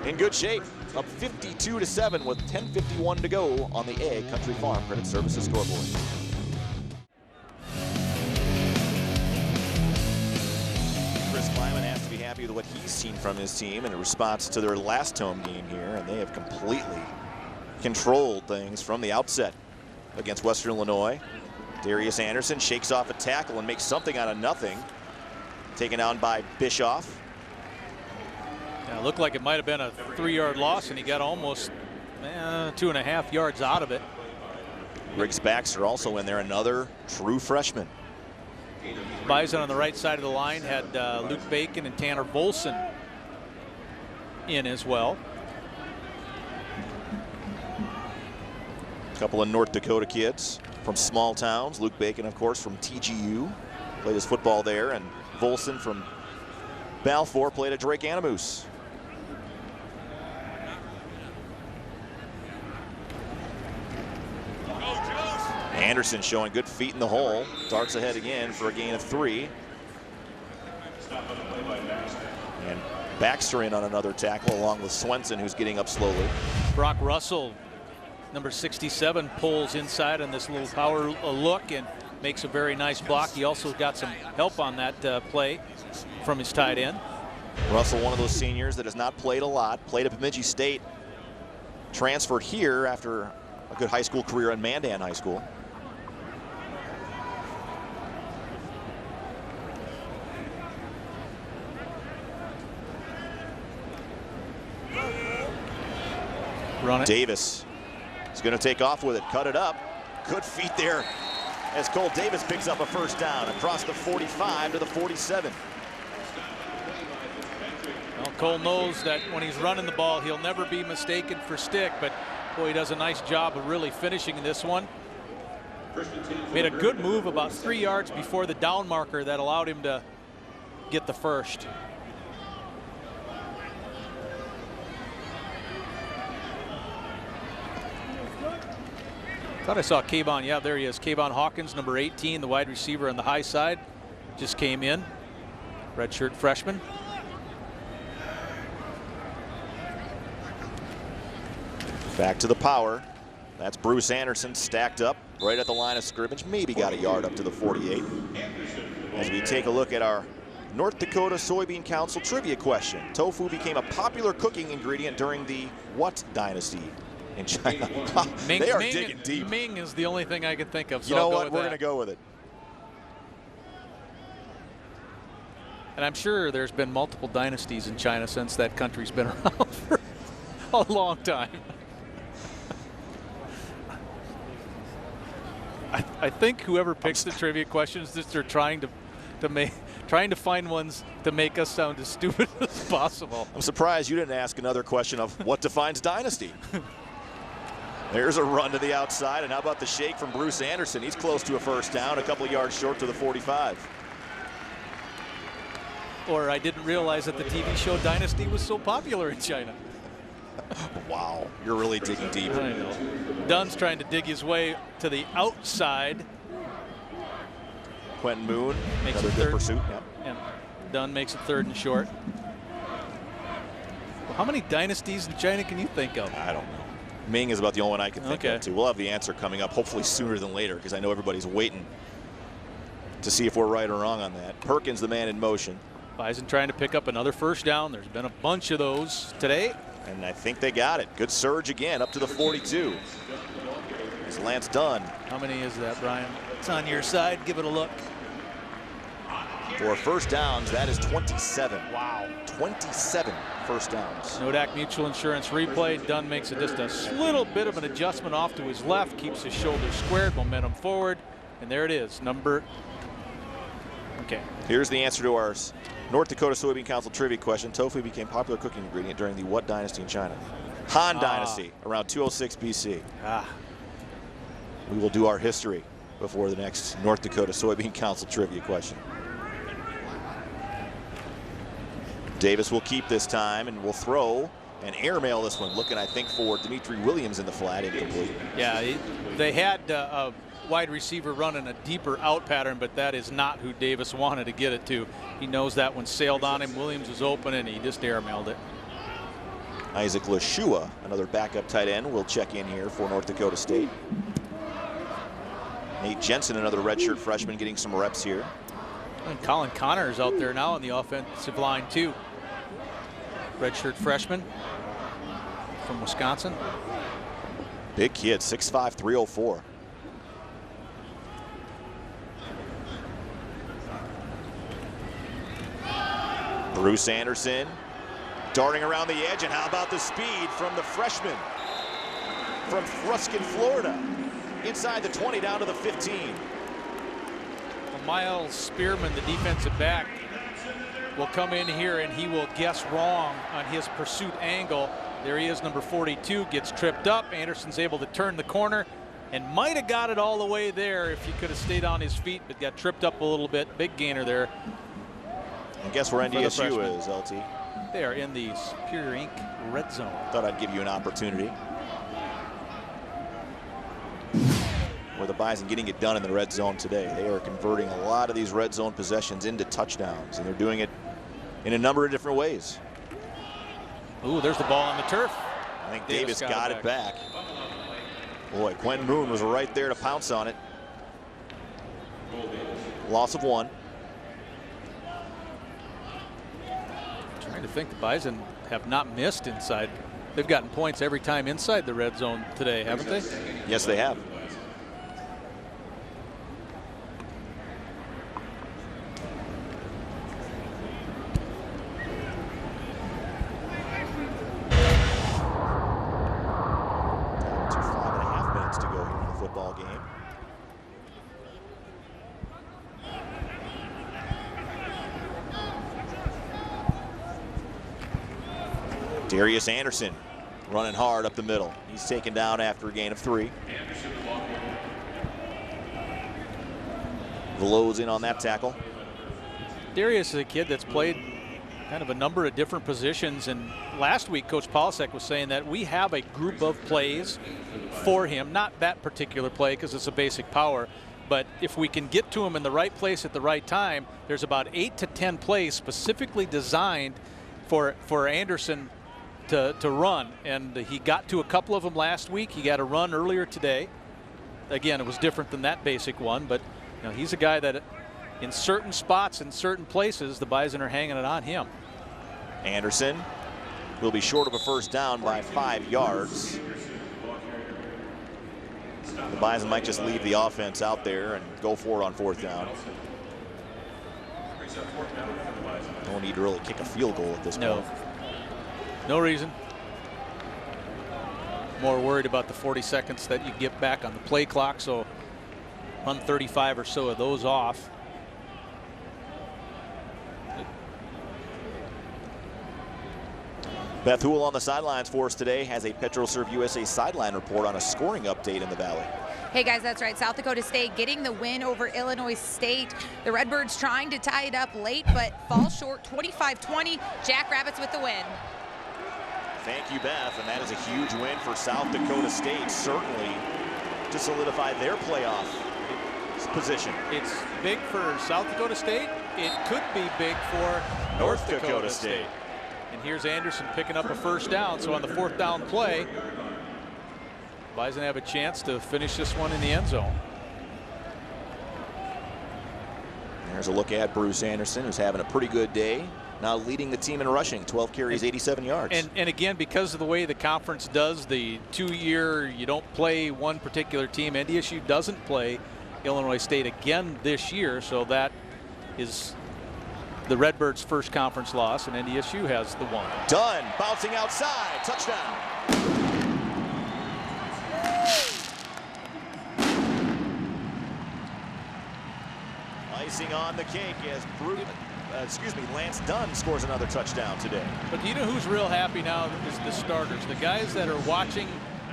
in good shape, up 52-7 with 10:51 to go on the Ag Country Farm Credit Services scoreboard. Chris Kleiman has to be happy with what he's seen from his team in response to their last home game here, and they have completely controlled things from the outset against Western Illinois. Darius Anderson shakes off a tackle and makes something out of nothing. Taken down by Bischoff. Yeah, it looked like it might have been a 3-yard loss, and he got almost 2.5 yards out of it. Riggs Baxter also in there, another true freshman. Bison on the right side of the line had Luke Bacon and Tanner Volson in as well. A couple of North Dakota kids from small towns. Luke Bacon, of course, from TGU. Played his football there, and Volson from Balfour play to Drake Animus. Anderson showing good feet in the hole. Darts ahead again for a gain of 3. And Baxter in on another tackle along with Swenson, who's getting up slowly. Brock Russell, number 67, pulls inside on this little power look and makes a very nice block. He also got some help on that play from his tight end. Russell, one of those seniors that has not played a lot, played at Bemidji State, transferred here after a good high school career in Mandan High School. Run it. Davis is going to take off with it, cut it up. Good feet there as Cole Davis picks up a first down across the 45 to the 47. Well, Cole knows that when he's running the ball, he'll never be mistaken for stick, but boy, he does a nice job of really finishing this one. Made a good move about 3 yards before the down marker that allowed him to get the first. Thought I saw Kayvon. Yeah, there he is. Kayvon Hawkins, number 18, the wide receiver on the high side, just came in. Redshirt freshman. Back to the power. That's Bruce Anderson stacked up right at the line of scrimmage. Maybe got a yard up to the 48. As we take a look at our North Dakota Soybean Council trivia question. Tofu became a popular cooking ingredient during the what dynasty in China? They are digging deep. Ming is the only thing I can think of. So you know what? We're going to go with it. And I'm sure there's been multiple dynasties in China since that country's been around for a long time. I think whoever picks the trivia questions, just they're trying to find ones to make us sound as stupid as possible. I'm surprised you didn't ask another question of what defines dynasty. There's a run to the outside, and how about the shake from Bruce Anderson? He's close to a first down, a couple of yards short to the 45. Or I didn't realize that the TV show Dynasty was so popular in China. Wow, you're really digging deep. I know. Dunn's trying to dig his way to the outside. Quentin Moon, makes another good pursuit. Yep. Yeah. Dunn makes it 3rd and short. Well, how many dynasties in China can you think of? I don't know. Ming is about the only one I can think of, too. We'll have the answer coming up, hopefully sooner than later, because I know everybody's waiting to see if we're right or wrong on that. Perkins, the man in motion. Bison trying to pick up another first down. There's been a bunch of those today. And I think they got it. Good surge again, up to the 42. It's Lance Dunn. How many is that, Brian? It's on your side. Give it a look. For first downs, that is 27. Wow. 27 first downs. Nodak Mutual Insurance replay. Dunn makes it just a little bit of an adjustment off to his left. Keeps his shoulders squared. Momentum forward. And there it is. Okay. Here's the answer to our North Dakota Soybean Council trivia question. Tofu became popular cooking ingredient during the what dynasty in China? Han Dynasty, around 206 BC. We will do our history before the next North Dakota Soybean Council trivia question. Davis will keep this time and will throw and airmail this one. Looking, I think, for Dimitri Williams in the flat, incomplete. Yeah, they had a wide receiver running a deeper out pattern, but that is not who Davis wanted to get it to. He knows that one sailed on him. Williams was open, and he just airmailed it. Isaac Lashua, another backup tight end, will check in here for North Dakota State. Nate Jensen, another redshirt freshman, getting some reps here. And Colin Connor is out there now on the offensive line, too. Redshirt freshman from Wisconsin. Big kid, 6'5", 304. Bruce Anderson darting around the edge, and how about the speed from the freshman from Ruskin, Florida, inside the 20 down to the 15. Well, Miles Spearman, the defensive back, will come in here and he will guess wrong on his pursuit angle. There he is, number 42, gets tripped up. Anderson's able to turn the corner and might have got it all the way there if he could have stayed on his feet, but got tripped up a little bit. Big gainer there. And guess where NDSU is, LT? They are in the Superior Inc. red zone. Thought I'd give you an opportunity. Where the Bison getting it done in the red zone today. They are converting a lot of these red zone possessions into touchdowns, and they're doing it in a number of different ways. Ooh, there's the ball on the turf. I think Davis got it back. Boy, Quentin Moon was right there to pounce on it. Loss of 1. Trying to think, the Bison have not missed inside. They've gotten points every time inside the red zone today, haven't they? Yes, they have. Football game. Darius Anderson running hard up the middle. He's taken down after a gain of 3. Velo's in on that tackle. Darius is a kid that's played kind of a number of different positions, and last week Coach Polasek was saying that we have a group of plays for him, not that particular play because it's a basic power, but if we can get to him in the right place at the right time, there's about 8 to 10 plays specifically designed for Anderson to run, and he got to a couple of them last week. He got a run earlier today. Again, it was different than that basic one, but you know, he's a guy that in certain spots, in certain places, the Bison are hanging it on him. Anderson will be short of a first down by 5 yards. The Bison might just leave the offense out there and go for it on 4th down. Don't need to really kick a field goal at this point. No reason. More worried about the 40 seconds that you get back on the play clock, so run 35 or so of those off. Beth Hool on the sidelines for us today has a PetroServe USA sideline report on a scoring update in the Valley. Hey guys, that's right. South Dakota State getting the win over Illinois State. The Redbirds trying to tie it up late, but fall short 25-20. Jackrabbits with the win. Thank you, Beth. And that is a huge win for South Dakota State, certainly to solidify their playoff position. It's big for South Dakota State. It could be big for North Dakota State. And here's Anderson picking up a first down. So on the 4th down play, Bison have a chance to finish this one in the end zone. There's a look at Bruce Anderson, who's having a pretty good day. Now leading the team in rushing, 12 carries, 87 yards. And again, because of the way the conference does the 2-year, you don't play one particular team. NDSU doesn't play Illinois State again this year, so that is the Redbirds' first conference loss, and NDSU has the 1. Dunn bouncing outside, touchdown. Icing on the cake as Lance Dunn scores another touchdown today. But you know who's real happy now is the starters, the guys that are watching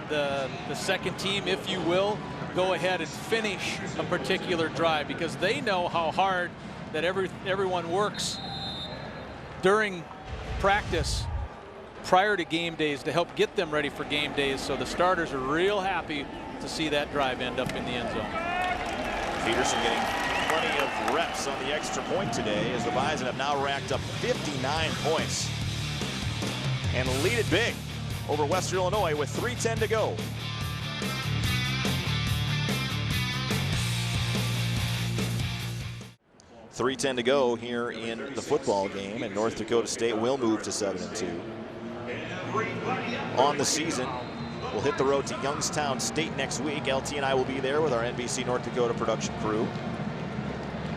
the second team, if you will, go ahead and finish a particular drive, because they know how hard that everyone works during practice prior to game days to help get them ready for game days. So the starters are real happy to see that drive end up in the end zone. Peterson getting plenty of reps on the extra point today as the Bison have now racked up 59 points and lead it big over Western Illinois with 3:10 to go. .310 to go here in the football game, and North Dakota State will move to 7-2. On the season, we'll hit the road to Youngstown State next week. LT and I will be there with our NBC North Dakota production crew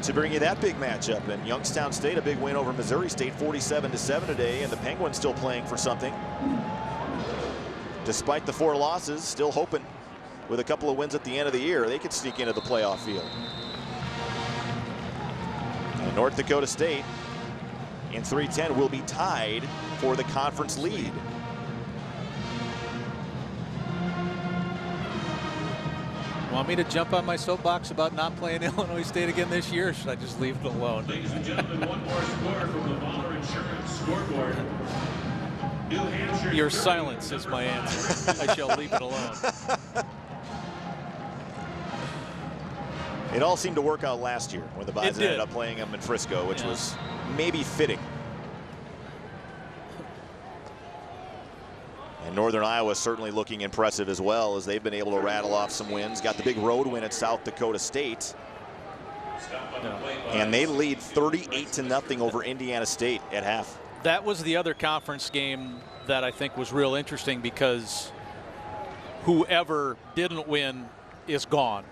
to bring you that big matchup. And Youngstown State, a big win over Missouri State, 47-7 today, and the Penguins still playing for something. Despite the 4 losses, still hoping with a couple of wins at the end of the year, they could sneak into the playoff field. And North Dakota State in 3:10 will be tied for the conference lead. Want me to jump on my soapbox about not playing Illinois State again this year, or should I just leave it alone? Ladies and gentlemen, one more score from the Baller Insurance scoreboard. New Hampshire. Your silence is my answer. I shall leave it alone. It all seemed to work out last year when the Bison ended up playing them in Frisco, which was maybe fitting. And Northern Iowa certainly looking impressive as well, as they've been able to rattle off some wins. Got the big road win at South Dakota State. And they lead 38-0 over Indiana State at half. That was the other conference game that I think was real interesting, because whoever didn't win is gone.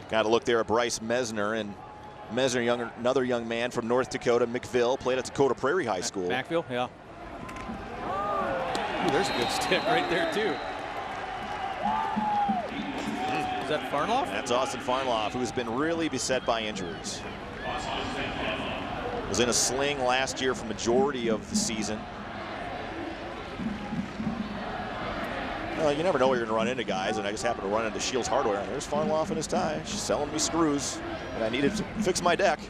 Got to look there at Bryce Mesner, and Mesner, another young man from North Dakota, McVille, played at Dakota Prairie High School. McVille, yeah. Ooh, there's a good stick right there too. Is that Farnloff? That's Austin Farnloff, who's been really beset by injuries. Was in a sling last year for majority of the season. Well, you never know where you're going to run into guys, and I just happened to run into Shields Hardware, and there's Farnloff in his tie. She's selling me screws, and I needed to fix my deck.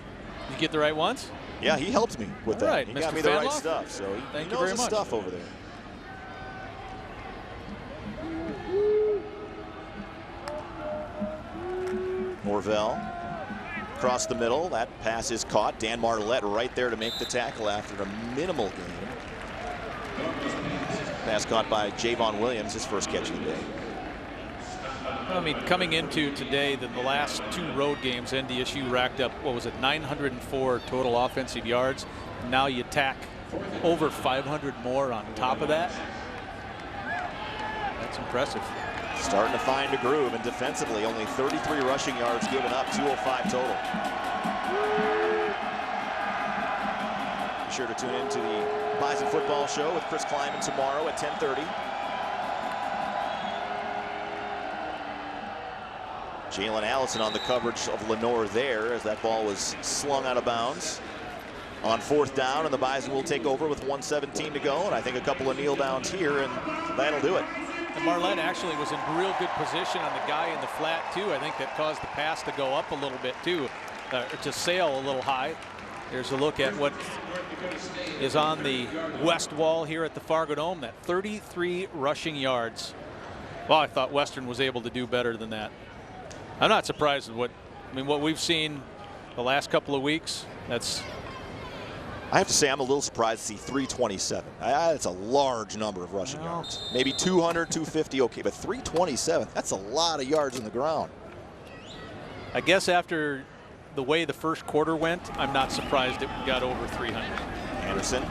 You get the right ones? Yeah, he helped me with that. Right, He Mr. got me the right Farnloff? stuff, so he Thank you knows very his much. stuff over there. Norvell across the middle. That pass is caught. Dan Marlette right there to make the tackle after a minimal gain. Pass caught by Javon Williams, his first catch of the day. I mean, coming into today, the last two road games, NDSU racked up, what was it, 904 total offensive yards. Now you tack over 500 more on top of that. That's impressive. Starting to find a groove, and defensively only 33 rushing yards given up, 205 total. Be sure to tune in to the Bison Football Show with Chris Kleiman tomorrow at 10:30. Jalen Allison on the coverage of Lenore there, as that ball was slung out of bounds. On fourth down, and the Bison will take over with 1:17 to go, and I think a couple of kneel downs here, and that'll do it. And Marlette actually was in real good position on the guy in the flat too. I think that caused the pass to go up a little bit too, to sail a little high. Here's a look at what is on the west wall here at the Fargo Dome. That 33 rushing yards. Well, I thought Western was able to do better than that. I'm not surprised with what we've seen the last couple of weeks. I have to say, I'm a little surprised to see 327. That's a large number of rushing yards. Maybe 200, 250, okay, but 327, that's a lot of yards in the ground. I guess after the way the first quarter went, I'm not surprised it got over 300. Anderson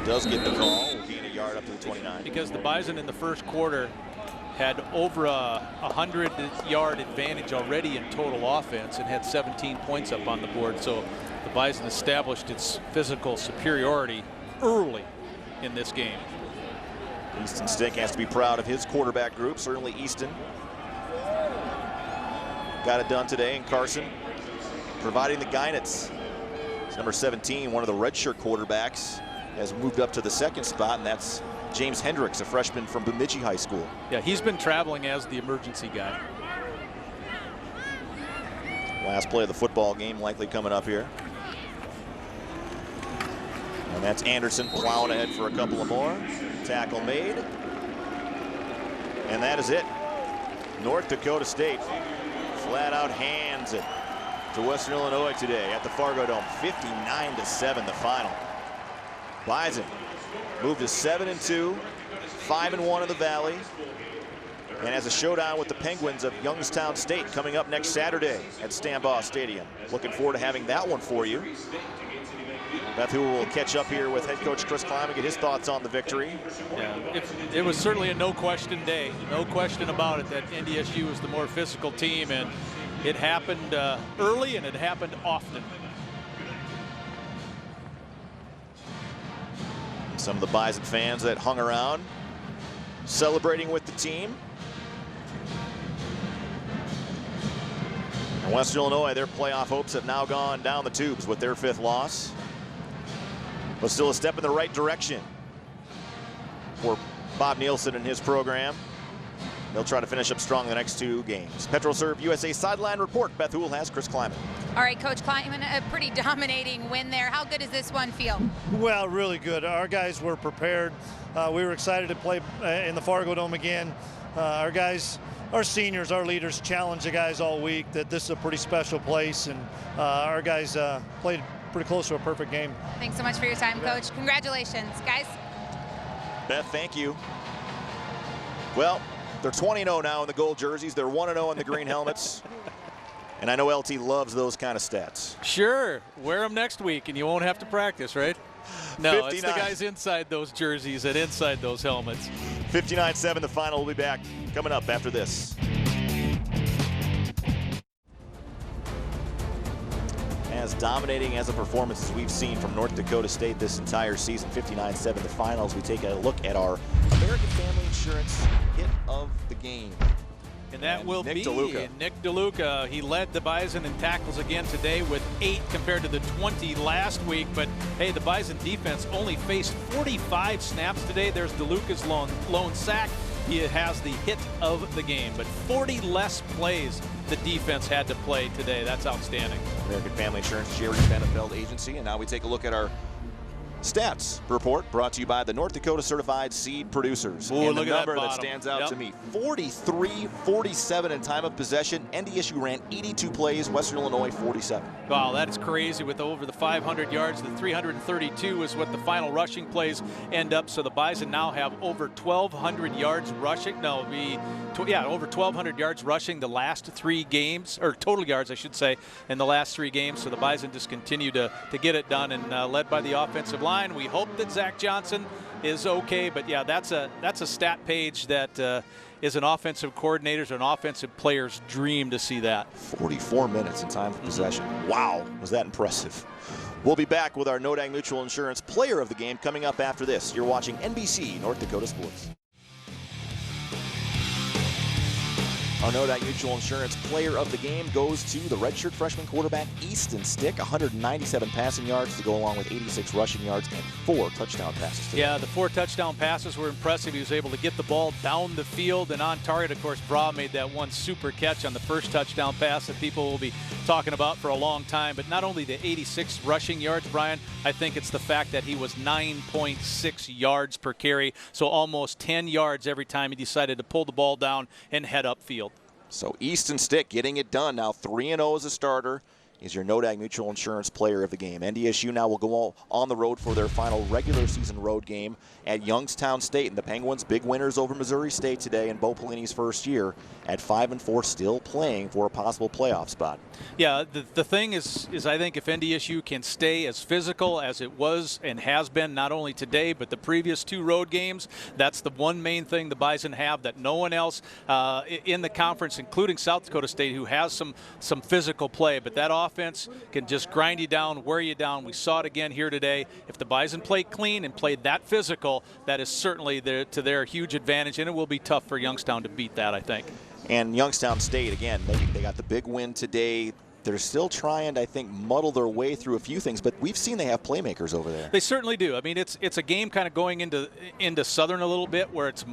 does get the call. Will gain a yard up to the 29. Because the Bison in the first quarter had over a 100-yard advantage already in total offense and had 17 points up on the board. So the Bison established its physical superiority early in this game. Easton Stick has to be proud of his quarterback group. Certainly Easton got it done today, and Carson providing the guidance. It's number 17, one of the redshirt quarterbacks, has moved up to the second spot, and that's James Hendricks, a freshman from Bemidji High School. Yeah, he's been traveling as the emergency guy. Last play of the football game likely coming up here. And that's Anderson plowing ahead for a couple of more. Tackle made. And that is it. North Dakota State flat out hands it to Western Illinois today at the Fargo Dome. 59-7 the final. Bison moved to 7-2, 5-1 in the Valley, and has a showdown with the Penguins of Youngstown State coming up next Saturday at Stambaugh Stadium. Looking forward to having that one for you. Beth Hool will catch up here with head coach Chris Kleiman, get his thoughts on the victory. Yeah, it was certainly a no-question day. No question about it that NDSU was the more physical team, and it happened early and it happened often. Some of the Bison fans that hung around celebrating with the team. And Western Illinois, their playoff hopes have now gone down the tubes with their 5th loss. But still a step in the right direction for Bob Nielsen and his program. They'll try to finish up strong in the next 2 games. PetroServe USA Sideline Report. Beth Houle has Chris Kleiman. All right, Coach Kleiman, a pretty dominating win there. How good does this one feel? Well, really good. Our guys were prepared. We were excited to play in the Fargo Dome again. Our guys, our seniors, our leaders challenged the guys all week that this is a pretty special place, and our guys played pretty close to a perfect game. Thanks so much for your time, Coach. Congratulations, guys. Beth, thank you. Well, they're 20-0 now in the gold jerseys. They're 1-0 in the green helmets. And I know LT loves those kind of stats. Sure. Wear them next week, and you won't have to practice, right? No, 59. It's the guys inside those jerseys and inside those helmets. 59-7, the final. We'll be back coming up after this. As dominating as a performance as we've seen from North Dakota State this entire season, 59-7 the finals. We take a look at our American Family Insurance hit of the game. And that will Nick be DeLuca. Nick DeLuca. He led the Bison in tackles again today with 8 compared to the 20 last week. But, hey, the Bison defense only faced 45 snaps today. There's DeLuca's lone sack. He has the hit of the game. But 40 less plays the defense had to play today. That's outstanding. American Family Insurance, Jerry Benefeld Agency. And now we take a look at our stats report brought to you by the North Dakota Certified Seed Producers. Ooh, and the look at that number that bottom. stands out Yep. to me, 43-47 in time of possession. NDSU ran 82 plays, Western Illinois 47. Wow, that is crazy with over the 500 yards. The 332 is what the final rushing plays end up. So the Bison now have over 1,200 yards rushing. No, it'll be, over 1,200 yards rushing the last 3 games, or total yards, I should say, in the last 3 games. So the Bison just continue to get it done, and led by the offensive line. We hope that Zach Johnson is okay, but yeah, that's a stat page that is an offensive coordinator's or an offensive player's dream to see that. 44 minutes in time of possession. Wow, was that impressive. We'll be back with our Nodag Mutual Insurance Player of the Game coming up after this. You're watching NBC North Dakota Sports. Our Nodag Mutual Insurance Player of the Game goes to the redshirt freshman quarterback Easton Stick. 197 passing yards to go along with 86 rushing yards and 4 touchdown passes today. Yeah, the 4 touchdown passes were impressive. He was able to get the ball down the field and on target. Of course, Bra made that one super catch on the first touchdown pass that people will be talking about for a long time. But not only the 86 rushing yards, Brian, I think it's the fact that he was 9.6 yards per carry, so almost 10 yards every time he decided to pull the ball down and head upfield. So Easton Stick getting it done now, 3-0 as a starter. Is your Nodag Mutual Insurance Player of the Game. NDSU now will go on the road for their final regular season road game at Youngstown State. And the Penguins, big winners over Missouri State today in Bo Pelini's first year at 5-4, still playing for a possible playoff spot. Yeah, the thing is I think if NDSU can stay as physical as it was and has been not only today but the previous 2 road games, that's the one main thing the Bison have that no one else in the conference, including South Dakota State, who has some physical play. But that offense can just grind you down, wear you down. We saw it again here today. If the Bison play clean and play that physical, that is certainly to their huge advantage, and it will be tough for Youngstown to beat that, I think. And Youngstown State, again, they got the big win today. They're still trying to, I think, muddle their way through a few things, but we've seen they have playmakers over there. They certainly do. I mean, it's a game kind of going into Southern a little bit, where it's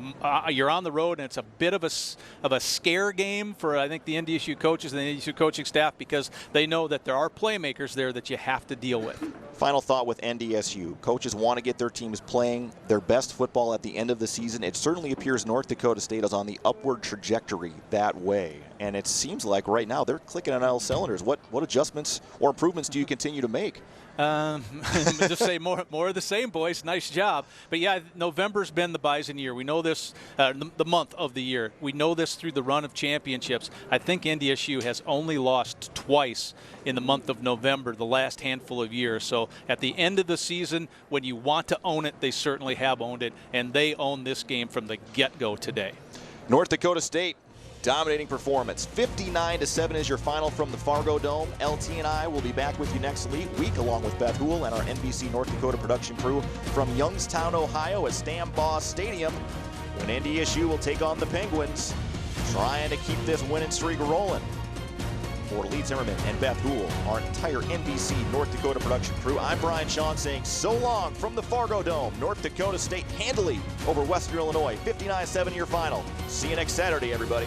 you're on the road and it's a bit of a scare game for, I think, the NDSU coaches and the NDSU coaching staff, because they know that there are playmakers there that you have to deal with. Final thought with NDSU. Coaches want to get their teams playing their best football at the end of the season. It certainly appears North Dakota State is on the upward trajectory that way. And it seems like right now they're clicking on all cylinders. What adjustments or improvements do you continue to make? Just say more of the same, boys. Nice job. But yeah, November's been the Bison year. We know this, the month of the year. We know this through the run of championships. I think NDSU has only lost twice in the month of November, the last handful of years. So at the end of the season, when you want to own it, they certainly have owned it, and they own this game from the get-go today. North Dakota State, dominating performance. 59-7 is your final from the Fargo Dome. LT and I will be back with you next week along with Beth Houle and our NBC North Dakota production crew from Youngstown, Ohio at Stambaugh Stadium, when NDSU will take on the Penguins, trying to keep this winning streak rolling. For Lee Zimmerman and Beth Houle, our entire NBC North Dakota production crew, I'm Brian Shawn saying so long from the Fargo Dome. North Dakota State handily over Western Illinois, 59-7 your final. See you next Saturday, everybody.